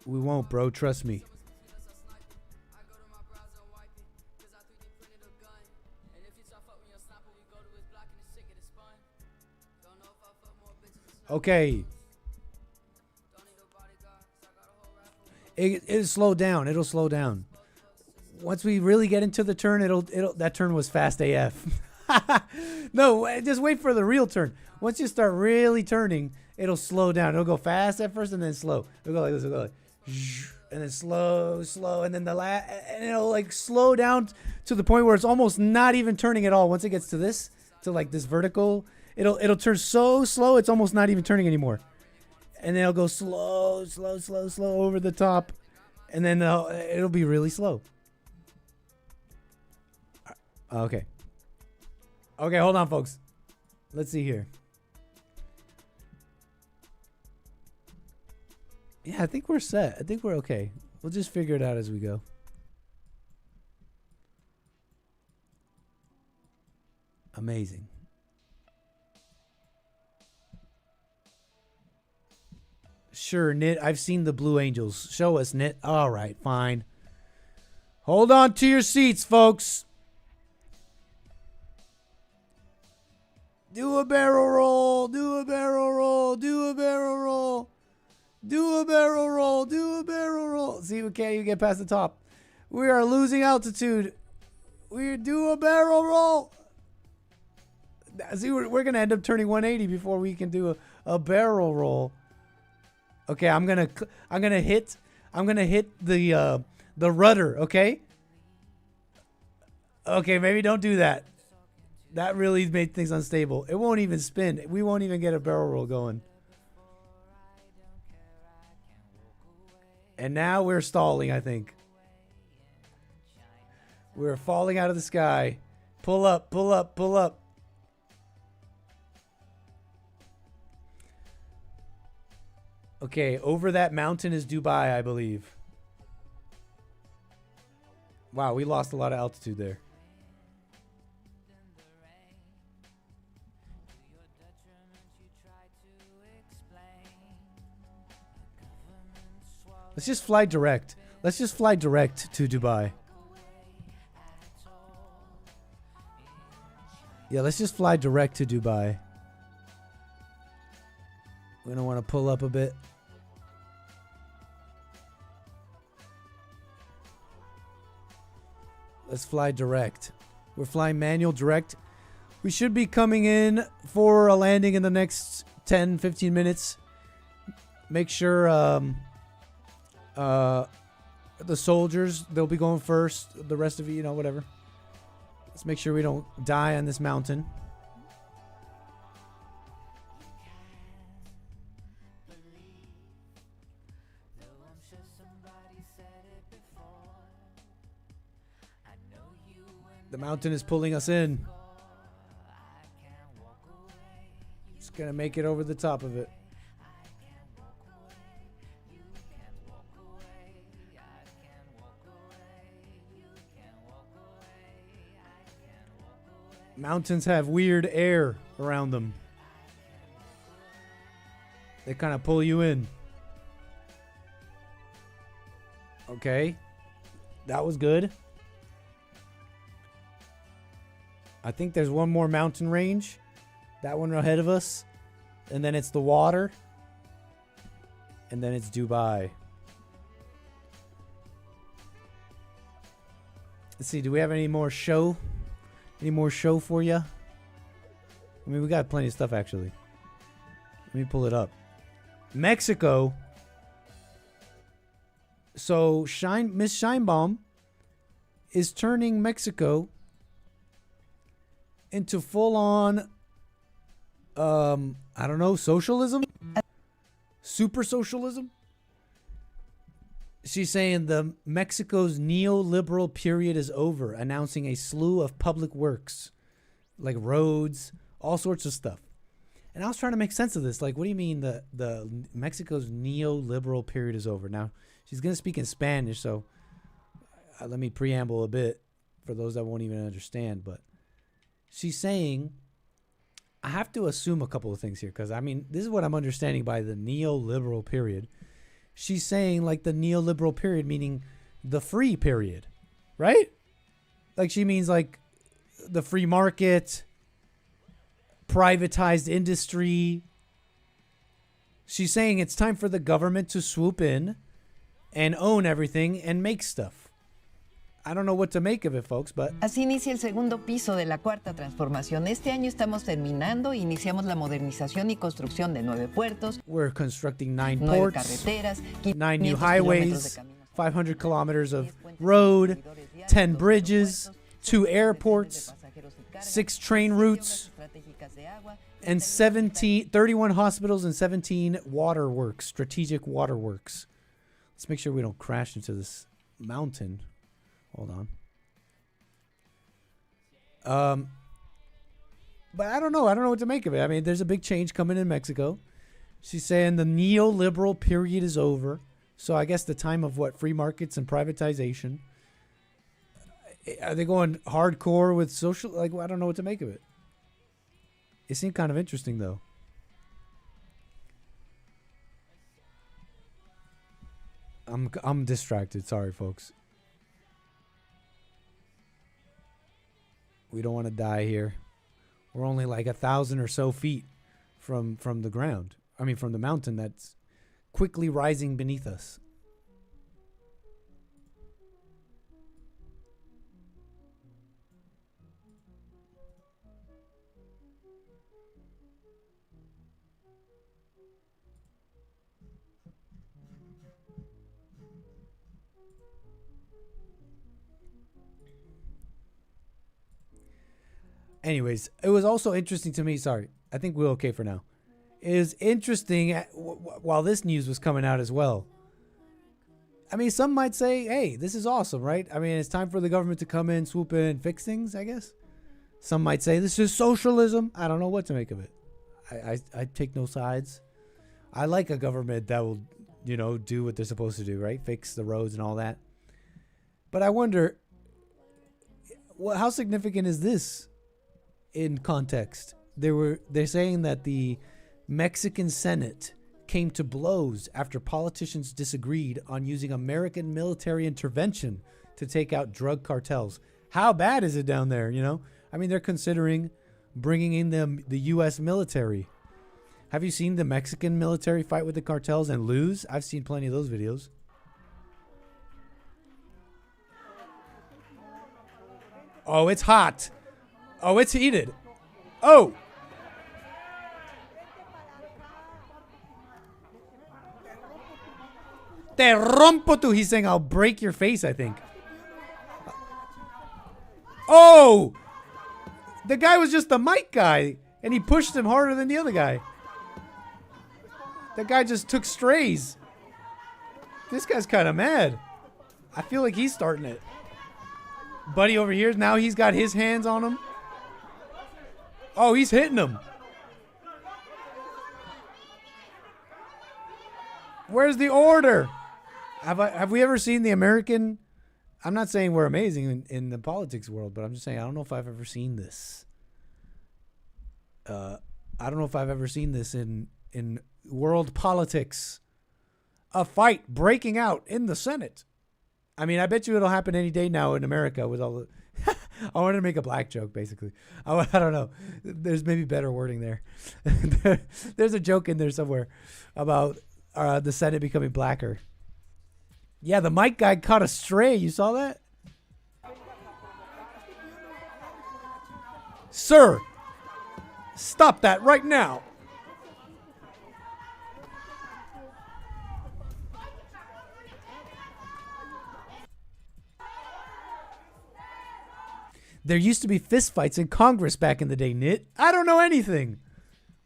B: We won't, bro. Trust me. Okay. It'll slow down. It'll slow down. Once we really get into the turn, that turn was fast AF. No, just wait for the real turn. Once you start really turning, it'll slow down. It'll go fast at first and then slow. It'll go like this. It'll go like, and then slow, and then and it'll like slow down to the point where it's almost not even turning at all. Once it gets to this, to like this vertical, it'll turn so slow it's almost not even turning anymore. And then it'll go slow over the top, and then it'll be really slow. Okay. Okay, hold on, folks. Let's see here. Yeah, I think we're set. I think we're okay. We'll just figure it out as we go. Amazing. Sure, Knit. I've seen the Blue Angels. Show us, Knit. All right, fine. Hold on to your seats, folks. Do a barrel roll. Do a barrel roll. Do a barrel roll. Do a barrel roll. Do a barrel roll. See, okay, you get past the top. We are losing altitude. We do a barrel roll. See, we're going to end up turning 180 before we can do a barrel roll. Okay, I'm gonna hit the rudder. Okay. Okay, maybe don't do that. That really made things unstable. It won't even spin. We won't even get a barrel roll going. And now we're stalling, I think. We're falling out of the sky. Pull up, pull up, pull up. Okay, over that mountain is Dubai, I believe. Wow, we lost a lot of altitude there. Let's just fly direct. Let's just fly direct to Dubai. Yeah, let's just fly direct to Dubai. We're going to want to pull up a bit. Let's fly direct. We're flying manual direct. We should be coming in for a landing in the next 10, 15 minutes. Make sure the soldiers, they'll be going first. The rest of you, whatever. Let's make sure we don't die on this mountain. The mountain is pulling us in. Just gonna make it over the top of it. Mountains have weird air around them. They kind of pull you in. Okay. That was good. I think there's one more mountain range. That one ahead of us. And then it's the water. And then it's Dubai. Let's see. Do we have any more show? Any more show for you? I mean, we got plenty of stuff, actually. Let me pull it up. Mexico. So Miss Scheinbaum is turning Mexico into full-on, I don't know, socialism? Super socialism? She's saying the Mexico's neoliberal period is over, announcing a slew of public works, like roads, all sorts of stuff. And I was trying to make sense of this. Like, what do you mean the Mexico's neoliberal period is over? Now, she's going to speak in Spanish, so let me preamble a bit for those that won't even understand. But she's saying, I have to assume a couple of things here, because, I mean, this is what I'm understanding by the neoliberal period. She's saying, like, the neoliberal period, meaning the free period, right? Like, she means, like, the free market, privatized industry. She's saying it's time for the government to swoop in and own everything and make stuff. I don't know what to make of it, folks, but...
A: Así inicia el segundo piso de la cuarta transformación. Este año estamos terminando, iniciamos la modernización y construcción de 9 puertos.
B: We're constructing 9
A: 9
B: ports,
A: carreteras,
B: 9 new highways, 500 kilometers of road, 10 bridges, 2 airports, 6 train routes, and 31 hospitals and 17 waterworks, strategic waterworks. Let's make sure we don't crash into this mountain. Hold on. But I don't know. I don't know what to make of it. I mean, there's a big change coming in Mexico. She's saying the neoliberal period is over. So I guess the time of what? Free markets and privatization. Are they going hardcore with social? Like, I don't know what to make of it. It seemed kind of interesting, though. I'm distracted. Sorry, folks. We don't want to die here. We're only like 1,000 or so feet from the ground. I mean, from the mountain that's quickly rising beneath us. Anyways, it was also interesting to me. Sorry, I think we're okay for now. It is interesting while this news was coming out as well. I mean, some might say, hey, this is awesome, right? I mean, it's time for the government to come in, swoop in, and fix things, I guess. Some might say this is socialism. I don't know what to make of it. I take no sides. I like a government that will, do what they're supposed to do, right? Fix the roads and all that. But I wonder, how significant is this? In context, they're saying that the Mexican Senate came to blows after politicians disagreed on using American military intervention to take out drug cartels. How bad is it down there? I mean, they're considering bringing in the U.S. military. Have you seen the Mexican military fight with the cartels and lose? I've seen plenty of those videos. Oh, it's hot. Oh, it's heated. Oh! Te rompo tu. He's saying, I'll break your face, I think. Oh! The guy was just the mic guy, and he pushed him harder than the other guy. That guy just took strays. This guy's kind of mad. I feel like he's starting it. Buddy over here, now he's got his hands on him. Oh, he's hitting him. Where's the order? Have we ever seen the American? I'm not saying we're amazing in the politics world, but I'm just saying I don't know if I've ever seen this. I don't know if I've ever seen this in world politics. A fight breaking out in the Senate. I mean, I bet you it'll happen any day now in America with all the... I wanted to make a black joke, basically. I don't know. There's maybe better wording there. There's a joke in there somewhere about the Senate becoming blacker. Yeah, the mic guy caught a stray. You saw that? Sir, stop that right now. There used to be fistfights in Congress back in the day, Nit. I don't know anything.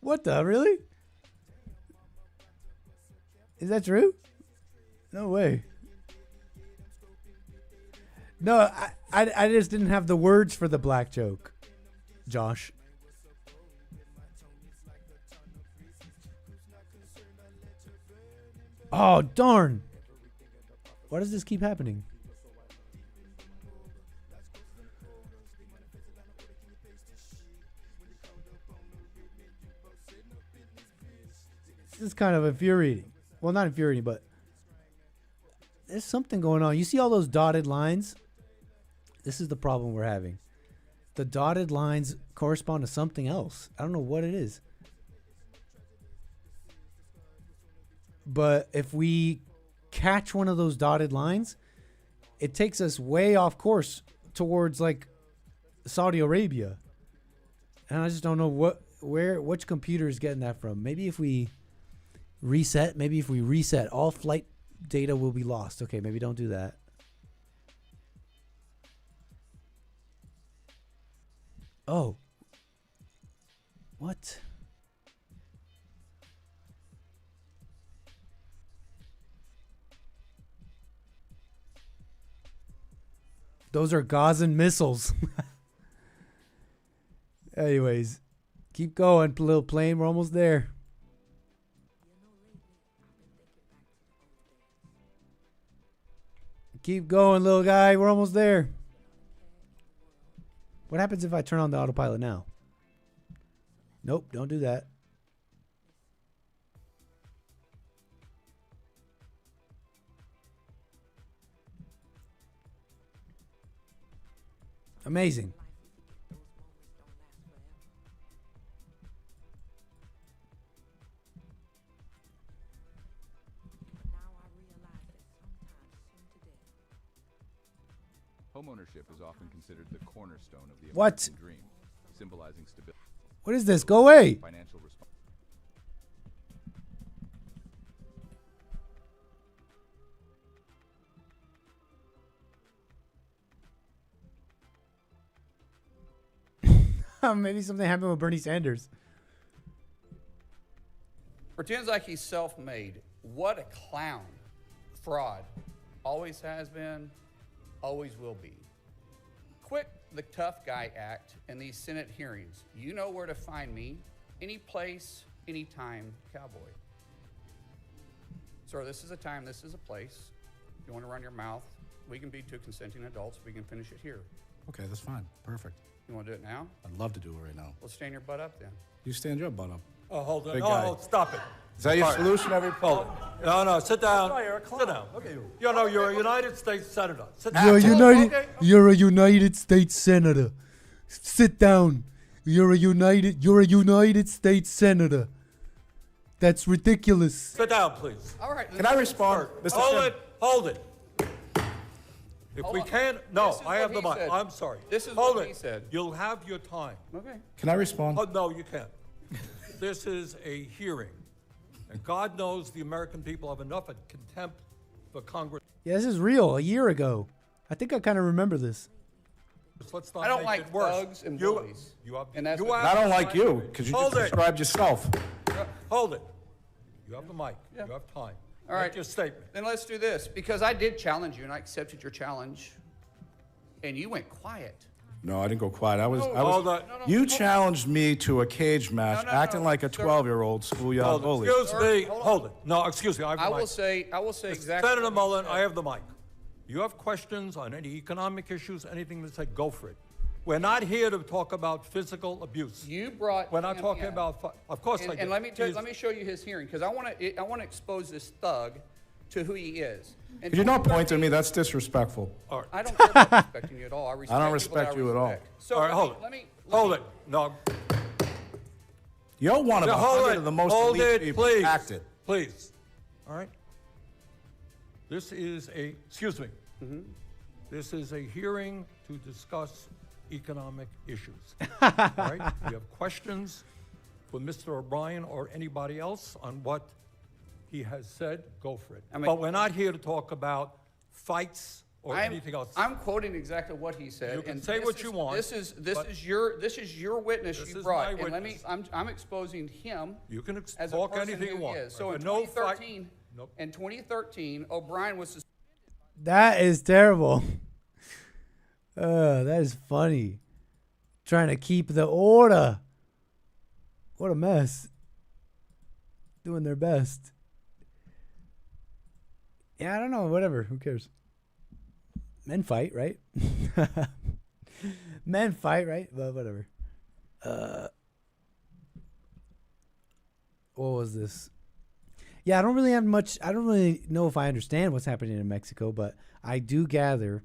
B: What the? Really? Is that true? No way. No, I just didn't have the words for the black joke, Josh. Oh, darn. Why does this keep happening? This is kind of infuriating. Well, not infuriating, but there's something going on. You see all those dotted lines? This is the problem we're having. The dotted lines correspond to something else. I don't know what it is. But if we catch one of those dotted lines, it takes us way off course towards like Saudi Arabia. And I just don't know which computer is getting that from. Maybe if we reset, all flight data will be lost. Okay, maybe don't do that. Oh. What? Those are Gazan missiles. Anyways, keep going, little plane. We're almost there. Keep going, little guy. We're almost there. What happens if I turn on the autopilot now? Nope, don't do that. Amazing.
C: Homeownership is often considered the cornerstone of the
B: What?
C: American dream, symbolizing stability.
B: What is this? Go away.
C: Financial
B: Maybe something happened with Bernie Sanders.
V: Pretends like he's self-made. What a clown. Fraud. Always has been, always will be. Quit the tough guy act in these Senate hearings. You know where to find me. Any place, anytime, cowboy. Sir, this is a time, this is a place. If you want to run your mouth, we can be two consenting adults. We can finish it here.
W: Okay, that's fine. Perfect.
V: You want to do it now?
W: I'd love to do it right now.
V: Well, stand your butt up then.
W: You stand your butt up.
X: Oh, hold on.
W: Big
X: No,
W: guy.
X: no, stop it.
W: Is that your
X: All right.
W: solution every
X: Hold it. No, sit down. Sit down. Look at you. You know, you're a United States Senator. Sit down.
B: You're a United States Senator. Sit down. You're a United States Senator. That's ridiculous.
X: Sit down, please.
V: All right.
W: Can I respond, Mr.
X: Hold
W: Chairman?
X: it. Hold it. If
V: Hold
X: we
V: on.
X: can't, no,
V: This is
X: I have
V: what
X: the
V: he
X: mic.
V: said.
X: I'm sorry.
V: This is
X: Hold
V: what
X: it.
V: he said.
X: You'll have your time.
V: Okay.
W: Can I respond?
X: Oh, no, you can't. This is a hearing. And God knows the American people have enough of contempt for Congress.
B: Yeah, this is real. A year ago. I think I kind of remember this.
X: Let's not
V: I don't
X: make
V: like
X: it worse.
V: thugs and
X: You-
V: bullies.
X: You have,
V: And that's
X: you
V: what-
X: have
W: I don't
X: the
W: like
X: mic.
W: you because you
X: Hold
W: just
X: it.
W: described yourself.
X: Hold it. You have the mic.
V: Yeah.
X: You have time.
V: All right.
X: Make your statement.
V: Then let's do this, because I did challenge you and I accepted your challenge, and you went quiet.
W: No, I didn't go quiet. I was.
X: Hold on.
W: You challenged me to a cage match, acting like a 12-year-old schoolyard bully.
X: Excuse me.
V: Hold on.
X: Hold it. No, excuse me. I have the
V: I
X: mic.
V: will say exactly.
X: Senator
V: what you
X: Mullen,
V: said.
X: I have the mic. You have questions on any economic issues, anything that say, go for it. We're not here to talk about physical abuse.
V: You brought.
X: We're not
V: him
X: talking
V: in.
X: about. Of course, I
V: And
X: did.
V: let me show you his hearing because I want to expose this thug to who he is. And
W: Could you not point at me? That's disrespectful.
V: I don't care about respecting you at all. I respect
W: I don't
V: people that
W: respect you at all.
V: respect. So
X: All right, hold it. Hold it. No.
W: You're one of
X: No,
W: 100 of the most
X: hold
W: elite
X: it,
W: people
X: please.
W: acted.
X: Please. All right. This is a. Excuse me. This is a hearing to discuss economic issues. All right. If you have questions for Mr. O'Brien or anybody else on what he has said, go for it. But we're not here to talk about fights or anything else.
V: I'm quoting exactly what he said.
X: You can
V: and
X: say
V: this
X: what
V: is-
X: you want,
V: This is
X: but-
V: your witness
X: This
V: you
X: is
V: brought.
X: my
V: And let me.
X: witness.
V: I'm exposing him.
X: You can
V: as
X: talk
V: a person
X: anything you
V: who
X: want.
V: he is. So
X: But
V: in
X: no fight-
V: 2013, in 2013, O'Brien was suspended.
B: That is terrible. That is funny. Trying to keep the order. What a mess. Doing their best. Yeah, I don't know. Whatever. Who cares? Men fight, right? Men fight, right? But whatever. What was this? Yeah, I don't really have much. I don't really know if I understand what's happening in Mexico, but I do gather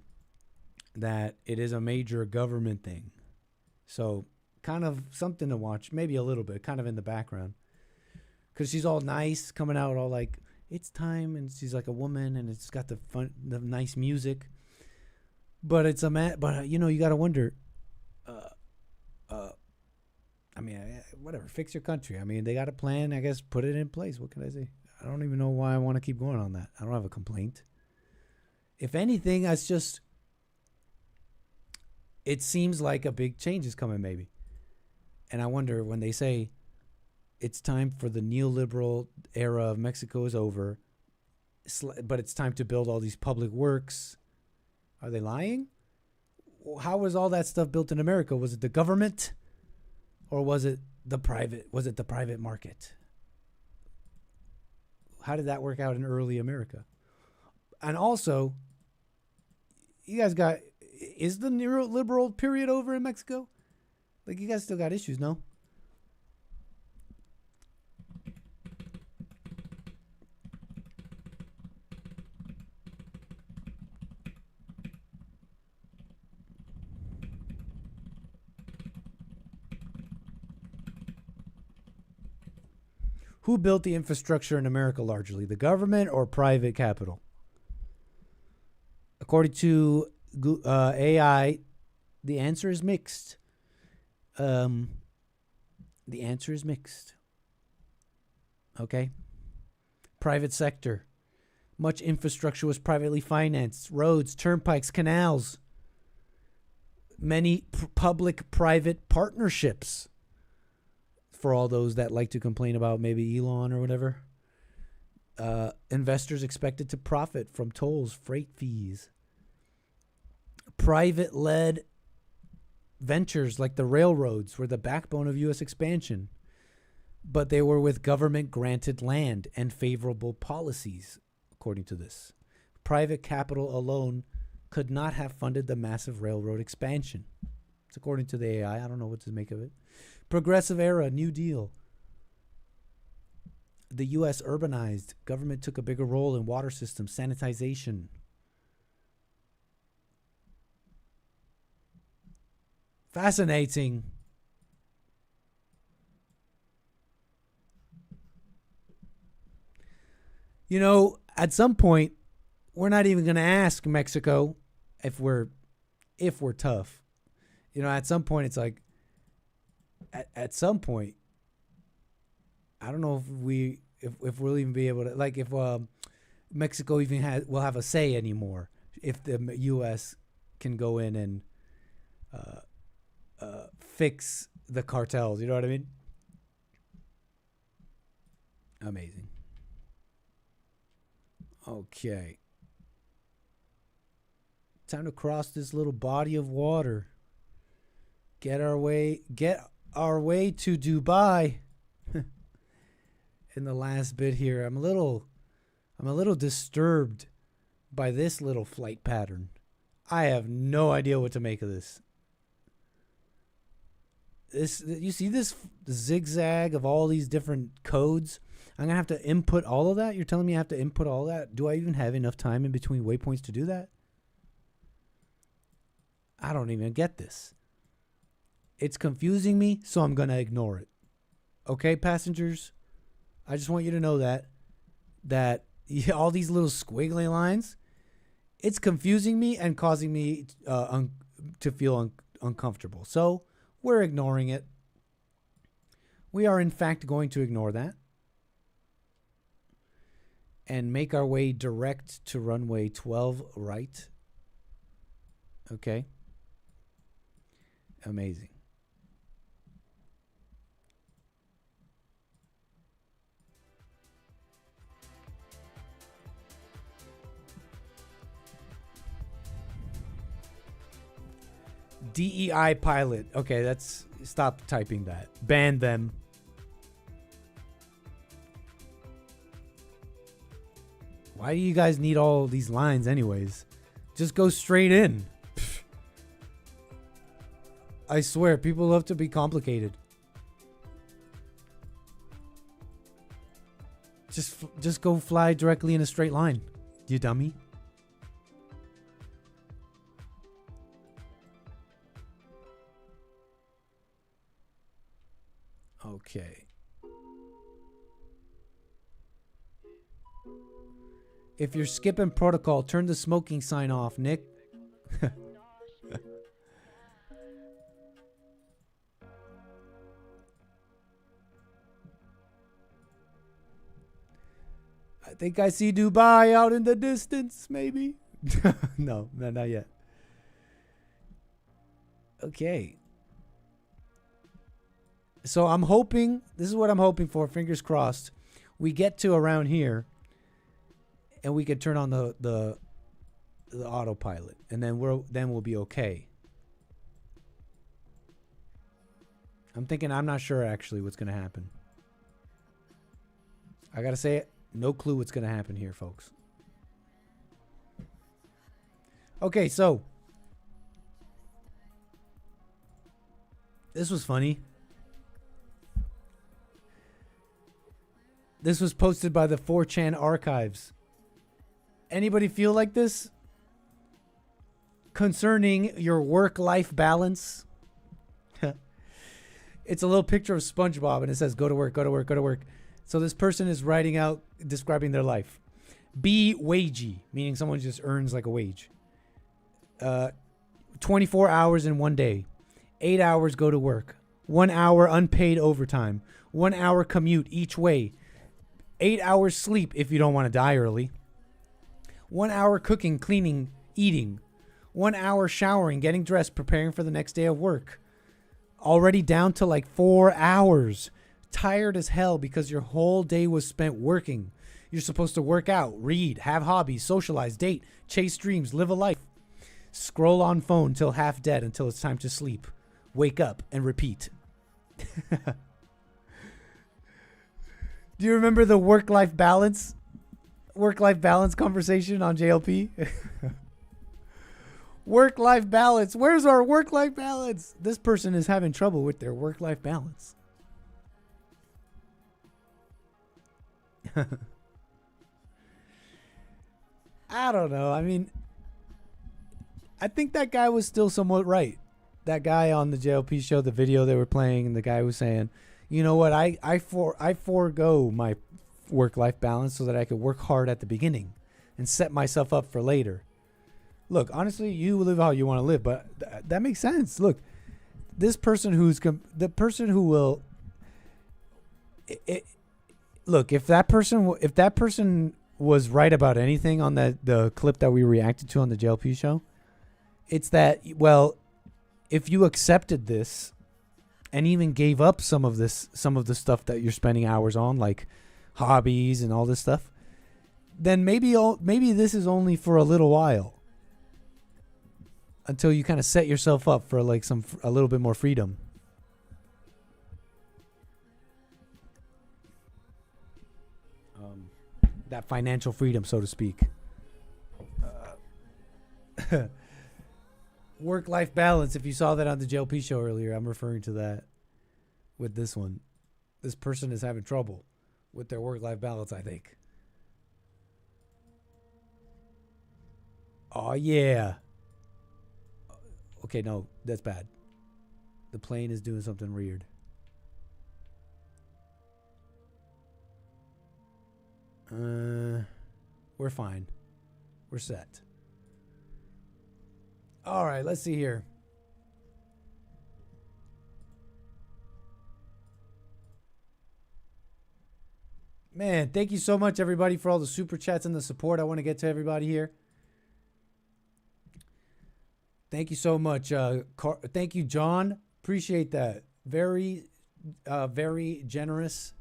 B: that it is a major government thing. So kind of something to watch, maybe a little bit, kind of in the background. Because she's all nice, coming out all like, it's time, and she's like a woman, and it's got the nice music. But it's but you know, you got to wonder, I mean, whatever, fix your country. I mean, they got a plan, I guess, put it in place. What can I say? I don't even know why I want to keep going on that. I don't have a complaint. If anything, that's just, it seems like a big change is coming maybe. And I wonder when they say it's time for the neoliberal era of Mexico is over, but it's time to build all these public works. Are they lying? How was all that stuff built in America? Was it the government? Or was it the private market? How did that work out in early America? And also, you guys is the neoliberal period over in Mexico? Like, you guys still got issues, no? Who built the infrastructure in America largely, the government or private capital? According to AI, the answer is mixed. The answer is mixed. Okay. Private sector. Much infrastructure was privately financed. Roads, turnpikes, canals. Many public-private partnerships. For all those that like to complain about maybe Elon or whatever. Investors expected to profit from tolls, freight fees. Private-led ventures like the railroads were the backbone of U.S. expansion, but they were with government-granted land and favorable policies, according to this. Private capital alone could not have funded the massive railroad expansion. It's according to the AI. I don't know what to make of it. Progressive era, New Deal. The U.S. urbanized. Government took a bigger role in water systems, sanitization. Fascinating. You know, at some point, we're not even going to ask Mexico if we're tough. You know, at some point, it's like, at some point, I don't know if we'll even be able to, like, if Mexico even will have a say anymore, if the U.S. can go in and fix the cartels. You know what I mean? Amazing. Okay. Time to cross this little body of water. Get our way to Dubai. In the last bit here, I'm a little disturbed by this little flight pattern. I have no idea what to make of this. You see this zigzag of all these different codes? I'm gonna have to input all of that. You're telling me I have to input all that? Do I even have enough time in between waypoints to do that? I don't even get this. It's confusing me, so I'm gonna ignore it. Okay, passengers? I just want you to know that all these little squiggly lines, it's confusing me and causing me to feel uncomfortable. So we're ignoring it. We are, in fact, going to ignore that and make our way direct to runway 12 right. Okay. Amazing. DEI pilot. Okay, that's stop typing that. Ban them. Why do you guys need all these lines anyways? Just go straight in. Pfft. I swear, people love to be complicated. Just go fly directly in a straight line, you dummy. Okay. If you're skipping protocol, turn the smoking sign off, Nick. I think I see Dubai out in the distance, maybe. No, not yet. Okay. So I'm hoping, this is what I'm hoping for, fingers crossed, we get to around here and we can turn on the autopilot, and then we'll be okay. I'm not sure actually what's going to happen. I got to say it, no clue what's going to happen here, folks. Okay, so this was funny. This was posted by the 4chan archives. Anybody feel like this? Concerning your work-life balance? It's a little picture of SpongeBob, and it says, go to work, go to work, go to work. So this person is writing out, describing their life. Be wagey, meaning someone just earns like a wage. 24 hours in one day. 8 hours go to work. 1 hour unpaid overtime. 1 hour commute each way. 8 hours sleep if you don't want to die early. 1 hour cooking, cleaning, eating. 1 hour showering, getting dressed, preparing for the next day of work. Already down to like 4 hours. Tired as hell because your whole day was spent working. You're supposed to work out, read, have hobbies, socialize, date, chase dreams, live a life. Scroll on phone till half dead until it's time to sleep. Wake up and repeat. Do you remember the work-life balance conversation on JLP? Work-life balance. Where's our work-life balance? This person is having trouble with their work-life balance. I don't know. I mean, I think that guy was still somewhat right. That guy on the JLP show, the video they were playing, and the guy was saying, you know what, I forego my work-life balance so that I could work hard at the beginning and set myself up for later. Look, honestly, you live how you want to live, but that makes sense. Look, this person the person who will, look, if that person was right about anything on the clip that we reacted to on the JLP show, it's that, well, if you accepted this and even gave up some of the stuff that you're spending hours on, like hobbies and all this stuff, then maybe this is only for a little while, until you kind of set yourself up for like a little bit more freedom. That financial freedom, so to speak. Work-life balance. If you saw that on the JLP show earlier, I'm referring to that. with this one. This person is having trouble with their work-life balance, I think. Oh, yeah. Okay, no, that's bad. The plane is doing something weird. We're fine. We're set. All right, let's see here. Man, thank you so much, everybody, for all the super chats and the support. I want to get to everybody here. Thank you so much. Thank you, John. Appreciate that. Very, very generous.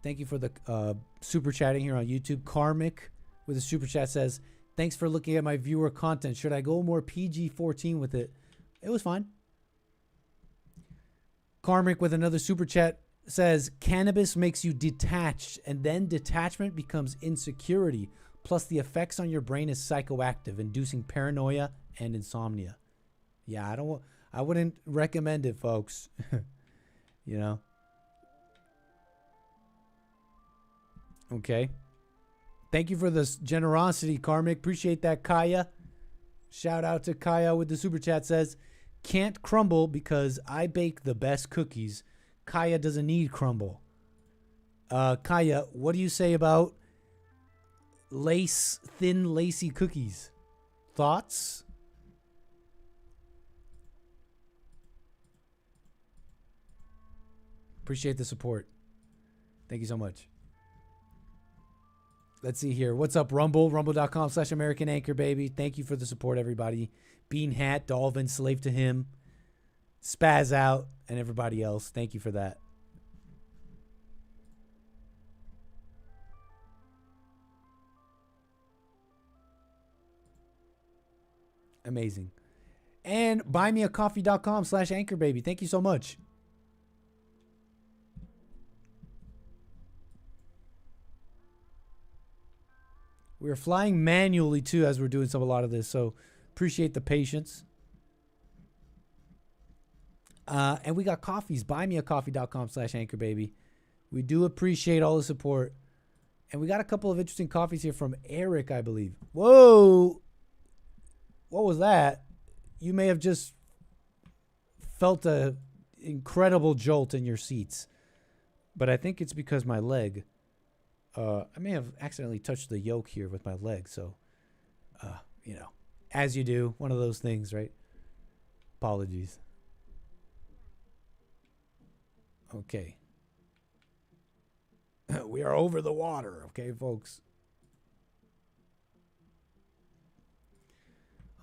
B: Thank you for the super chatting here on YouTube. Karmic with a super chat says, thanks for looking at my viewer content. Should I go more PG-14 with it? It was fine. Karmic with another super chat says, cannabis makes you detached, and then detachment becomes insecurity. Plus, the effects on your brain is psychoactive, inducing paranoia and insomnia. Yeah, I wouldn't recommend it, folks. You know? Okay. Thank you for this generosity, Karmic. Appreciate that, Kaya. Shout out to Kaya with the super chat says, can't crumble because I bake the best cookies. Kaya doesn't need crumble. Kaya, what do you say about thin, lacy cookies? Thoughts? Appreciate the support. Thank you so much. Let's see here. What's up, Rumble? Rumble.com/American Anchor, baby. Thank you for the support, everybody. Bean Hat, Dolvin, Slave to Him, Spaz Out, and everybody else. Thank you for that. Amazing. And buymeacoffee.com/Anchor, baby. Thank you so much. We're flying manually, too, as we're doing a lot of this. So appreciate the patience. And we got coffees. Buymeacoffee.com/Anchor, baby. We do appreciate all the support. And we got a couple of interesting coffees here from Eric, I believe. Whoa. What was that? You may have just felt a incredible jolt in your seats. But I think it's because my leg... I may have accidentally touched the yoke here with my leg, so, you know, as you do, one of those things, right? Apologies. Okay. We are over the water, okay, folks?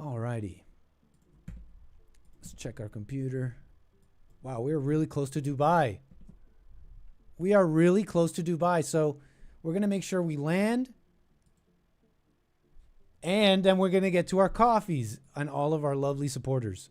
B: Alrighty. Let's check our computer. Wow, we're really close to Dubai. We are really close to Dubai, so... we're going to make sure we land. And then we're going to get to our coffees and all of our lovely supporters.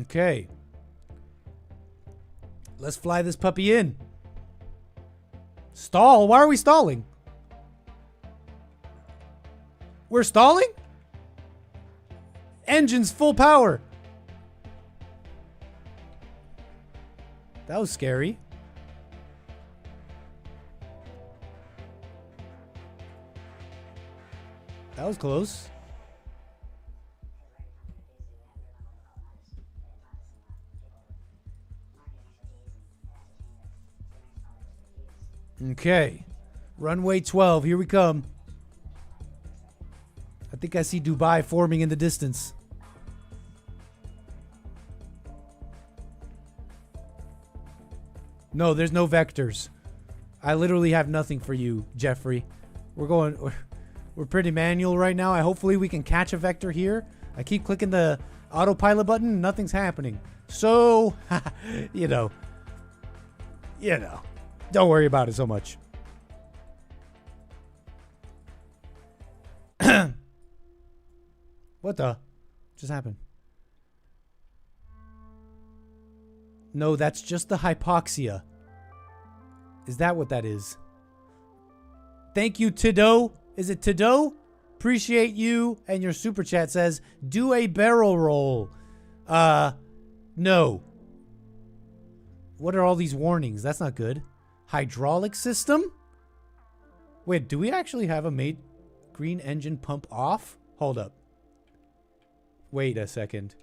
B: Okay. Let's fly this puppy in. Stall? Why are we stalling? We're stalling? Engines full power. That was scary. That was close. Okay. Runway 12. Here we come. I think I see Dubai forming in the distance. No, there's no vectors. I literally have nothing for you, Jeffrey. We're pretty manual right now. Hopefully we can catch a vector here. I keep clicking the autopilot button. Nothing's happening. So, you know. Don't worry about it so much. What the? Just happened? No, that's just the hypoxia. Is that what that is? Thank you, Tido. Is it Tido? Appreciate you. And your super chat says, do a barrel roll. No. What are all these warnings? That's not good. Hydraulic system? Wait, do we actually have a made green engine pump off? Hold up. Wait a second.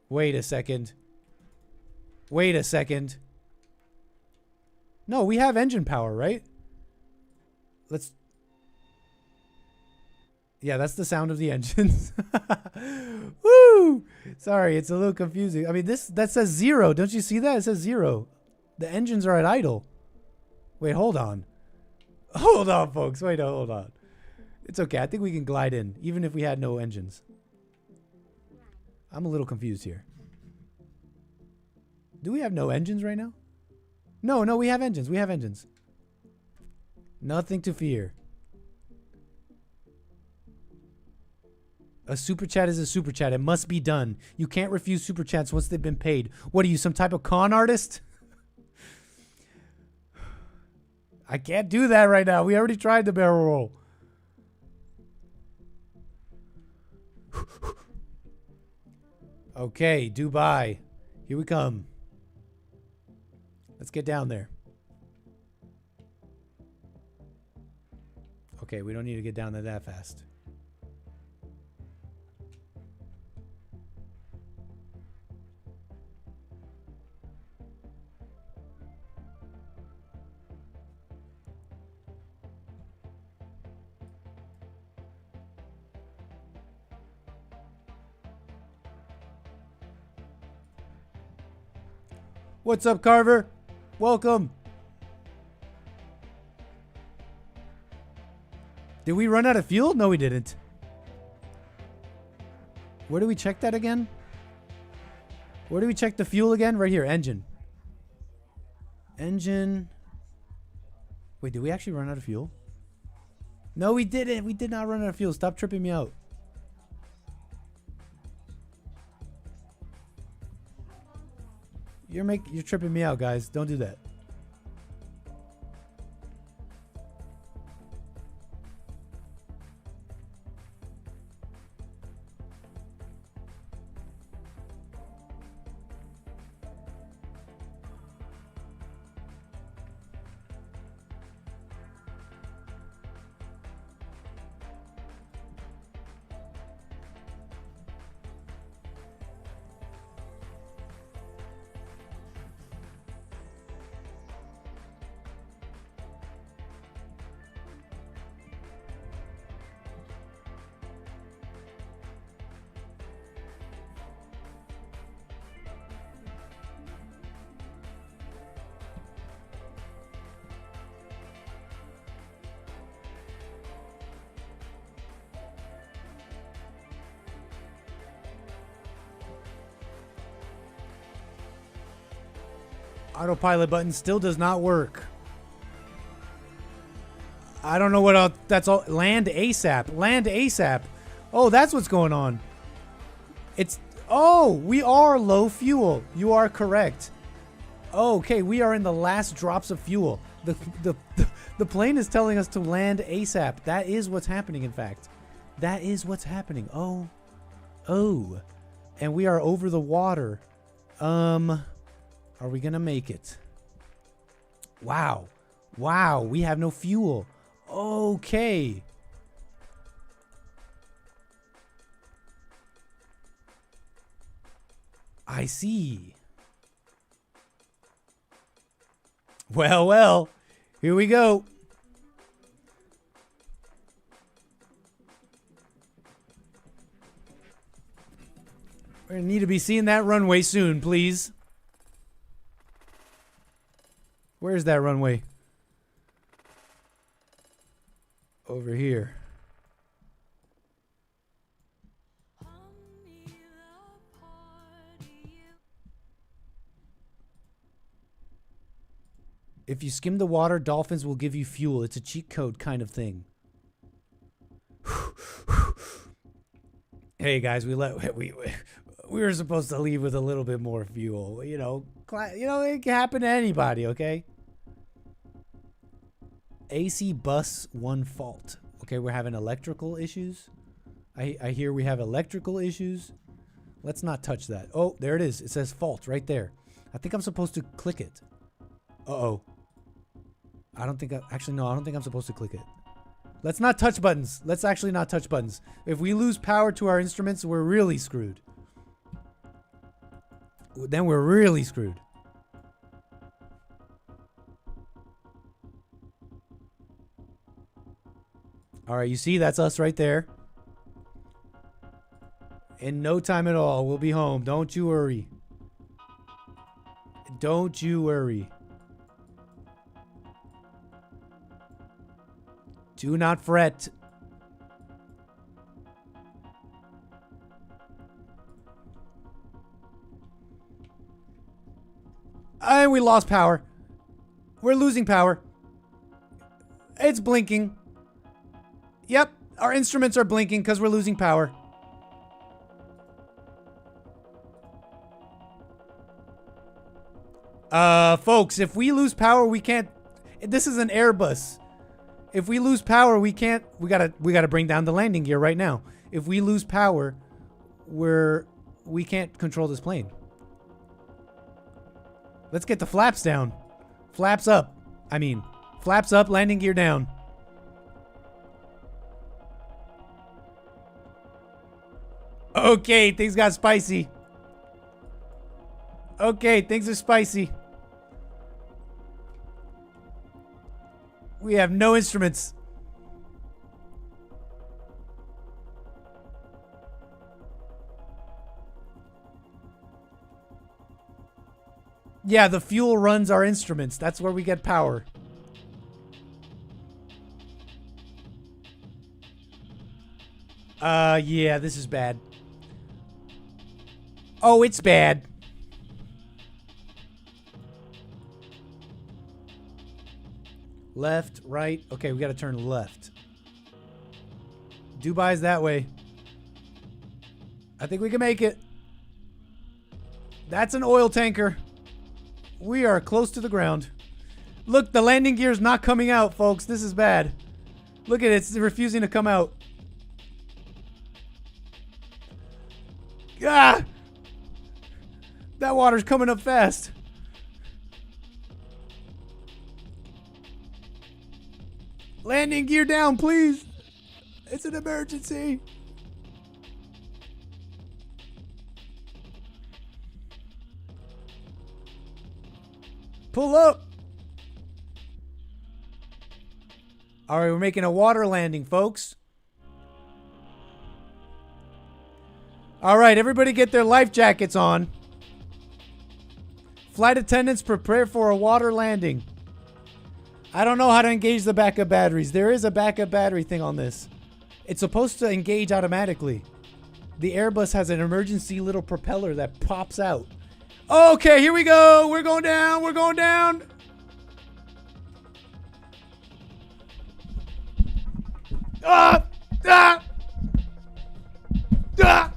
B: Wait a second. Wait a second. No, we have engine power, right? Let's... Yeah, that's the sound of the engines. Woo! Sorry, it's a little confusing. I mean, that says 0. Don't you see that? It says 0. The engines are at idle. Wait, hold on. Hold on, folks. Wait, hold on. It's okay. I think we can glide in, even if we had no engines. I'm a little confused here. Do we have no engines right now? No, we have engines. We have engines. Nothing to fear. A super chat is a super chat. It must be done. You can't refuse super chats once they've been paid. What are you, some type of con artist? I can't do that right now. We already tried the barrel roll. Okay, Dubai. Here we come. Let's get down there. Okay, we don't need to get down there that fast. What's up, Carver? Welcome. Did we run out of fuel? No, we didn't. Where do we check that again? Where do we check the fuel again? Right here, engine. Engine. Wait, did we actually run out of fuel? No, we didn't. We did not run out of fuel. Stop tripping me out. You're tripping me out, guys. Don't do that. Autopilot button still does not work. I don't know what else. That's all. Land ASAP. Land ASAP. Oh, that's what's going on. It's... Oh, we are low fuel. You are correct. Oh, okay, we are in the last drops of fuel. The plane is telling us to land ASAP. That is what's happening, in fact. That is what's happening. Oh. Oh. And we are over the water. Are we gonna make it? Wow. Wow, we have no fuel. Okay. I see. Well, here we go. We're gonna need to be seeing that runway soon, please. Where's that runway? Over here. If you skim the water, dolphins will give you fuel. It's a cheat code kind of thing. Hey guys, we were supposed to leave with a little bit more fuel. You know, it can happen to anybody. Okay. AC bus one fault. Okay, we're having electrical issues. I hear we have electrical issues. Let's not touch that. Oh, there it is. It says fault right there. I think I'm supposed to click it. Uh-oh. I don't think I don't think I'm supposed to click it. Let's not touch buttons. Let's actually not touch buttons. If we lose power to our instruments, we're really screwed. Then we're really screwed. All right, you see, that's us right there. In no time at all, we'll be home. Don't you worry. Don't you worry. Do not fret. And we lost power. We're losing power. It's blinking. Yep, our instruments are blinking because we're losing power. Folks, if we lose power, we can't. This is an Airbus. If we lose power, we can't. We gotta bring down the landing gear right now. If we lose power, we can't control this plane. Let's get the flaps down. Flaps up. Flaps up, landing gear down. Okay, things got spicy. Okay, things are spicy. We have no instruments. Yeah, the fuel runs our instruments. That's where we get power. Yeah, this is bad. Oh, it's bad. Left, right. Okay, we gotta turn left. Dubai's that way. I think we can make it. That's an oil tanker. We are close to the ground. Look, the landing gear's not coming out, folks. This is bad. Look at it. It's refusing to come out. Ah! That water's coming up fast. Landing gear down, please. It's an emergency. Pull up. All right, we're making a water landing, folks. All right, everybody get their life jackets on. Flight attendants, prepare for a water landing. I don't know how to engage the backup batteries. There is a backup battery thing on this. It's supposed to engage automatically. The Airbus has an emergency little propeller that pops out. Okay, here we go. We're going down. We're going down. Ah! Ah! Ah!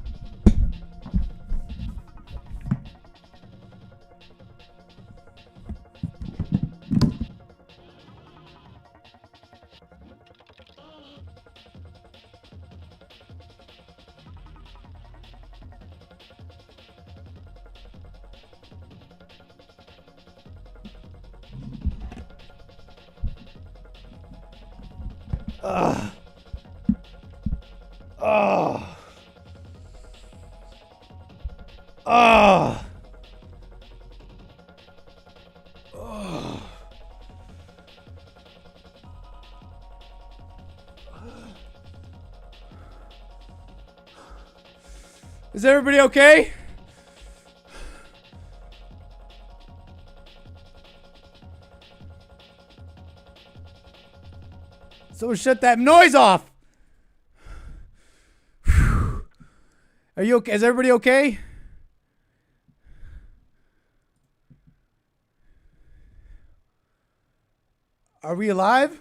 B: Ugh. Oh. Oh. Oh. Is everybody okay? So shut that noise off. Are you okay? Is everybody okay? Are we alive?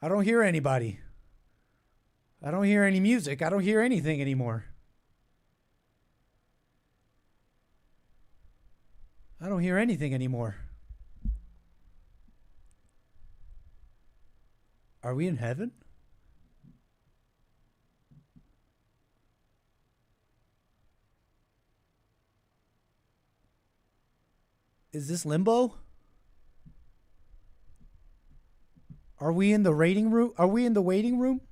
B: I don't hear anybody. I don't hear any music. I don't hear anything anymore. I don't hear anything anymore. Are we in heaven? Is this limbo? Are we in the waiting room? Are we in the waiting room?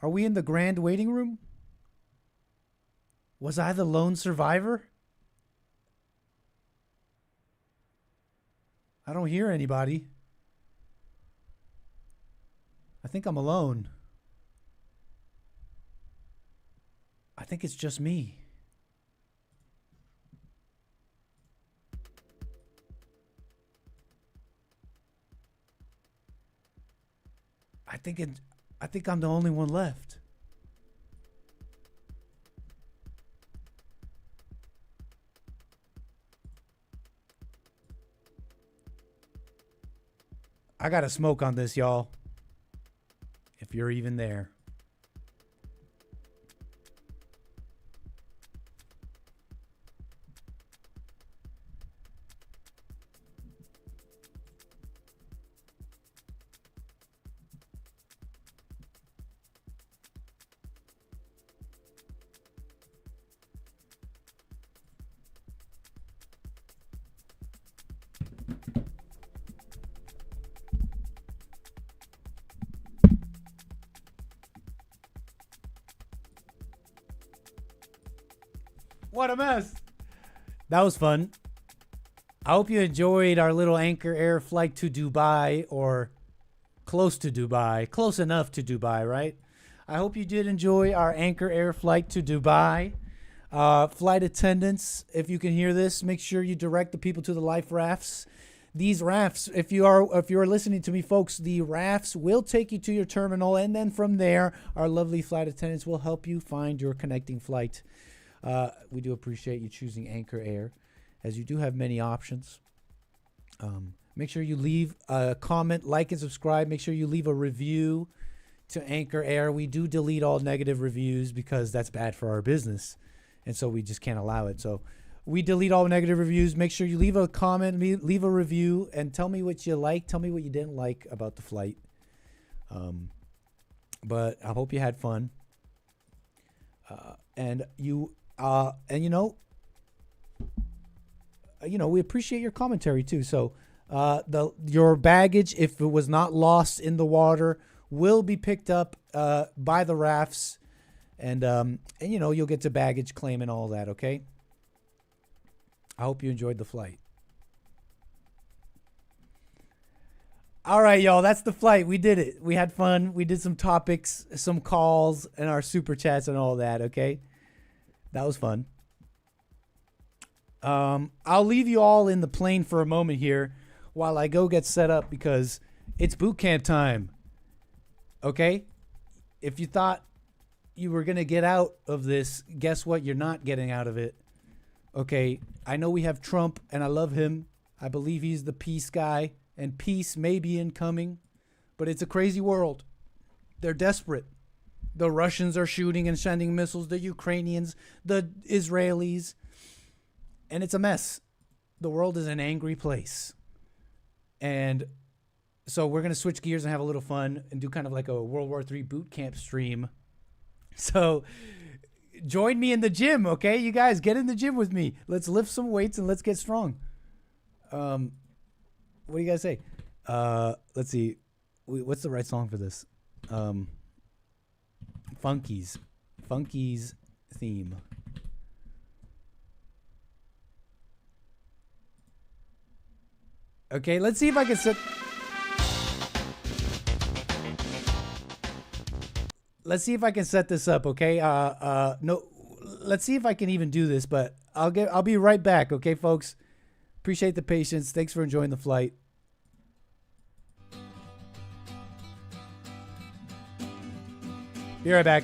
B: Are we in the grand waiting room? Was I the lone survivor? I don't hear anybody. I think I'm alone. I think it's just me. I think I'm the only one left. I got to smoke on this, y'all. If you're even there. What a mess. That was fun. I hope you enjoyed our little Anchor Air flight to Dubai, or close to Dubai. Close enough to Dubai, right? I hope you did enjoy our Anchor Air flight to Dubai. Flight attendants, if you can hear this, make sure you direct the people to the life rafts. These rafts, if you are listening to me, folks, the rafts will take you to your terminal, and then from there, our lovely flight attendants will help you find your connecting flight. We do appreciate you choosing Anchor Air, as you do have many options. Make sure you leave a comment, like, and subscribe. Make sure you leave a review to Anchor Air. We do delete all negative reviews because that's bad for our business, and so we just can't allow it. So we delete all negative reviews. Make sure you leave a comment, leave a review, and tell me what you like. Tell me what you didn't like about the flight. But I hope you had fun. And we appreciate your commentary too. So your baggage, if it was not lost in the water, will be picked up by the rafts, and you'll get to baggage claim and all that. Okay. I hope you enjoyed the flight. All right, y'all. That's the flight. We did it. We had fun. We did some topics, some calls, and our super chats and all that. Okay. That was fun. I'll leave you all in the plane for a moment here while I go get set up, because it's boot camp time. Okay? If you thought you were going to get out of this, guess what? You're not getting out of it. Okay? I know we have Trump, and I love him. I believe he's the peace guy, and peace may be incoming, but it's a crazy world. They're desperate. The Russians are shooting and sending missiles, the Ukrainians, the Israelis, and it's a mess. The world is an angry place. And so we're going to switch gears and have a little fun and do kind of like a World War III boot camp stream. So join me in the gym, okay? You guys, get in the gym with me. Let's lift some weights and let's get strong. What do you guys say? Let's see. What's the right song for this? Funky's theme. Okay, let's see if I can set. Let's see if I can set this up. Okay. No. Let's see if I can even do this. But I'll be right back. Okay, folks. Appreciate the patience. Thanks for enjoying the flight. Be right back.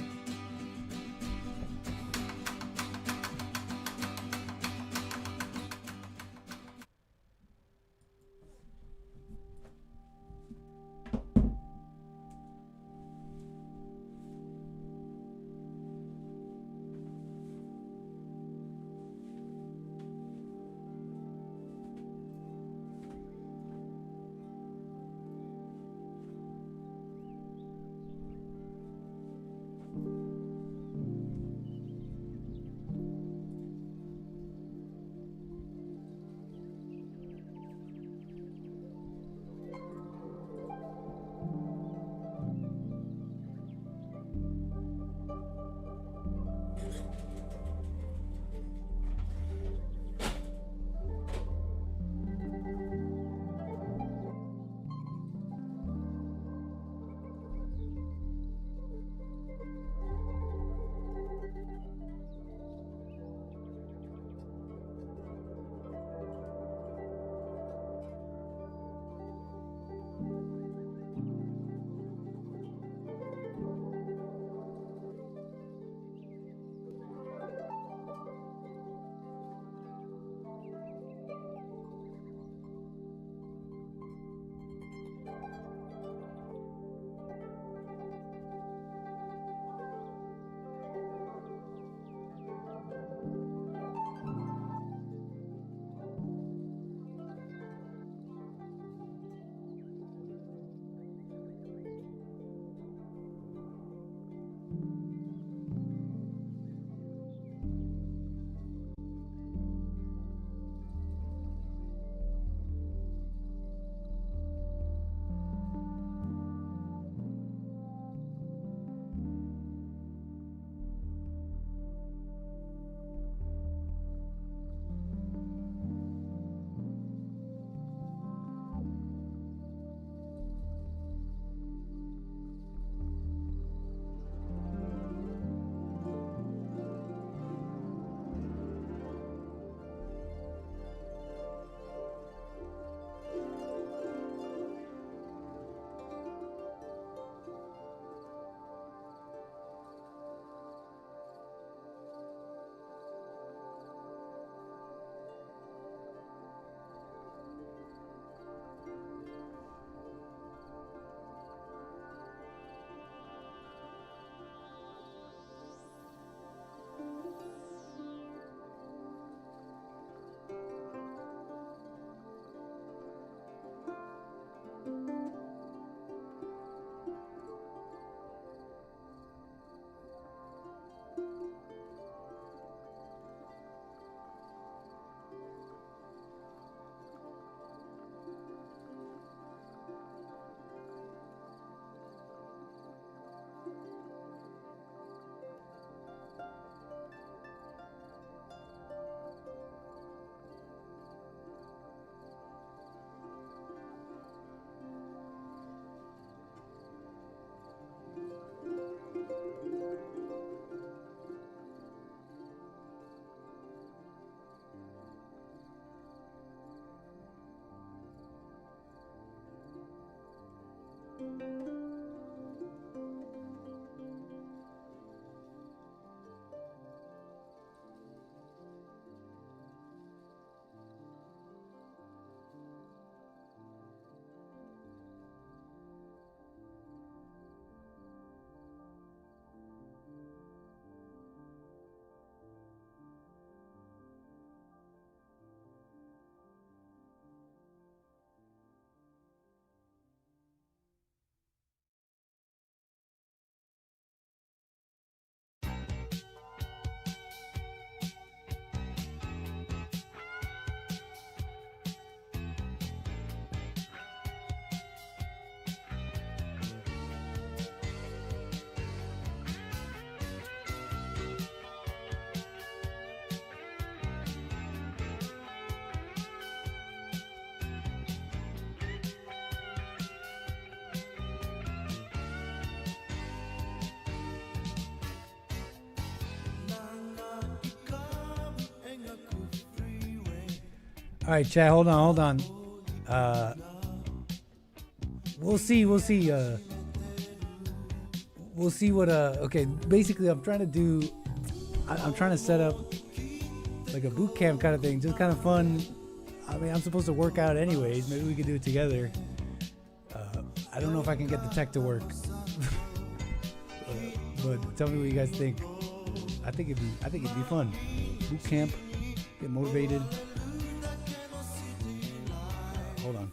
B: All right, Chad, hold on. We'll see. We'll see what. Okay, basically, I'm trying to set up like a boot camp kind of thing, just kind of fun. I mean, I'm supposed to work out anyways. Maybe we could do it together. I don't know if I can get the tech to work, but tell me what you guys think. I think it'd be fun. Boot camp, get motivated. Hold on.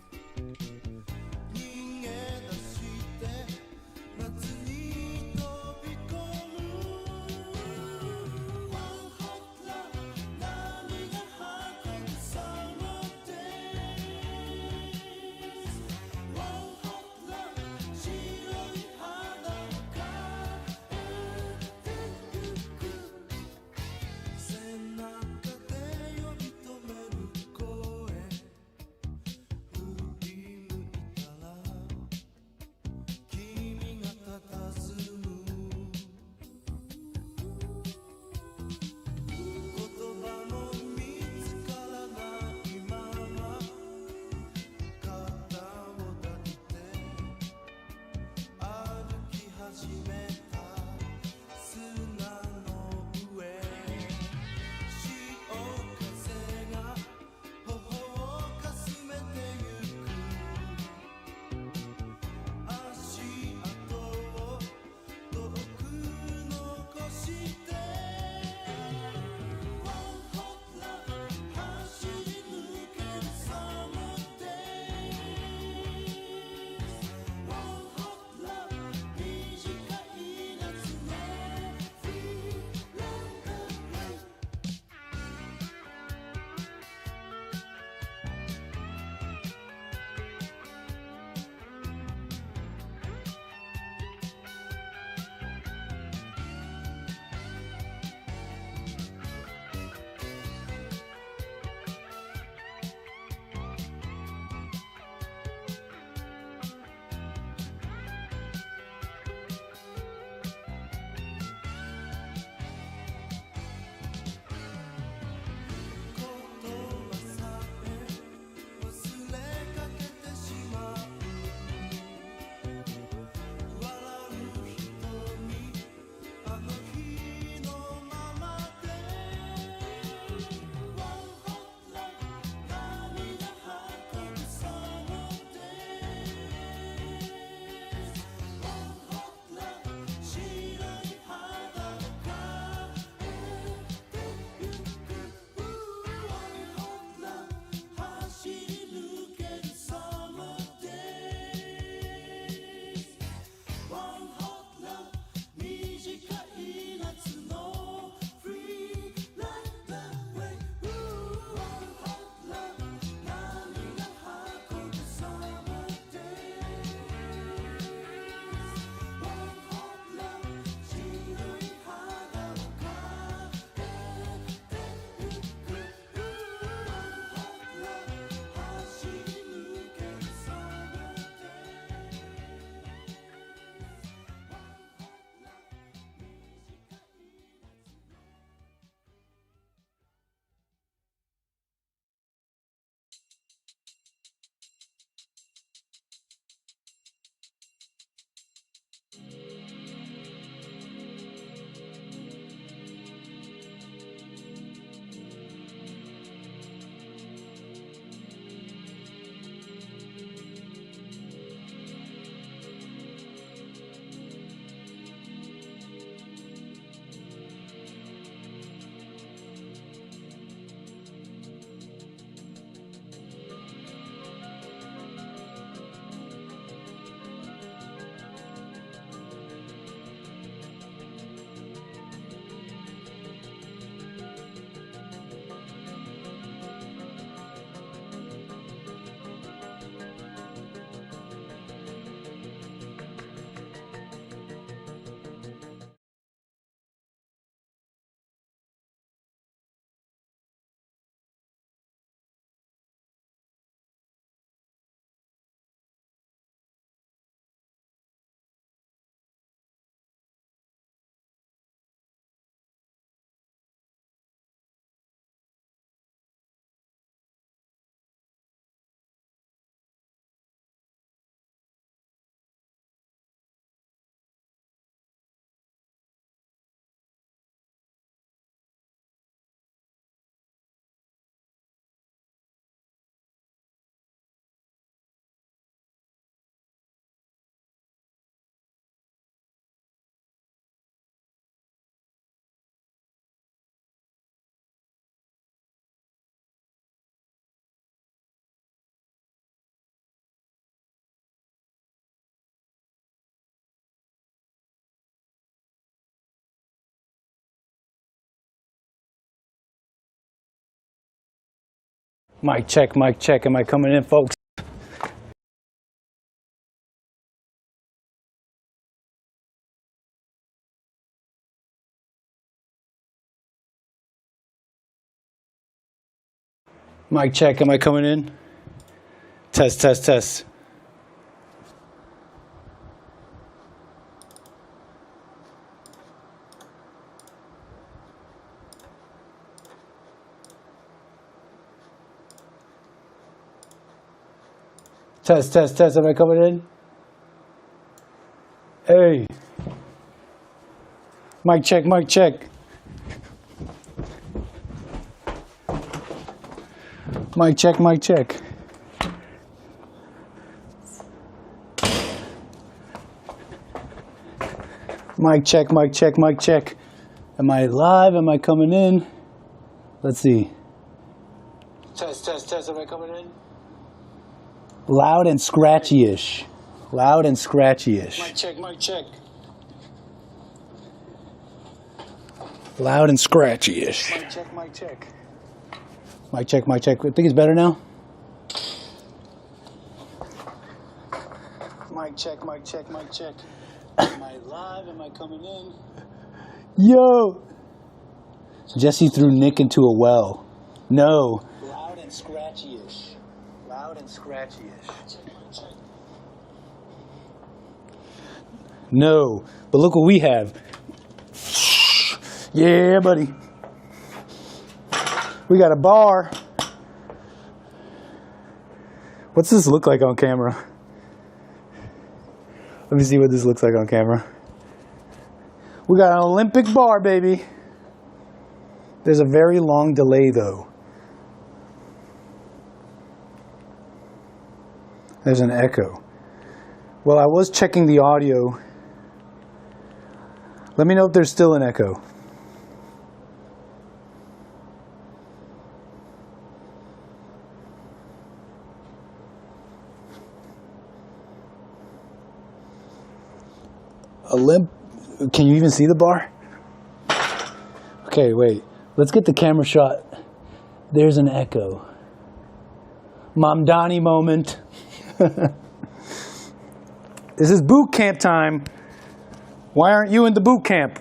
D: Mic check, mic check. Am I coming in, folks? Mic check, am I coming in? Test, test, test. Test, test, test, am I coming in? Hey. Mic check, mic check. Mic check, mic check. Mic check, mic check, mic check. Am I live? Am I coming in? Let's see. Test, test, test. Am I coming in? Loud and scratchy-ish. Loud and scratchy-ish. Mic check, mic check. Loud and scratchy-ish. Mic check, mic check. Mic check, mic check. I think it's better now. Mic check, mic check, mic check. Am I live? Am I coming in? Yo! Jesse threw Nick into a well. No. Loud and scratchy-ish. Loud and scratchy-ish. No. But look what we have. Yeah, buddy. We got a bar. What's this look like on camera? Let me see what this looks like on camera. We got an Olympic bar, baby. There's a very long delay, though. There's an echo. Well, I was checking the audio. Let me know if there's still an echo. Can you even see the bar? Okay, wait. Let's get the camera shot. There's an echo. Mom Donnie moment. This is boot camp time. Why aren't you in the boot camp?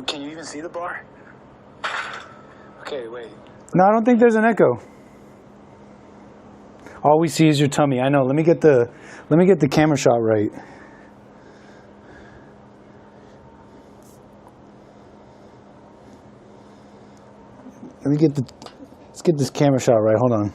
D: Can you even see the bar? Okay, wait. No, I don't think there's an echo. All we see is your tummy. I know. Let me get the camera shot right. Let's get this camera shot right. Hold on.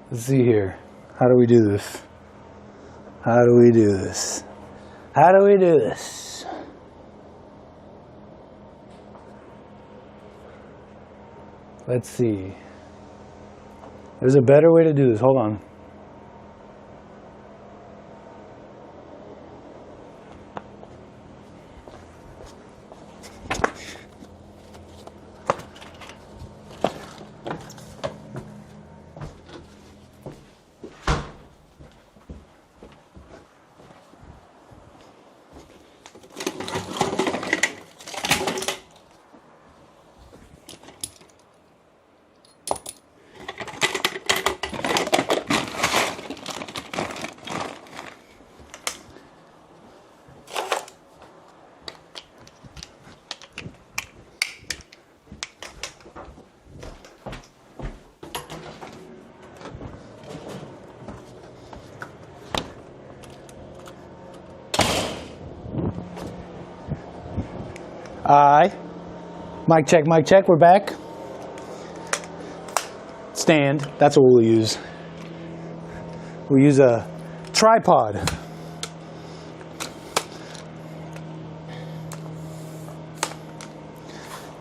D: Let's see here. How do we do this? How do we do this? How do we do this? Let's see. There's a better way to do this. Hold on. Aye. Mic check, we're back. Stand, that's what we'll use. We'll use a tripod.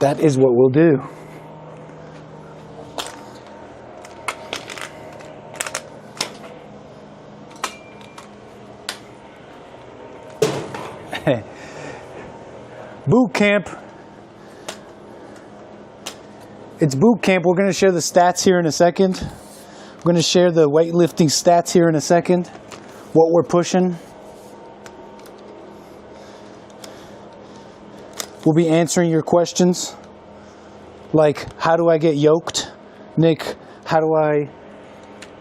D: That is what we'll do. boot camp. It's boot camp. We're going to share the stats here in a second. We're going to share the weightlifting stats here in a second. What we're pushing. We'll be answering your questions. Like, how do I get yoked? Nick, how do I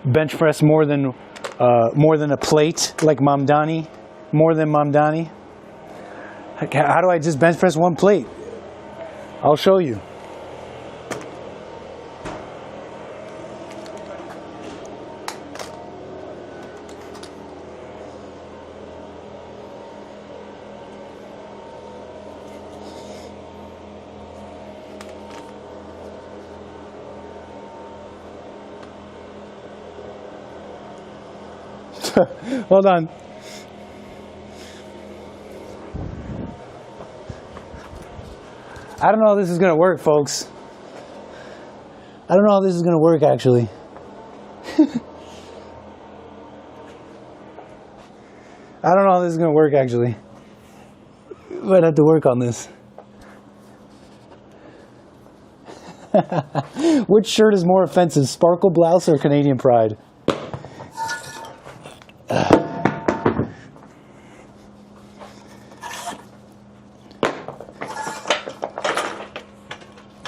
D: bench press more than a plate, like Mamdani? More than Mamdani? How do I just bench press one plate? I'll show you. Hold on. I don't know how this is going to work, folks. I don't know how this is going to work, actually. I don't know how this is going to work, actually. Might have to work on this. Which shirt is more offensive, Sparkle Blouse or Canadian Pride?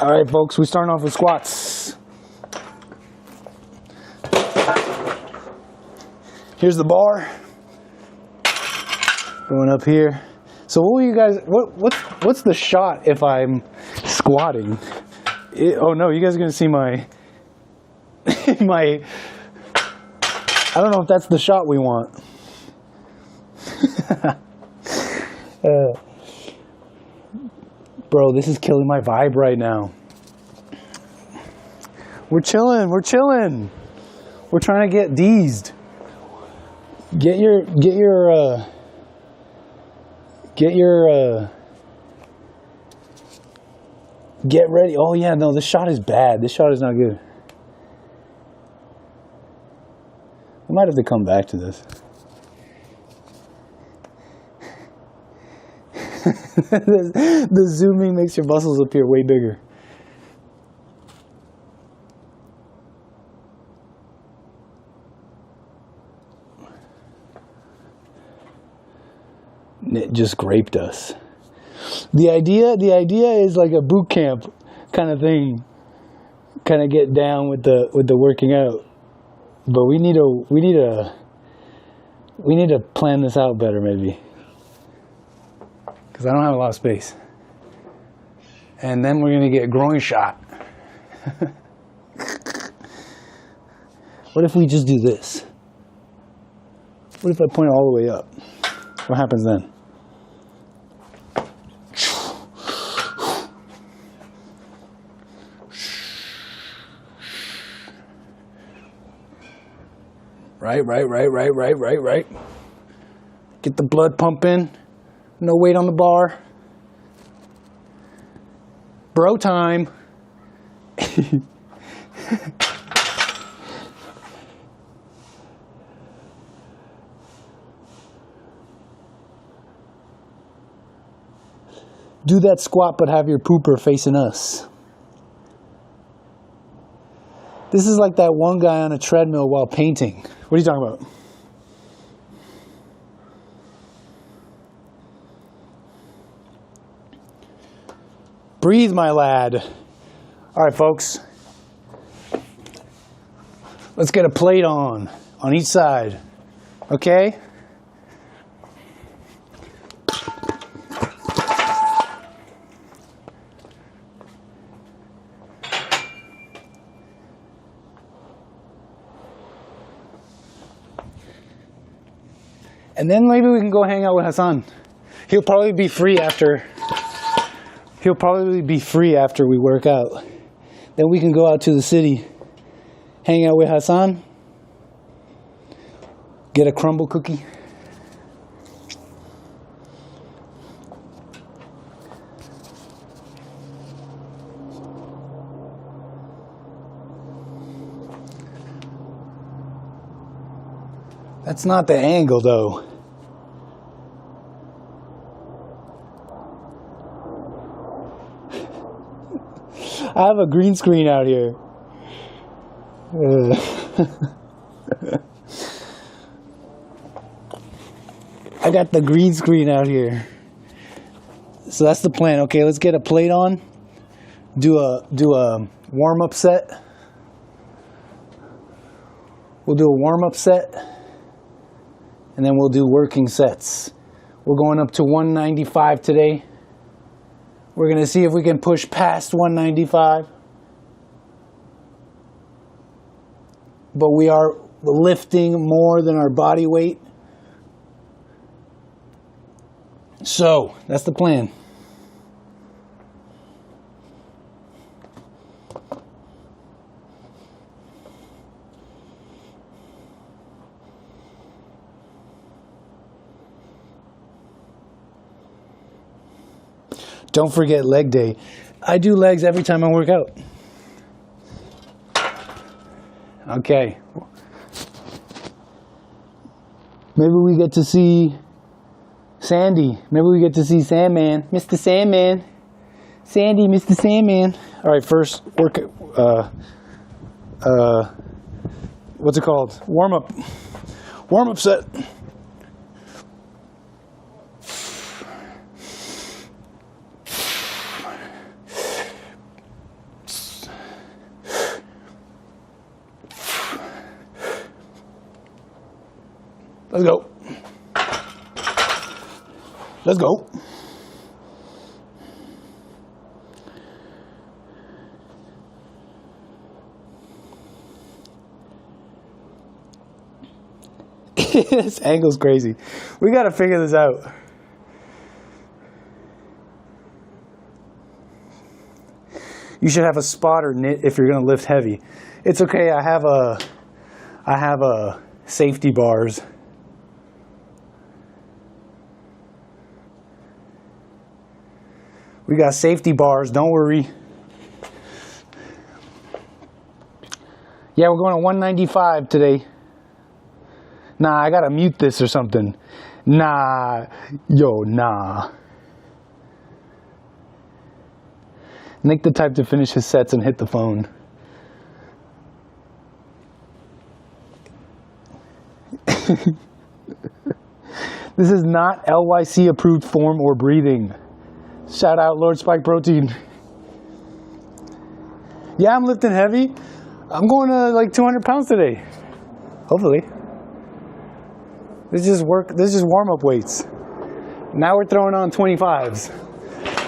D: All right, folks, we're starting off with squats. Here's the bar. Going up here. So what will you guys, what's the shot if I'm squatting? Oh no, you guys are gonna see my, I don't know if that's the shot we want. Bro, this is killing my vibe right now. We're chilling. We're trying to get deezed. Get ready. Oh yeah, no, this shot is bad. This shot is not good. I might have to come back to this. The zooming makes your muscles appear way bigger. It just graped us. The idea is like a boot camp kind of thing. Kind of get down with the working out. But we need to plan this out better, maybe. Because I don't have a lot of space. And then we're going to get a groin shot. What if we just do this? What if I point it all the way up? What happens then? Right. Get the blood pumping. No weight on the bar. Bro time. Do that squat, but have your pooper facing us. This is like that one guy on a treadmill while painting. What are you talking about? Breathe, my lad. All right, folks. Let's get a plate on each side. Okay? And then maybe we can go hang out with Hassan. He'll probably be free after we work out. Then we can go out to the city, hang out with Hassan, get a crumble cookie. That's not the angle, though. I have a green screen out here. I got the green screen out here. So that's the plan. Okay, let's get a plate on. Do a warm-up set. We'll do a warm-up set. And then we'll do working sets. We're going up to 195 today. We're going to see if we can push past 195. But we are lifting more than our body weight. So, that's the plan. Don't forget leg day. I do legs every time I work out. Okay. Maybe we get to see Sandy. Maybe we get to see Sandman. Mr. Sandman. Sandy, Mr. Sandman. All right, first work. What's it called? Warm up. Warm up set. Let's go. Let's go. This angle's crazy. We got to figure this out. You should have a spotter knit if you're going to lift heavy. It's okay. I have a safety bars. We got safety bars, don't worry. Yeah, we're going to 195 today. Nah, I gotta mute this or something. Nah. Nick the type to finish his sets and hit the phone. This is not LYC approved form or breathing. Shout out Lord Spike Protein. Yeah, I'm lifting heavy. I'm going to like 200 pounds today. Hopefully. This is just warm-up weights. Now we're throwing on 25s.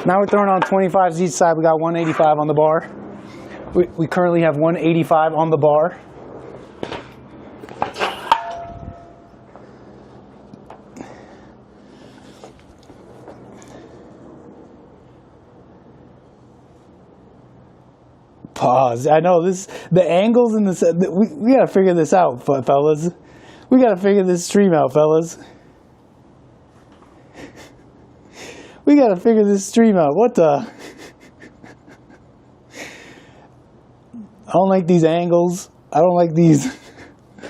D: Now we're throwing on 25s each side. We got 185 on the bar. We currently have 185 on the bar. Pause. I know this. The angles in this. We gotta figure this out, fellas. We gotta figure this stream out, fellas. We gotta figure this stream out. What the? I don't like these angles. I don't like these.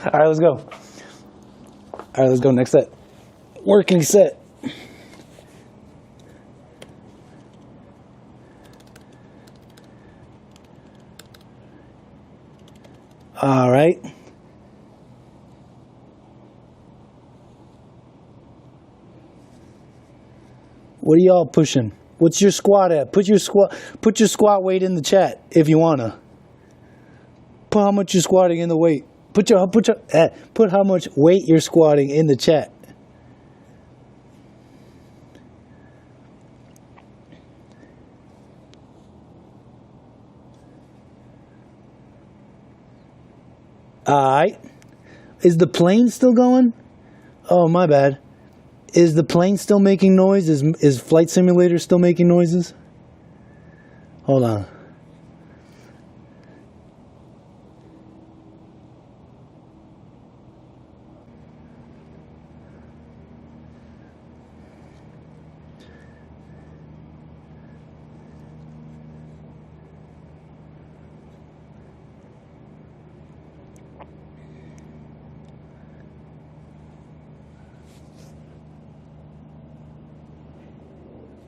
D: All right, let's go. All right, let's go. Next set. Working set. All right. What are y'all pushing? What's your squat at? Put your squat weight in the chat if you wanna. Put how much you're squatting in the weight. Put how much weight you're squatting in the chat. Alright. Is the plane still going? Oh, my bad. Is the plane still making noise? Is Flight Simulator still making noises? Hold on.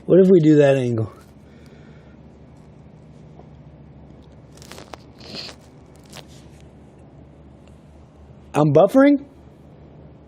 D: What if we do that angle? I'm buffering?